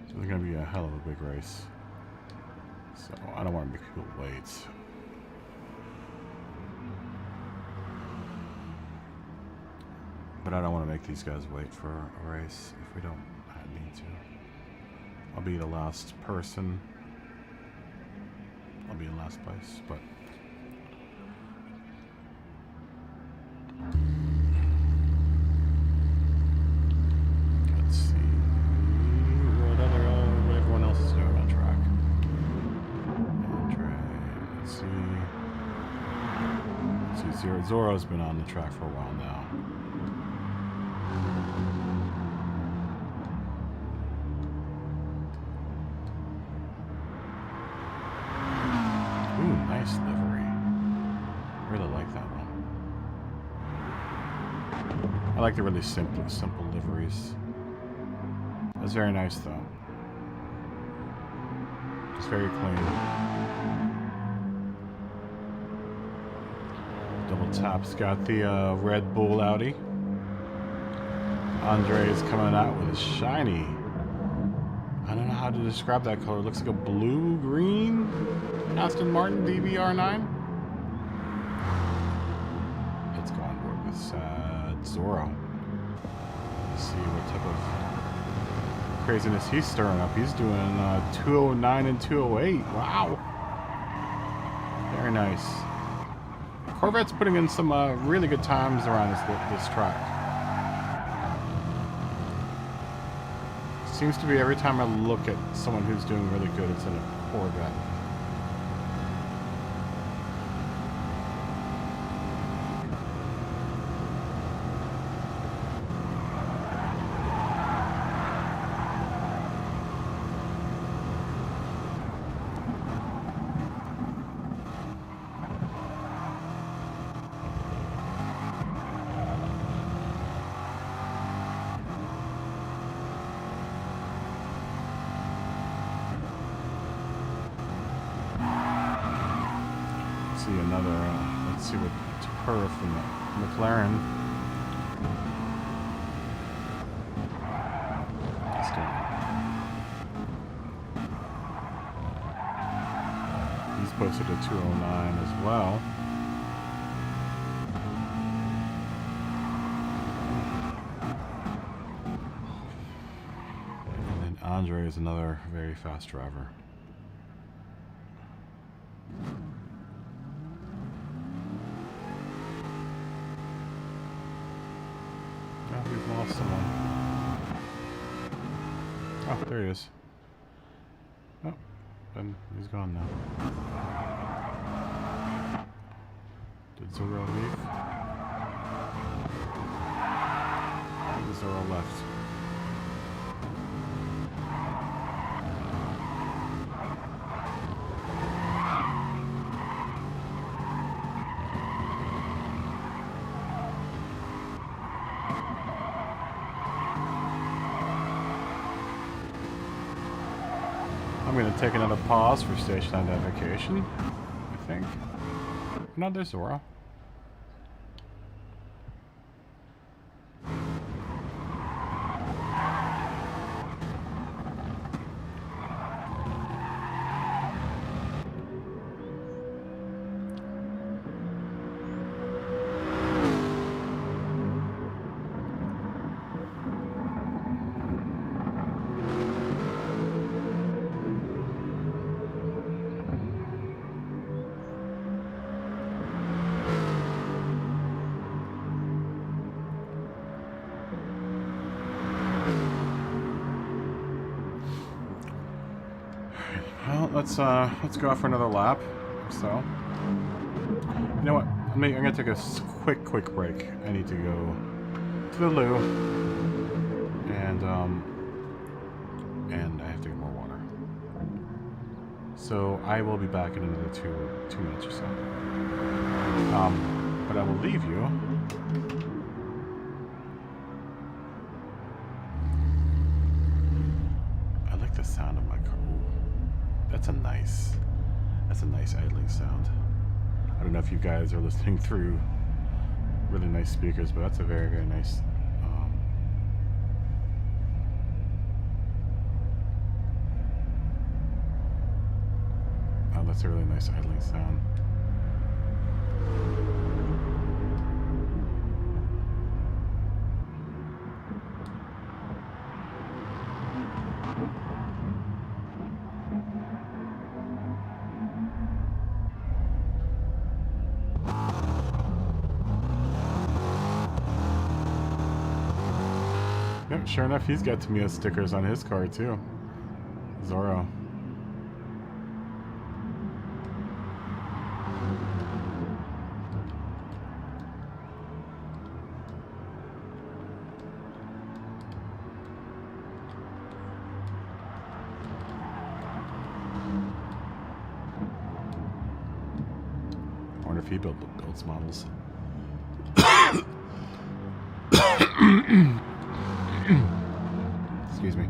It's going to be a hell of a big race. So I don't want to make people wait. But I don't want to make these guys wait for a race if we don't need to. I'll be the last person. I'll be in last place, but let's see what everyone else is doing on track. Let's see. Zoro's been on the track for a while now. Ooh, nice livery. Really like that one. I like the really simple liveries. That's very nice though. It's very clean. Double tap's got the Red Bull Audi. Andre is coming out with a shiny. I don't know how to describe that color. It looks like a blue-green Aston Martin DBR9. Let's go on board with Zoro. Let's see what type of craziness he's stirring up. He's doing 209 and 208. Wow. Very nice. Corvette's putting in some really good times around this track. Seems to be every time I look at someone who's doing really good, it's in a Corvette. Another, let's see what her from the McLaren. He's posted a 209 as well. And then Andre is another very fast driver. We've lost someone. Oh, there he is. Oh, and he's gone now. Did Zoro leave? I think Zoro left. I'm going to take another pause for station identification, I think. No, there's Zoro. let's go out for another lap. So, you know what? I'm gonna take a quick break. I need to go to the loo, and I have to get more water. So I will be back in another two minutes or so. But I will leave you. I like the sound of my car. Ooh, that's a nice idling sound. I don't know if you guys are listening through really nice speakers, but that's a very, very nice. That's a really nice idling sound. Yep, sure enough, he's got Tamiya stickers on his car too. Zorro. I wonder if he builds models. Excuse me.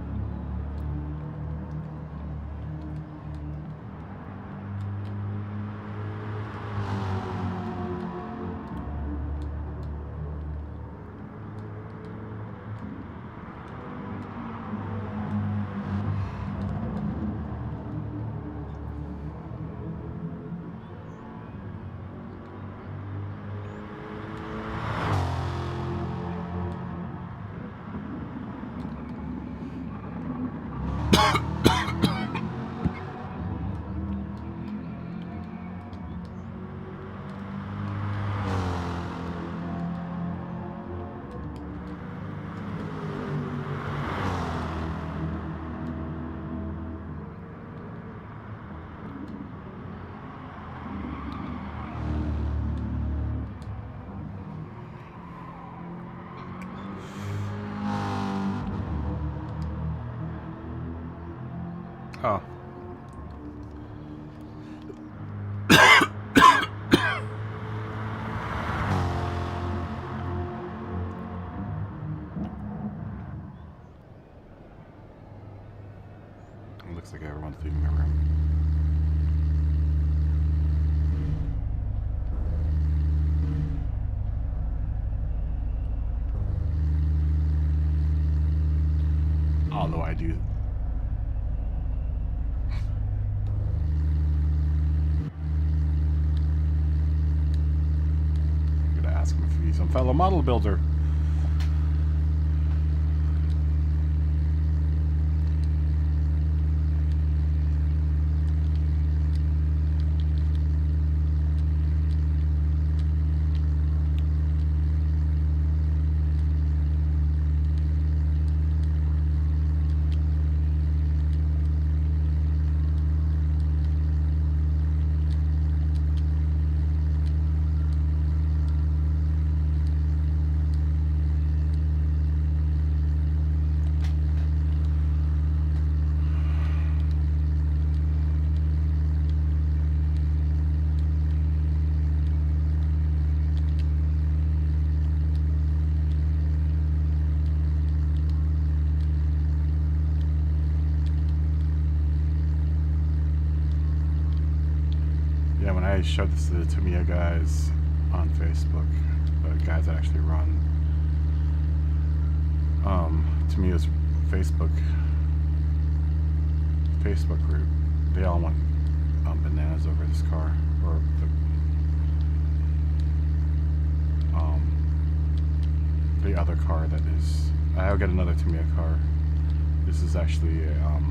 Oh. It looks like everyone's leaving my room. Although I do. I'm gonna ask him if he's some fellow model builder. When I showed this to the Tamiya guys on Facebook, the guys that actually run Tamiya's Facebook group, they all went bananas over this car, or the other car that is. I'll get another Tamiya car. This is actually a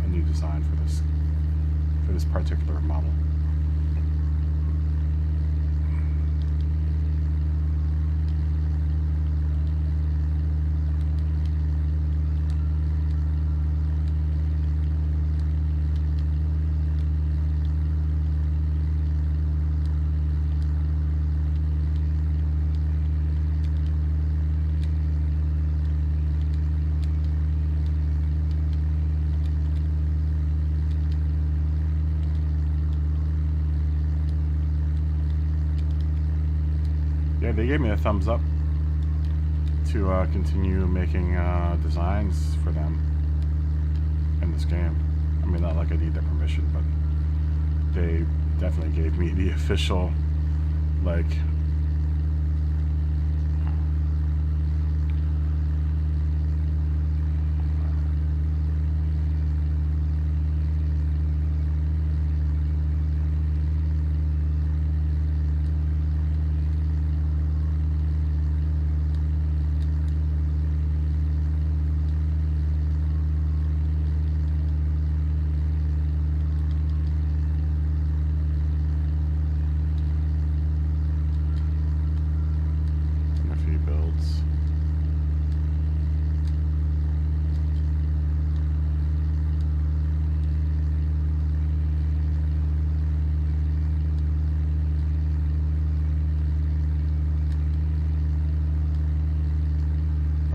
new design for this particular model. they gave me a thumbs up to continue making designs for them in this game. I mean, not like I need their permission, but they definitely gave me the official, like,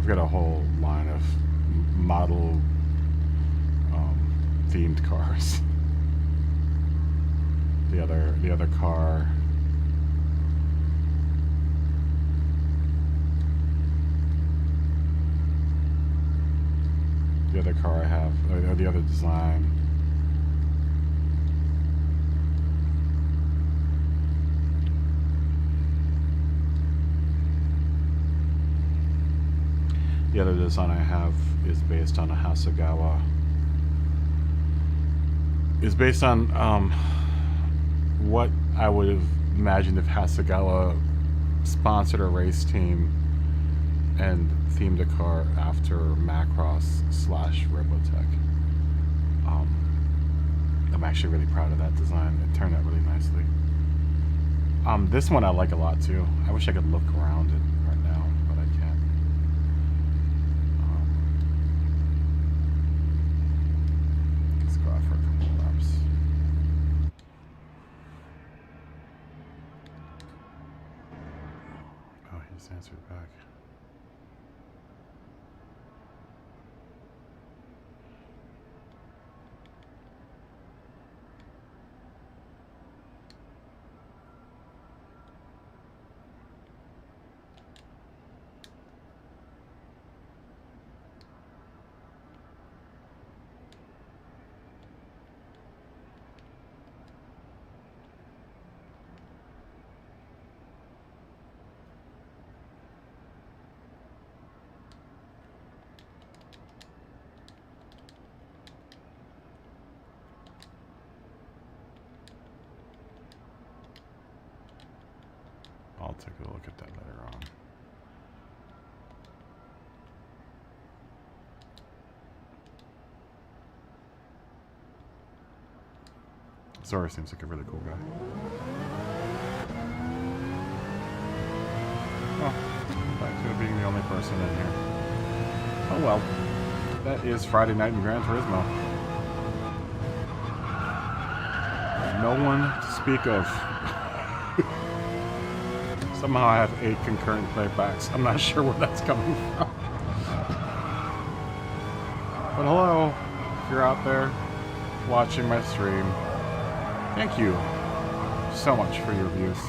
got a whole line of model themed cars. The other car, I have, or the other design. The other design I have is based on a Hasegawa. Is based on what I would have imagined if Hasegawa sponsored a race team and themed a car after Macross / Robotech. I'm actually really proud of that design. It turned out really nicely. This one I like a lot too. I wish I could look around it right now, but I can't. Let's go out for a couple of laps. Oh, he just answered back. I'll take a look at that later on. Zora seems like a really cool guy. Oh, back to being the only person in here. Oh well. That is Friday night in Gran Turismo. No one to speak of. Somehow I have 8 concurrent playbacks. I'm not sure where that's coming from. But hello, if you're out there watching my stream, thank you so much for your views.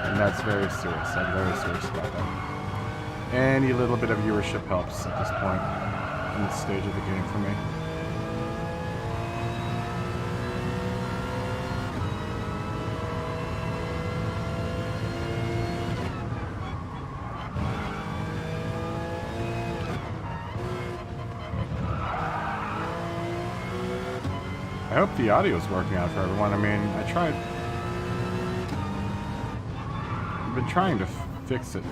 And that's very serious. I'm very serious about that. Any little bit of viewership helps at this point in this stage of the game for me. I hope the audio is working out for everyone. I mean, I've been trying to fix it.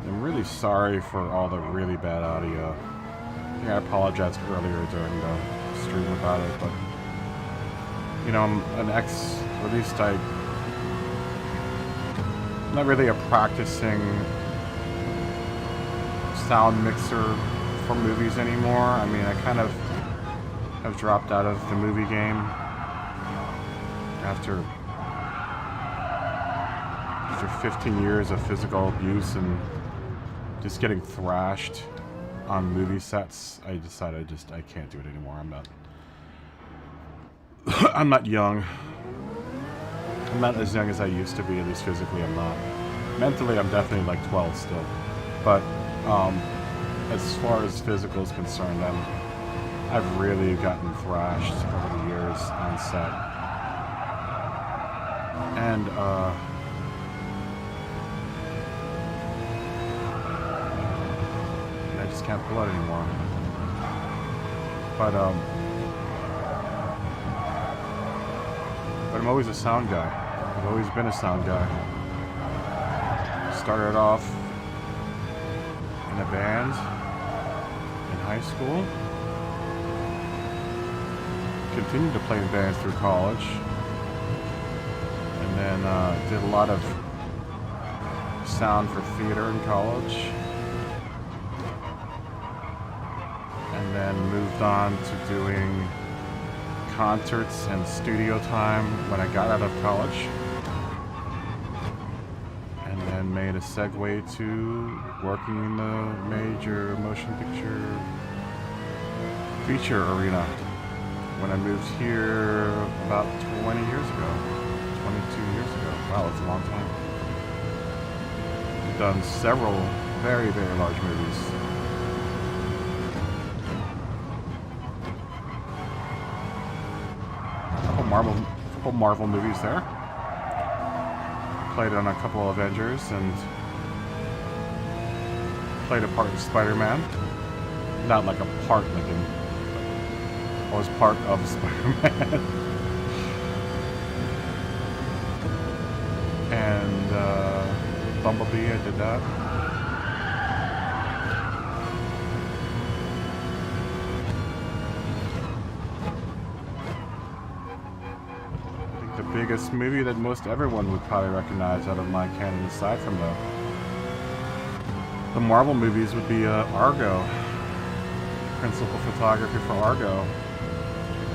I'm really sorry for all the really bad audio. I think I apologized earlier during the stream about it, but you know, I'm an ex-release type. I'm not really a practicing sound mixer for movies anymore. I mean, I kind of have dropped out of the movie game after 15 years of physical abuse and just getting thrashed on movie sets. I decided I can't do it anymore. I'm not young. I'm not as young as I used to be, at least physically I'm not. Mentally, I'm definitely like 12 still. But as far as physical is concerned, I've really gotten thrashed over the years on set. And I just can't pull it anymore. But I'm always a sound guy. I've always been a sound guy. Started off in a band in high school. Continued to play in bands through college. And then did a lot of sound for theater in college. And then moved on to doing concerts and studio time when I got out of college. And then made a segue to working in the major motion picture feature arena when I moved here about 20 years ago. 22 years ago. Wow, that's a long time. I've done several very, very large movies. A couple Marvel movies there. Played on a couple of Avengers and played a part in Spider-Man. Not like a part, like in, I was part of Spider-Man. And Bumblebee, I did that. The biggest movie that most everyone would probably recognize out of my canon, aside from the Marvel movies, would be Argo. Principal photography for Argo.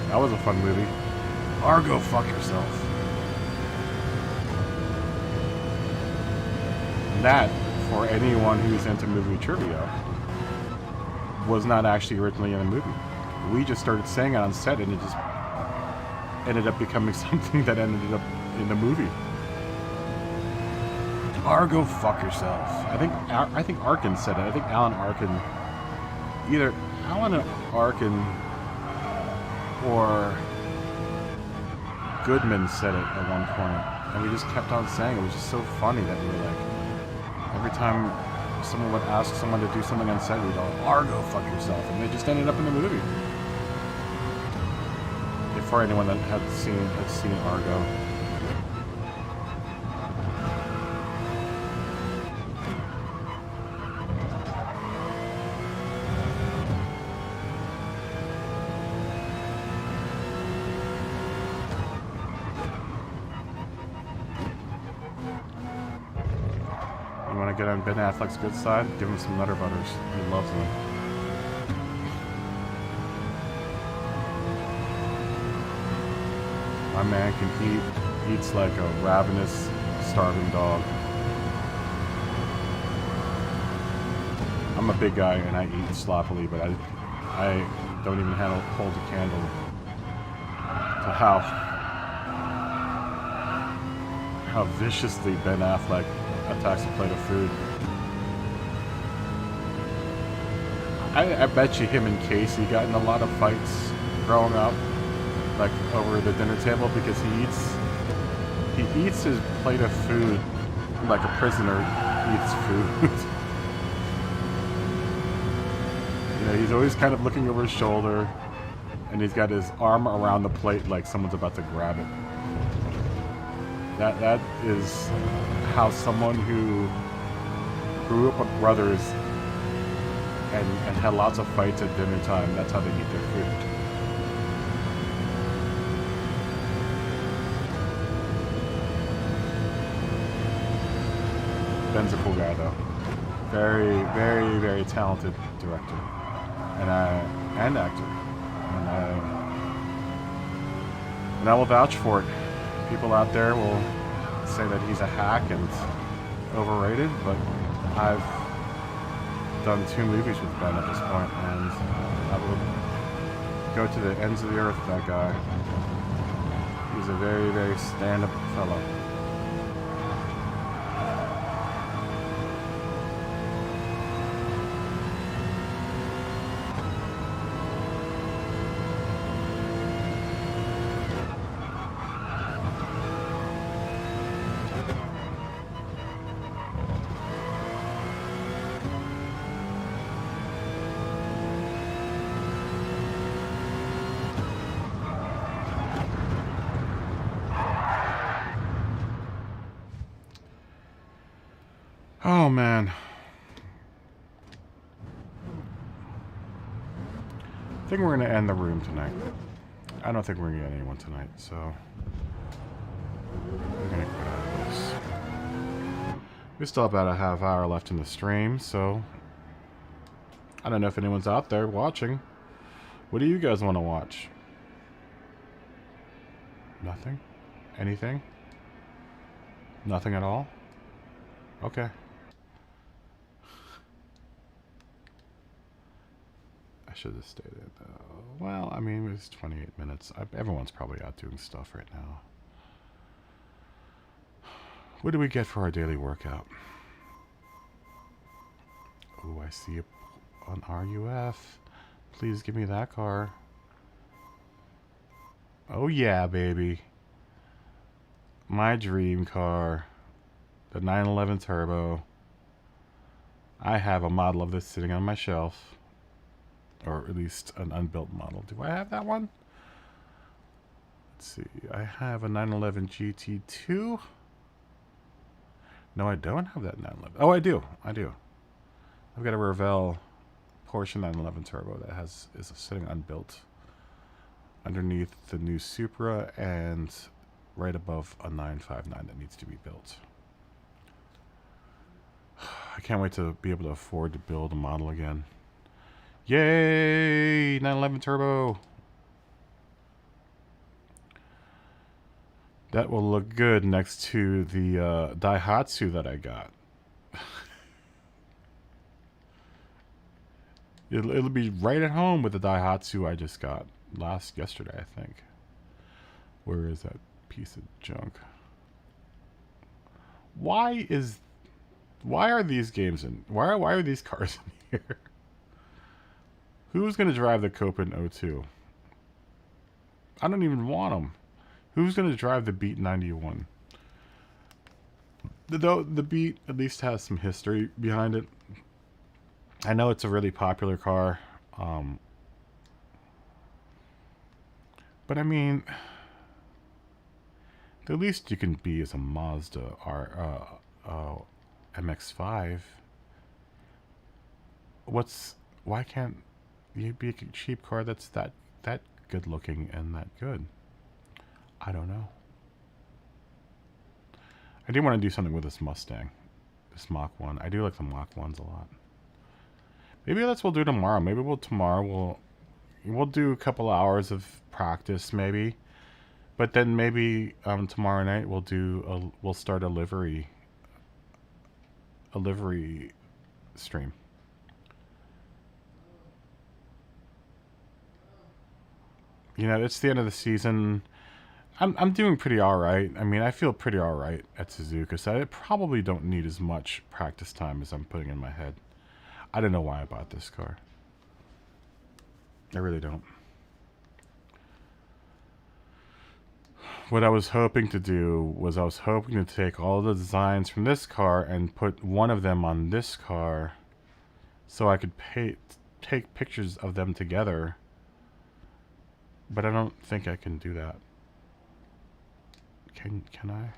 That was a fun movie. Argo, fuck yourself. That, for anyone who's into movie trivia, was not actually originally in a movie. We just started saying it on set, and it just ended up becoming something that ended up in the movie. Argo, fuck yourself. I think Arkin said it. I think Alan Arkin, either Alan Arkin or Goodman said it at one point, and we just kept on saying it. It was just so funny that we were like, every time someone would ask someone to do something on set, we'd go, Argo, fuck yourself, and they just ended up in the movie. For anyone that had seen Argo. You want to get on Ben Affleck's good side? Give him some Nutter Butters. He loves them. My man can eats like a ravenous, starving dog. I'm a big guy and I eat sloppily, but I don't even hold a candle to how viciously Ben Affleck attacks a plate of food. I bet you him and Casey got in a lot of fights growing up, like over the dinner table, because he eats his plate of food like a prisoner eats food. You know, he's always kind of looking over his shoulder, and he's got his arm around the plate like someone's about to grab it. That is how someone who grew up with brothers and had lots of fights at dinner time, that's how they eat their food. Ben's a cool guy, though. Very, very, very talented director and actor, and I will vouch for it. People out there will say that he's a hack and overrated, but I've done 2 movies with Ben at this point, and I will go to the ends of the earth with that guy. He's a very, very stand-up fellow. Oh, man. I think we're going to end the room tonight. I don't think we're going to get anyone tonight, so we're going to get out of this. We still have about a half hour left in the stream, so I don't know if anyone's out there watching. What do you guys want to watch? Nothing? Anything? Nothing at all? Okay. I should have stayed in. Well, I mean, it's 28 minutes. Everyone's probably out doing stuff right now. What do we get for our daily workout? Oh, I see an RUF. Please give me that car. Oh yeah, baby. My dream car. The 911 Turbo. I have a model of this sitting on my shelf. Or at least an unbuilt model. Do I have that one? Let's see. I have a 911 GT2. No, I don't have that 911. Oh, I do. I do. I've got a Revell Porsche 911 Turbo that is sitting unbuilt underneath the new Supra and right above a 959 that needs to be built. I can't wait to be able to afford to build a model again. Yay! 911 Turbo! That will look good next to the Daihatsu that I got. It'll be right at home with the Daihatsu I just got yesterday, I think. Where is that piece of junk? Why are these games in? Why are these cars in here? Who's gonna drive the Copen 02? I don't even want them. Who's gonna drive the Beat 91? Though the Beat at least has some history behind it. I know it's a really popular car, but I mean, the least you can be is a Mazda MX-5. Why can't you be a cheap car that's that good looking and that good? I don't know. I do want to do something with this Mustang, this Mach 1. I do like the Mach 1s a lot. Maybe that's what we'll do tomorrow. Maybe tomorrow we'll do a couple hours of practice, maybe. But then maybe tomorrow night we'll start a livery stream. You know, it's the end of the season. I'm doing pretty alright. I mean, I feel pretty alright at Suzuka, so I probably don't need as much practice time as I'm putting in my head. I don't know why I bought this car. I really don't. What I was hoping to do was I was hoping to take all the designs from this car and put one of them on this car so I could take pictures of them together. But I don't think I can do that. Can I?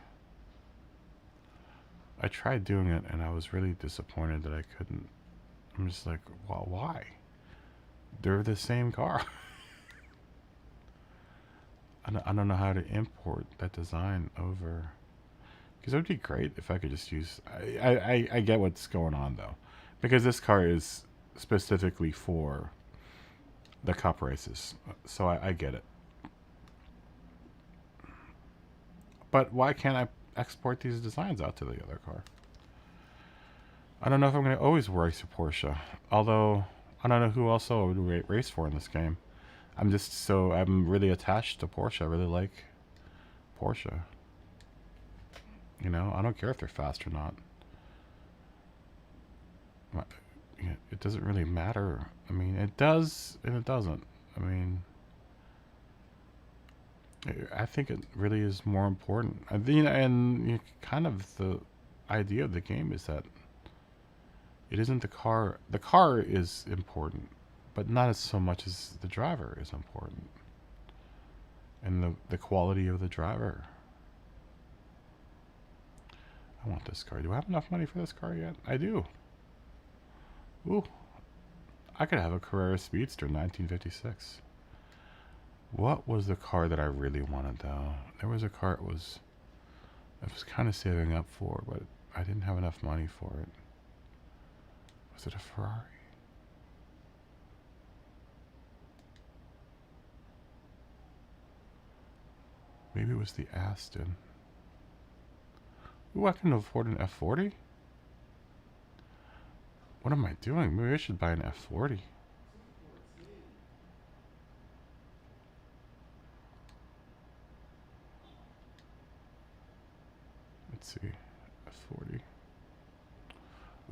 I tried doing it and I was really disappointed that I couldn't. I'm just like, well, why? They're the same car. I don't know how to import that design over. Because it would be great if I could just use... I get what's going on, though. Because this car is specifically for the cup races. So I get it. But why can't I export these designs out to the other car? I don't know if I'm going to always race a Porsche. Although, I don't know who else I would race for in this game. I'm really attached to Porsche. I really like Porsche. You know, I don't care if they're fast or not. It doesn't really matter. I mean, it does and it doesn't. I mean, I think it really is more important. And kind of the idea of the game is that it isn't the car. The car is important, but not as so much as the driver is important. And the quality of the driver. I want this car. Do I have enough money for this car yet? I do. Ooh. I could have a Carrera Speedster 1956. What was the car that I really wanted, though? There was a car I was kind of saving up for, but I didn't have enough money for it. Was it a Ferrari? Maybe it was the Aston. Ooh, I can afford an F40? What am I doing? Maybe I should buy an F40. Let's see. F40.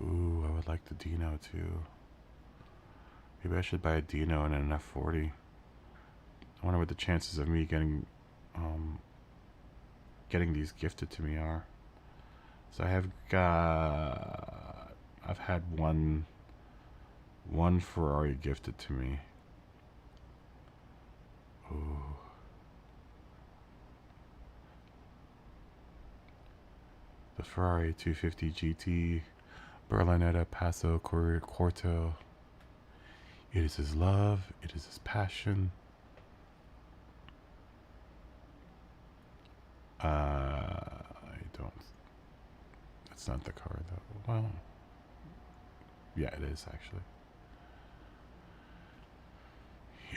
Ooh, I would like the Dino too. Maybe I should buy a Dino and an F40. I wonder what the chances of me getting these gifted to me are. So I've had one Ferrari gifted to me. Ooh. The Ferrari 250 GT Berlinetta Passo Corto. It is his love. It is his passion. I don't. That's not the car, though. Well, yeah, it is actually.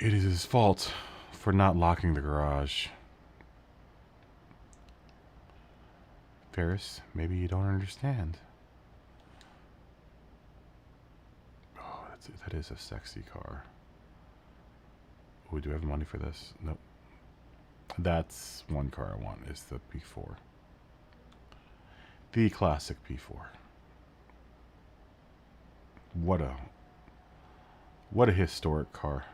It is his fault for not locking the garage. Ferris, maybe you don't understand. Oh, that is a sexy car. Oh, do I have money for this? Nope. That's one car I want, is the P4. The classic P4. What a historic car.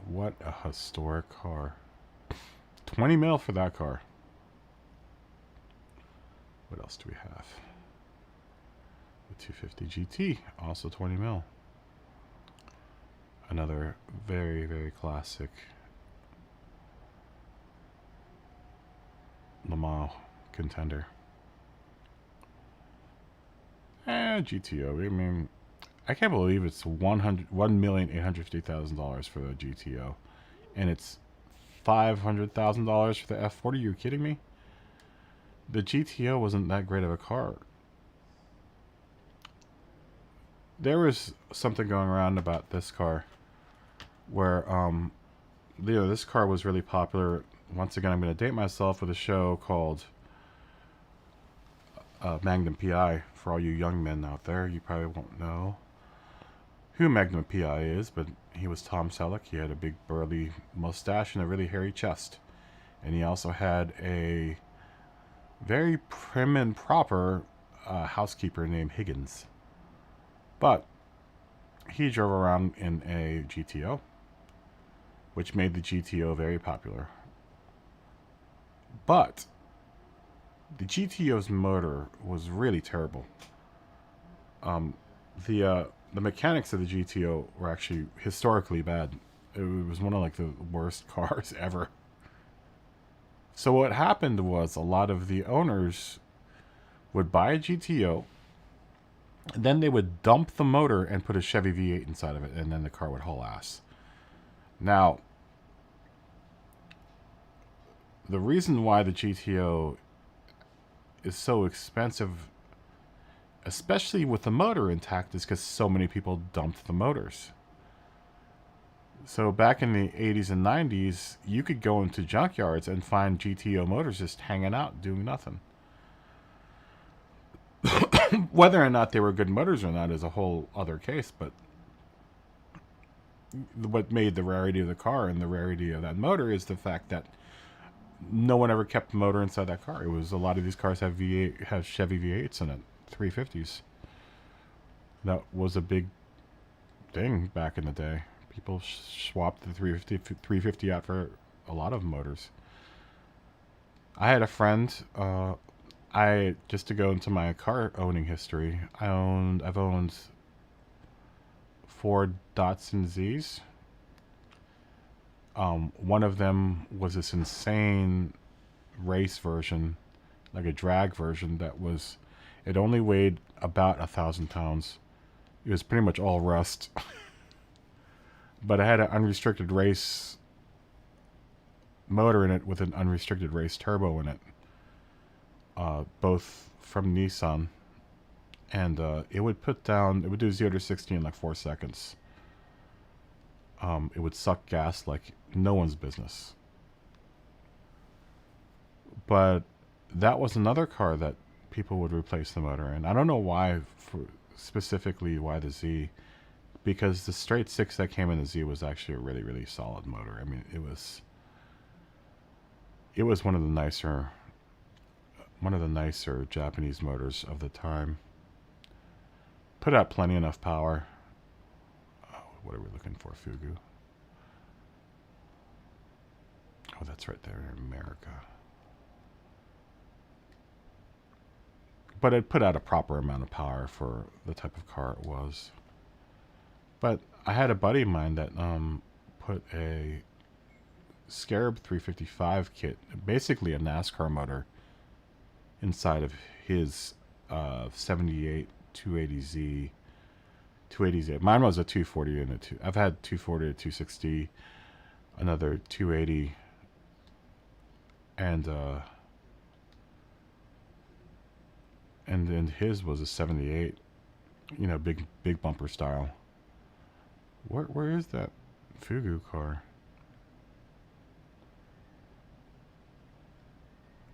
What a historic car. 20 mil for that car. What else do we have? The 250 GT, also 20 mil. Another very, very classic Le Mans contender. GTO. I mean, I can't believe it's $1,850,000 for the GTO, and it's $500,000 for the F40. You're kidding me? The GTO wasn't that great of a car. There was something going around about this car, where this car was really popular. Once again, I'm going to date myself with a show called Magnum PI. For all you young men out there, you probably won't know who Magnum PI is, but he was Tom Selleck. He had a big burly mustache and a really hairy chest. And he also had a very prim and proper housekeeper named Higgins. But he drove around in a GTO, which made the GTO very popular. But the GTO's motor was really terrible. The mechanics of the GTO were actually historically bad. It was one of like the worst cars ever. So what happened was a lot of the owners would buy a GTO, and then they would dump the motor and put a Chevy V8 inside of it, and then the car would haul ass. Now, the reason why the GTO is so expensive, especially with the motor intact, is because so many people dumped the motors. So back in the 80s and 90s, you could go into junkyards and find GTO motors just hanging out, doing nothing. Whether or not they were good motors or not is a whole other case, but what made the rarity of the car and the rarity of that motor is the fact that no one ever kept the motor inside that car. It was a lot of these cars have Chevy V8s in it, 350s. That was a big thing back in the day. People swapped the 350 out for a lot of motors. I had a friend. Just to go into my car owning history, I've owned 4 Datsun Zs. One of them was this insane race version, like a drag version it only weighed about 1,000 pounds. It was pretty much all rust. But it had an unrestricted race motor in it with an unrestricted race turbo in it. Both from Nissan. And it would do 0 to 60 in like 4 seconds. It would suck gas like no one's business. But that was another car that people would replace the motor in. I don't know why, specifically why the Z, because the straight 6 that came in the Z was actually a really, really solid motor. I mean, it was one of the nicer Japanese motors of the time. Put out plenty enough power. Oh, what are we looking for, Fugu? Oh, that's right there in America. But it put out a proper amount of power for the type of car it was. But I had a buddy of mine that put a Scarab 355 kit, basically a NASCAR motor, inside of his 78 280Z. 280Z. Mine was a 240 and a 2. I've had 240, a 260, another 280, and then his was a 78. You know, big bumper style. Where is that Fugu car?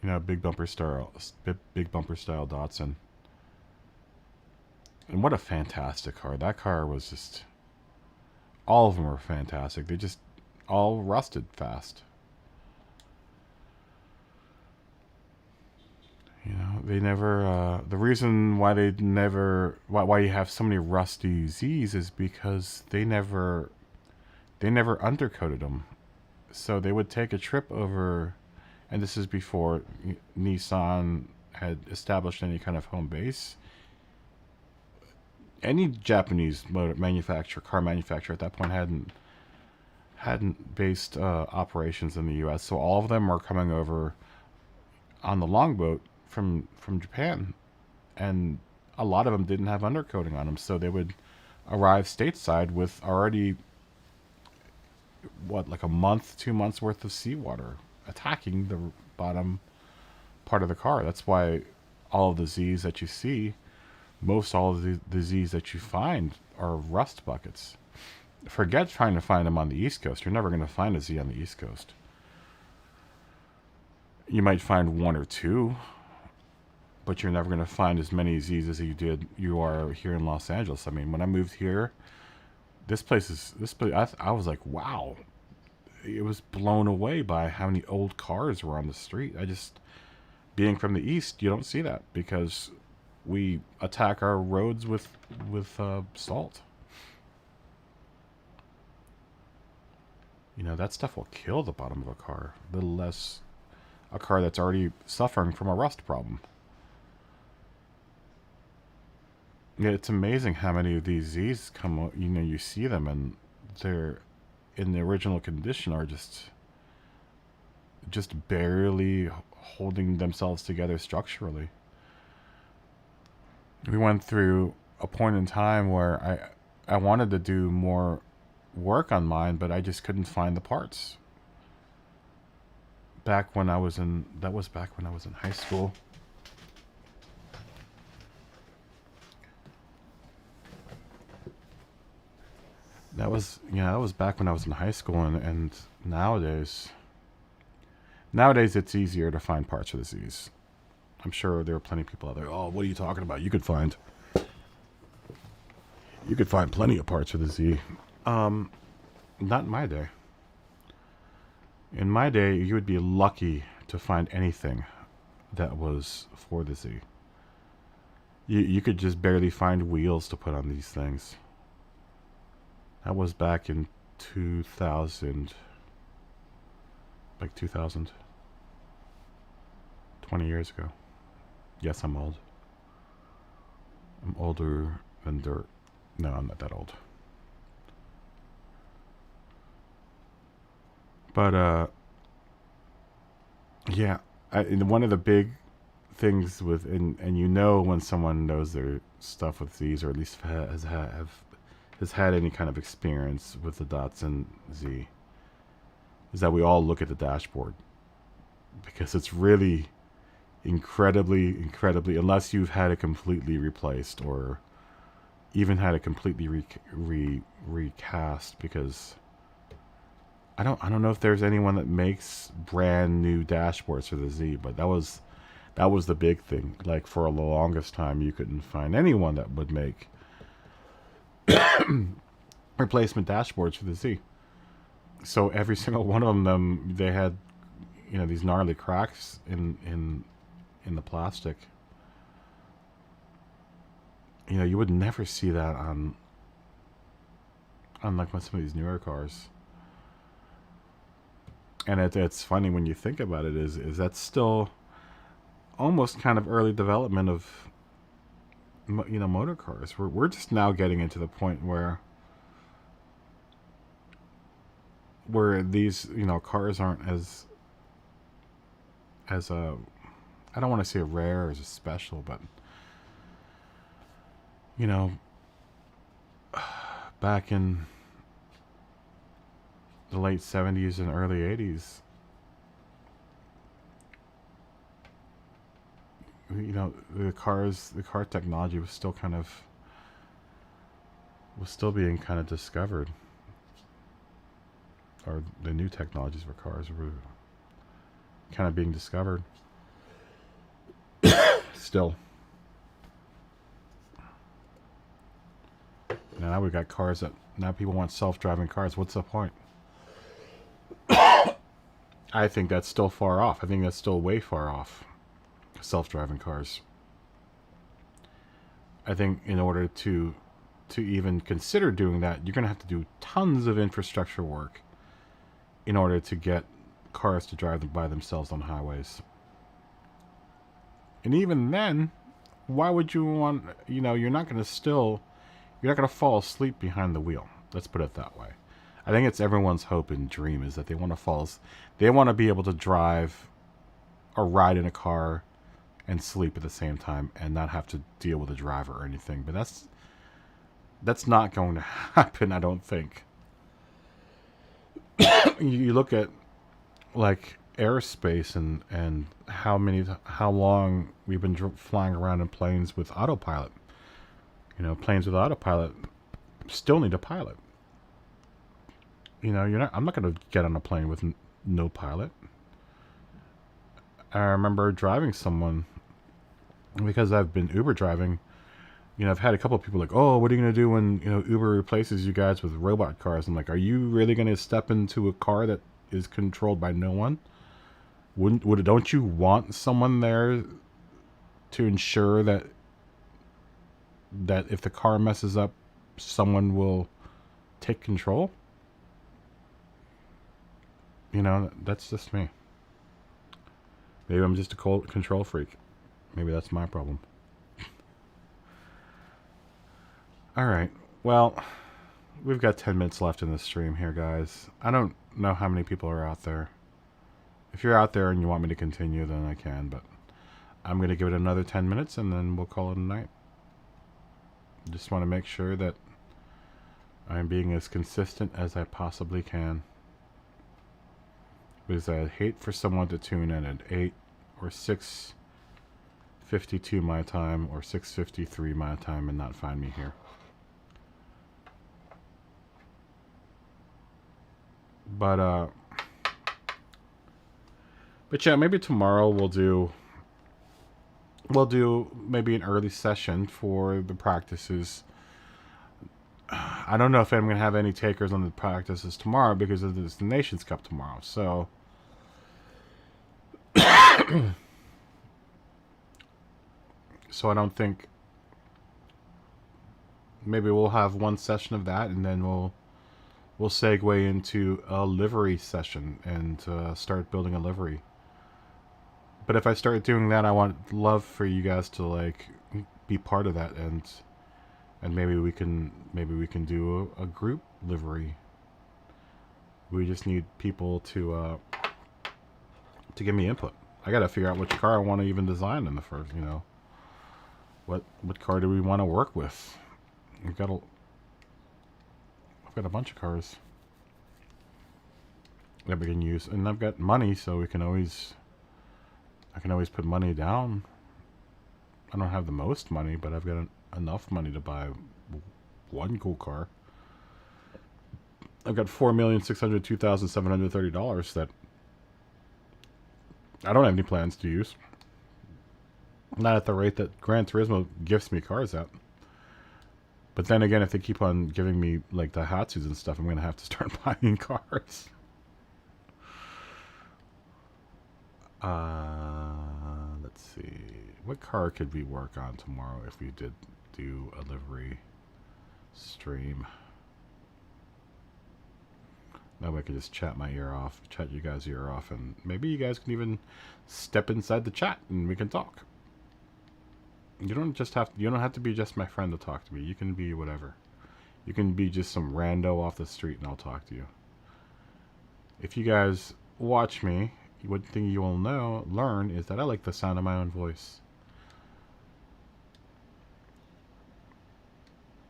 You know, big bumper style Datsun. And what a fantastic car. That car was just... all of them were fantastic. They just all rusted fast. You know, they never... the reason why why you have so many rusty Zs is because they never undercoated them. So they would take a trip over... and this is before Nissan had established any kind of home base. Any Japanese car manufacturer at that point hadn't based operations in the U.S. So all of them were coming over on the longboat from Japan, and a lot of them didn't have undercoating on them. So they would arrive stateside with already like a month, 2 months worth of seawater attacking the bottom part of the car. That's why all of the Zs that you see, all of the Zs that you find are rust buckets. Forget trying to find them on the East Coast. You're never going to find a Z on the East Coast. You might find 1 or 2, but you're never going to find as many Zs as you are here in Los Angeles. I mean, when I moved here, this place, I was like, wow. It was blown away by how many old cars were on the street. Being from the East, you don't see that because we attack our roads with salt. You know, that stuff will kill the bottom of a car, little less a car that's already suffering from a rust problem. Yeah, it's amazing how many of these Zs come, you know, you see them and they're in the original condition are just barely holding themselves together structurally. We went through a point in time where I wanted to do more work on mine, but I just couldn't find the parts. That was back when I was in high school. That was back when I was in high school, and nowadays it's easier to find parts for the Zs. I'm sure there are plenty of people out there. Oh, what are you talking about? You could find plenty of parts for the Z. Not in my day. In my day, you would be lucky to find anything that was for the Z. You could just barely find wheels to put on these things. That was back in 2000. Like 2000. 20 years ago. Yes, I'm old. I'm older than dirt. No, I'm not that old. But yeah, and one of the big things with and you know when someone knows their stuff with Z's, or at least has had any kind of experience with the Datsun Z, is that we all look at the dashboard, because it's really incredibly, unless you've had it completely replaced or even had it completely recast, because I don't know if there's anyone that makes brand new dashboards for the Z, but that was the big thing. Like, for the longest time, you couldn't find anyone that would make replacement dashboards for the Z. So every single one of them, they had, these gnarly cracks in the plastic. You would never see that on like some of these newer cars. And it's funny when you think about it, is that's still almost kind of early development of motor cars. We're just now getting into the point where these cars aren't as I don't want to say rare or as special, but back in the late 70s and early 80s, the car technology was still being kind of discovered, or the new technologies for cars were kind of being discovered still. Now we got cars that now people want self-driving cars. What's the point? I think that's still far off. I think that's still way far off. Self-driving cars. I think in order to even consider doing that, you're going to have to do tons of infrastructure work in order to get cars to drive by themselves on highways. And even then, why would you want, you're not going to fall asleep behind the wheel. Let's put it that way. I think it's everyone's hope and dream is that they want to be able to drive or ride in a car and sleep at the same time and not have to deal with a driver or anything. But that's not going to happen, I don't think. You look at like aerospace and how long we've been flying around in planes with autopilot. Planes with autopilot still need a pilot. I'm not going to get on a plane with no pilot. I remember driving someone, because I've been Uber driving. I've had a couple of people like, oh, what are you going to do when, Uber replaces you guys with robot cars? I'm like, are you really going to step into a car that is controlled by no one? Don't you want someone there to ensure that if the car messes up, someone will take control? That's just me. Maybe I'm just a control freak. Maybe that's my problem. Alright, well, we've got 10 minutes left in the stream here, guys. I don't know how many people are out there. If you're out there and you want me to continue, then I can, but I'm going to give it another 10 minutes and then we'll call it a night. Just want to make sure that I'm being as consistent as I possibly can. Because I'd hate for someone to tune in at 8 or 6:52 my time or 6:53 my time and not find me here. But yeah, maybe tomorrow we'll do maybe an early session for the practices. I don't know if I'm going to have any takers on the practices tomorrow because it's the Nations Cup tomorrow. So so I don't think, maybe we'll have one session of that and then we'll segue into a livery session and start building a livery. But if I start doing that, I want love for you guys to like be part of that, and maybe we can do a group livery. We just need people to give me input. I got to figure out which car I want to even design in the first. You know, what car do we want to work with? I've got a bunch of cars that we can use, and I've got money, so I can always put money down. I don't have the most money, but I've got enough money to buy one cool car. I've got $4,602,730 that I don't have any plans to use. Not at the rate that Gran Turismo gifts me cars at. But then again, if they keep on giving me like the Hatsus and stuff, I'm going to have to start buying cars. Let's see. What car could we work on tomorrow if we did do a livery stream? That way I could just chat my ear off, chat you guys' ear off, and maybe you guys can even step inside the chat and we can talk. You don't have to be just my friend to talk to me. You can be whatever. You can be just some rando off the street and I'll talk to you. If you guys watch me, one thing you will learn is that I like the sound of my own voice.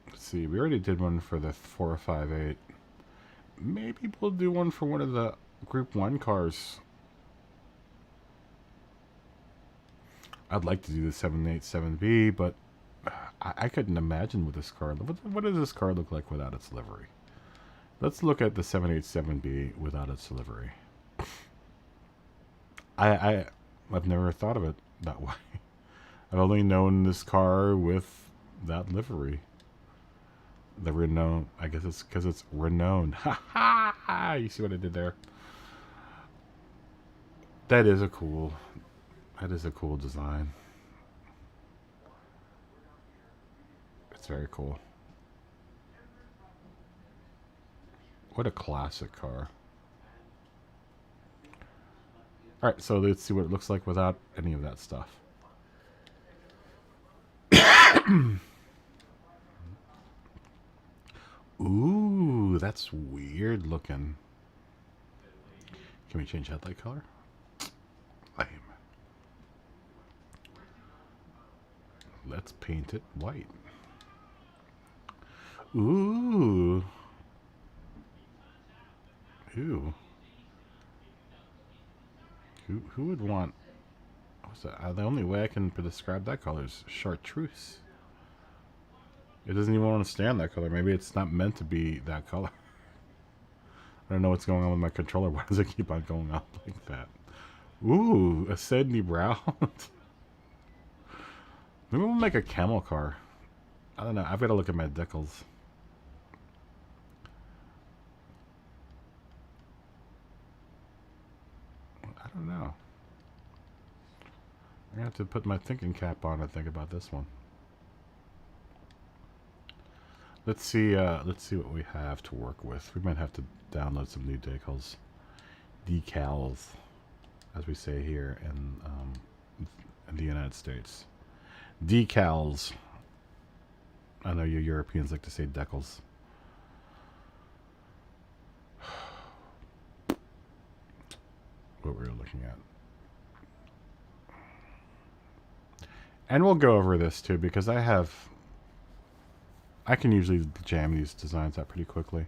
Let's see, we already did one for the 458. Maybe we'll do one for one of the Group 1 cars. I'd like to do the 787B, but I couldn't imagine with this car. What does this car look like without its livery? Let's look at the 787B without its livery. I've never thought of it that way. I've only known this car with that livery. The renowned, I guess it's because it's renowned. Ha ha! You see what I did there? That is a cool design. It's very cool. What a classic car. Alright, so let's see what it looks like without any of that stuff. Ooh, that's weird looking. Can we change headlight color? Lame. Let's paint it white. Ooh. Ooh. Who would want... What's that? The only way I can describe that color is chartreuse. It doesn't even want to stand that color. Maybe it's not meant to be that color. I don't know what's going on with my controller. Why does it keep on going up like that? Ooh, a Sydney brown. Maybe we'll make a camel car. I don't know. I've got to look at my decals. I don't know. I'm going to have to put my thinking cap on and think about this one. Let's see what we have to work with. We might have to download some new decals. Decals, as we say here in the United States. Decals. I know you Europeans like to say decals. What we were looking at. And we'll go over this too, because I can usually jam these designs out pretty quickly.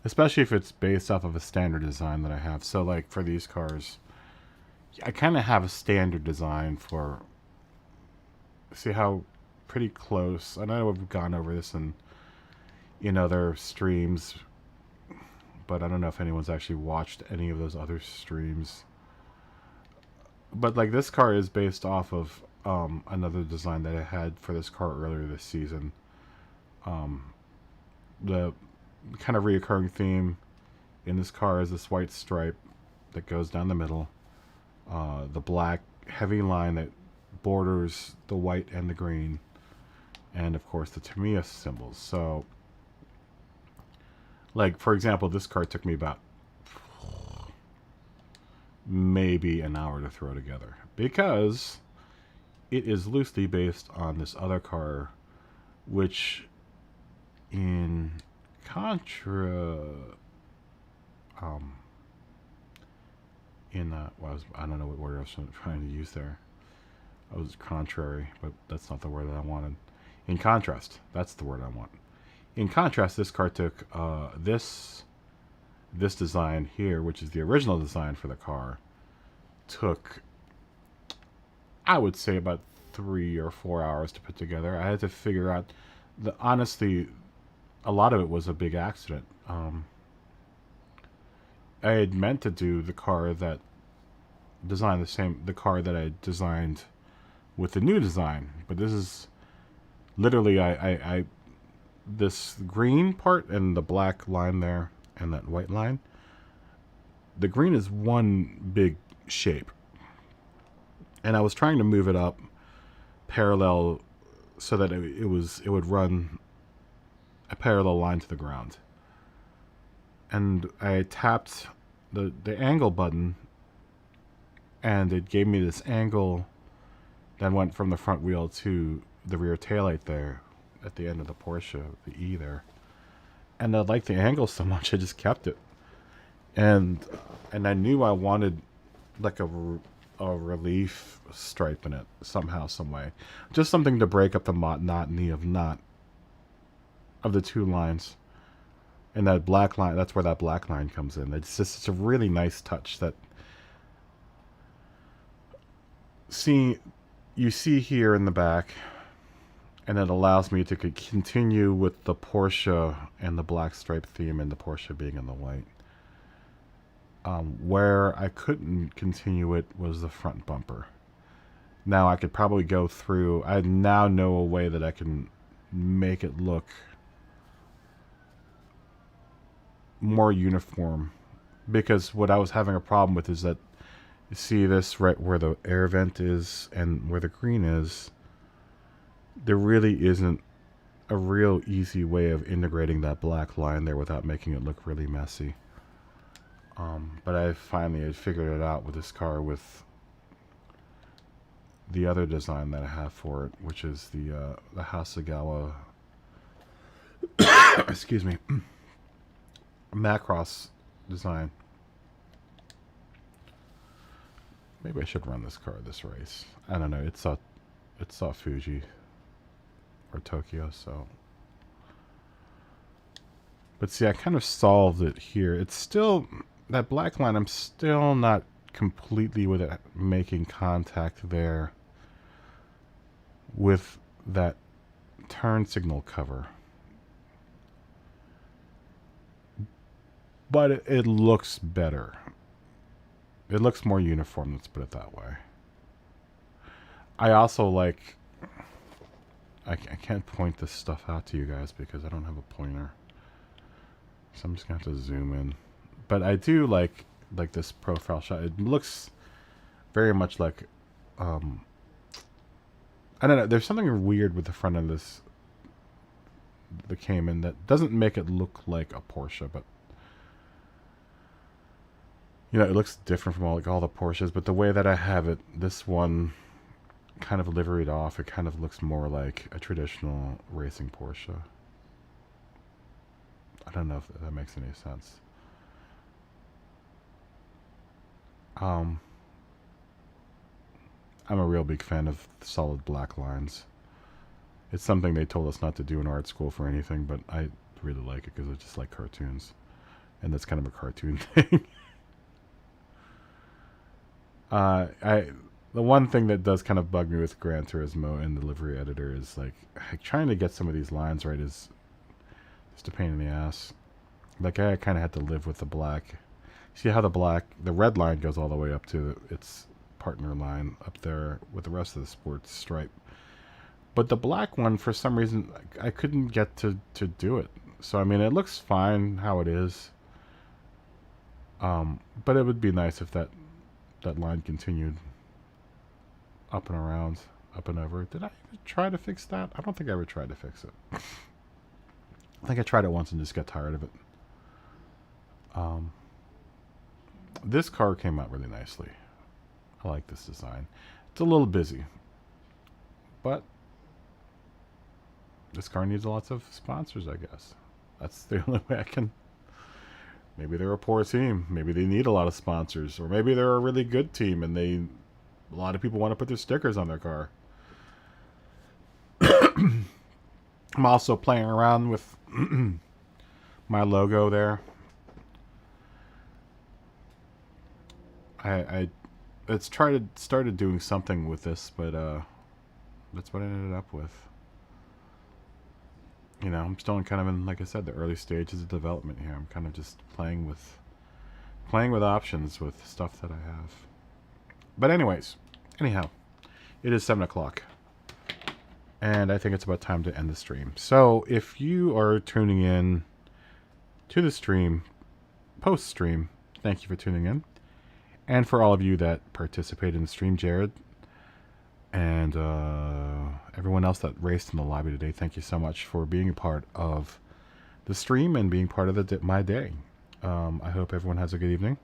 Especially if it's based off of a standard design that I have. So like for these cars, I kind of have a standard design for... See how pretty close... I know we've gone over this in other streams, but I don't know if anyone's actually watched any of those other streams. But like this car is based off of another design that I had for this car earlier this season. The kind of reoccurring theme in this car is this white stripe that goes down the middle. The black heavy line that borders the white and the green. And of course the Tamiya symbols. So, like for example, this car took me about maybe an hour to throw together. Because it is loosely based on this other car, which in contra... Um, in I don't know what word I was trying to use there. I was contrary, but that's not the word that I wanted. In contrast, that's the word I want. In contrast, this car took this design here, which is the original design for the car, took, I would say, about 3 or 4 hours to put together. I had to figure out honestly, a lot of it was a big accident. I had meant to do the car that designed the car that I designed with the new design, but this is literally I this green part and the black line there and that white line. The green is one big shape, and I was trying to move it up parallel so that it would run a parallel line to the ground. And I tapped the angle button, and it gave me this angle that went from the front wheel to the rear taillight there at the end of the Porsche, the E there. And I liked the angle so much, I just kept it. And I knew I wanted like a relief stripe in it somehow, some way. Just something to break up the monotony of the two lines. And that black line, that's where that black line comes in. It's just a really nice touch that you see here in the back, and it allows me to continue with the Porsche and the black stripe theme and the Porsche being in the white. Where I couldn't continue it was the front bumper. Now I could probably go through, I now know a way that I can make it look more uniform, because what I was having a problem with is that you see this right where the air vent is and where the green is, there really isn't a real easy way of integrating that black line there without making it look really messy. But I finally had figured it out with this car with the other design that I have for it, which is the Hasegawa excuse me, Macross design. Maybe I should run this car this race. I don't know. It saw Fuji or Tokyo, so. But see, I kind of solved it here. It's still that black line. I'm still not completely with it making contact there with that turn signal cover. But it looks better. It looks more uniform, let's put it that way. I also like... I can't point this stuff out to you guys because I don't have a pointer. So I'm just going to have to zoom in. But I do like this profile shot. It looks very much like... I don't know. There's something weird with the front of this... the Cayman that doesn't make it look like a Porsche, but... You know, it looks different from all the Porsches, but the way that I have it, this one kind of liveried off, it kind of looks more like a traditional racing Porsche. I don't know if that makes any sense. I'm a real big fan of solid black lines. It's something they told us not to do in art school for anything, but I really like it because I just like cartoons. And that's kind of a cartoon thing. The one thing that does kind of bug me with Gran Turismo and the livery editor is like trying to get some of these lines right is just a pain in the ass. Like I kind of had to live with the black. See how the red line goes all the way up to its partner line up there with the rest of the sports stripe. But the black one, for some reason, I couldn't get to do it. So I mean, it looks fine how it is. But it would be nice if that line continued up and around, up and over. Did I ever try to fix that? I don't think I ever tried to fix it. I think I tried it once and just got tired of it. This car came out really nicely. I like this design. It's a little busy, but this car needs lots of sponsors, I guess. That's the only way I can Maybe they're a poor team. Maybe they need a lot of sponsors. Or maybe they're a really good team and a lot of people want to put their stickers on their car. I'm also playing around with my logo there. I started doing something with this, but that's what I ended up with. You know, I'm still kind of in, like I said, the early stages of development here. I'm kind of just playing with options with stuff that I have. But anyhow, it is 7 o'clock. And I think it's about time to end the stream. So if you are tuning in to the stream, post-stream, thank you for tuning in. And for all of you that participated in the stream, Jared, and everyone else that raced in the lobby today, thank you so much for being a part of the stream and being part of my day. I hope everyone has a good evening.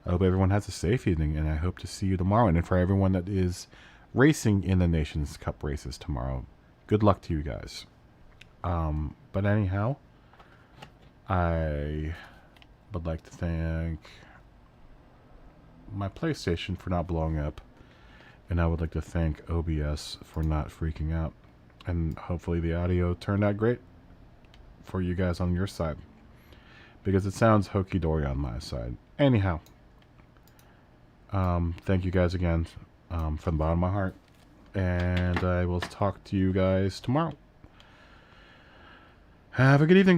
I hope everyone has a safe evening, and I hope to see you tomorrow. And for everyone that is racing in the Nations Cup races tomorrow, good luck to you guys. But anyhow, I would like to thank my PlayStation for not blowing up, and I would like to thank OBS for not freaking out, and hopefully the audio turned out great for you guys on your side, because it sounds hokey-dory on my side. Anyhow, thank you guys again from the bottom of my heart, and I will talk to you guys tomorrow. Have a good evening.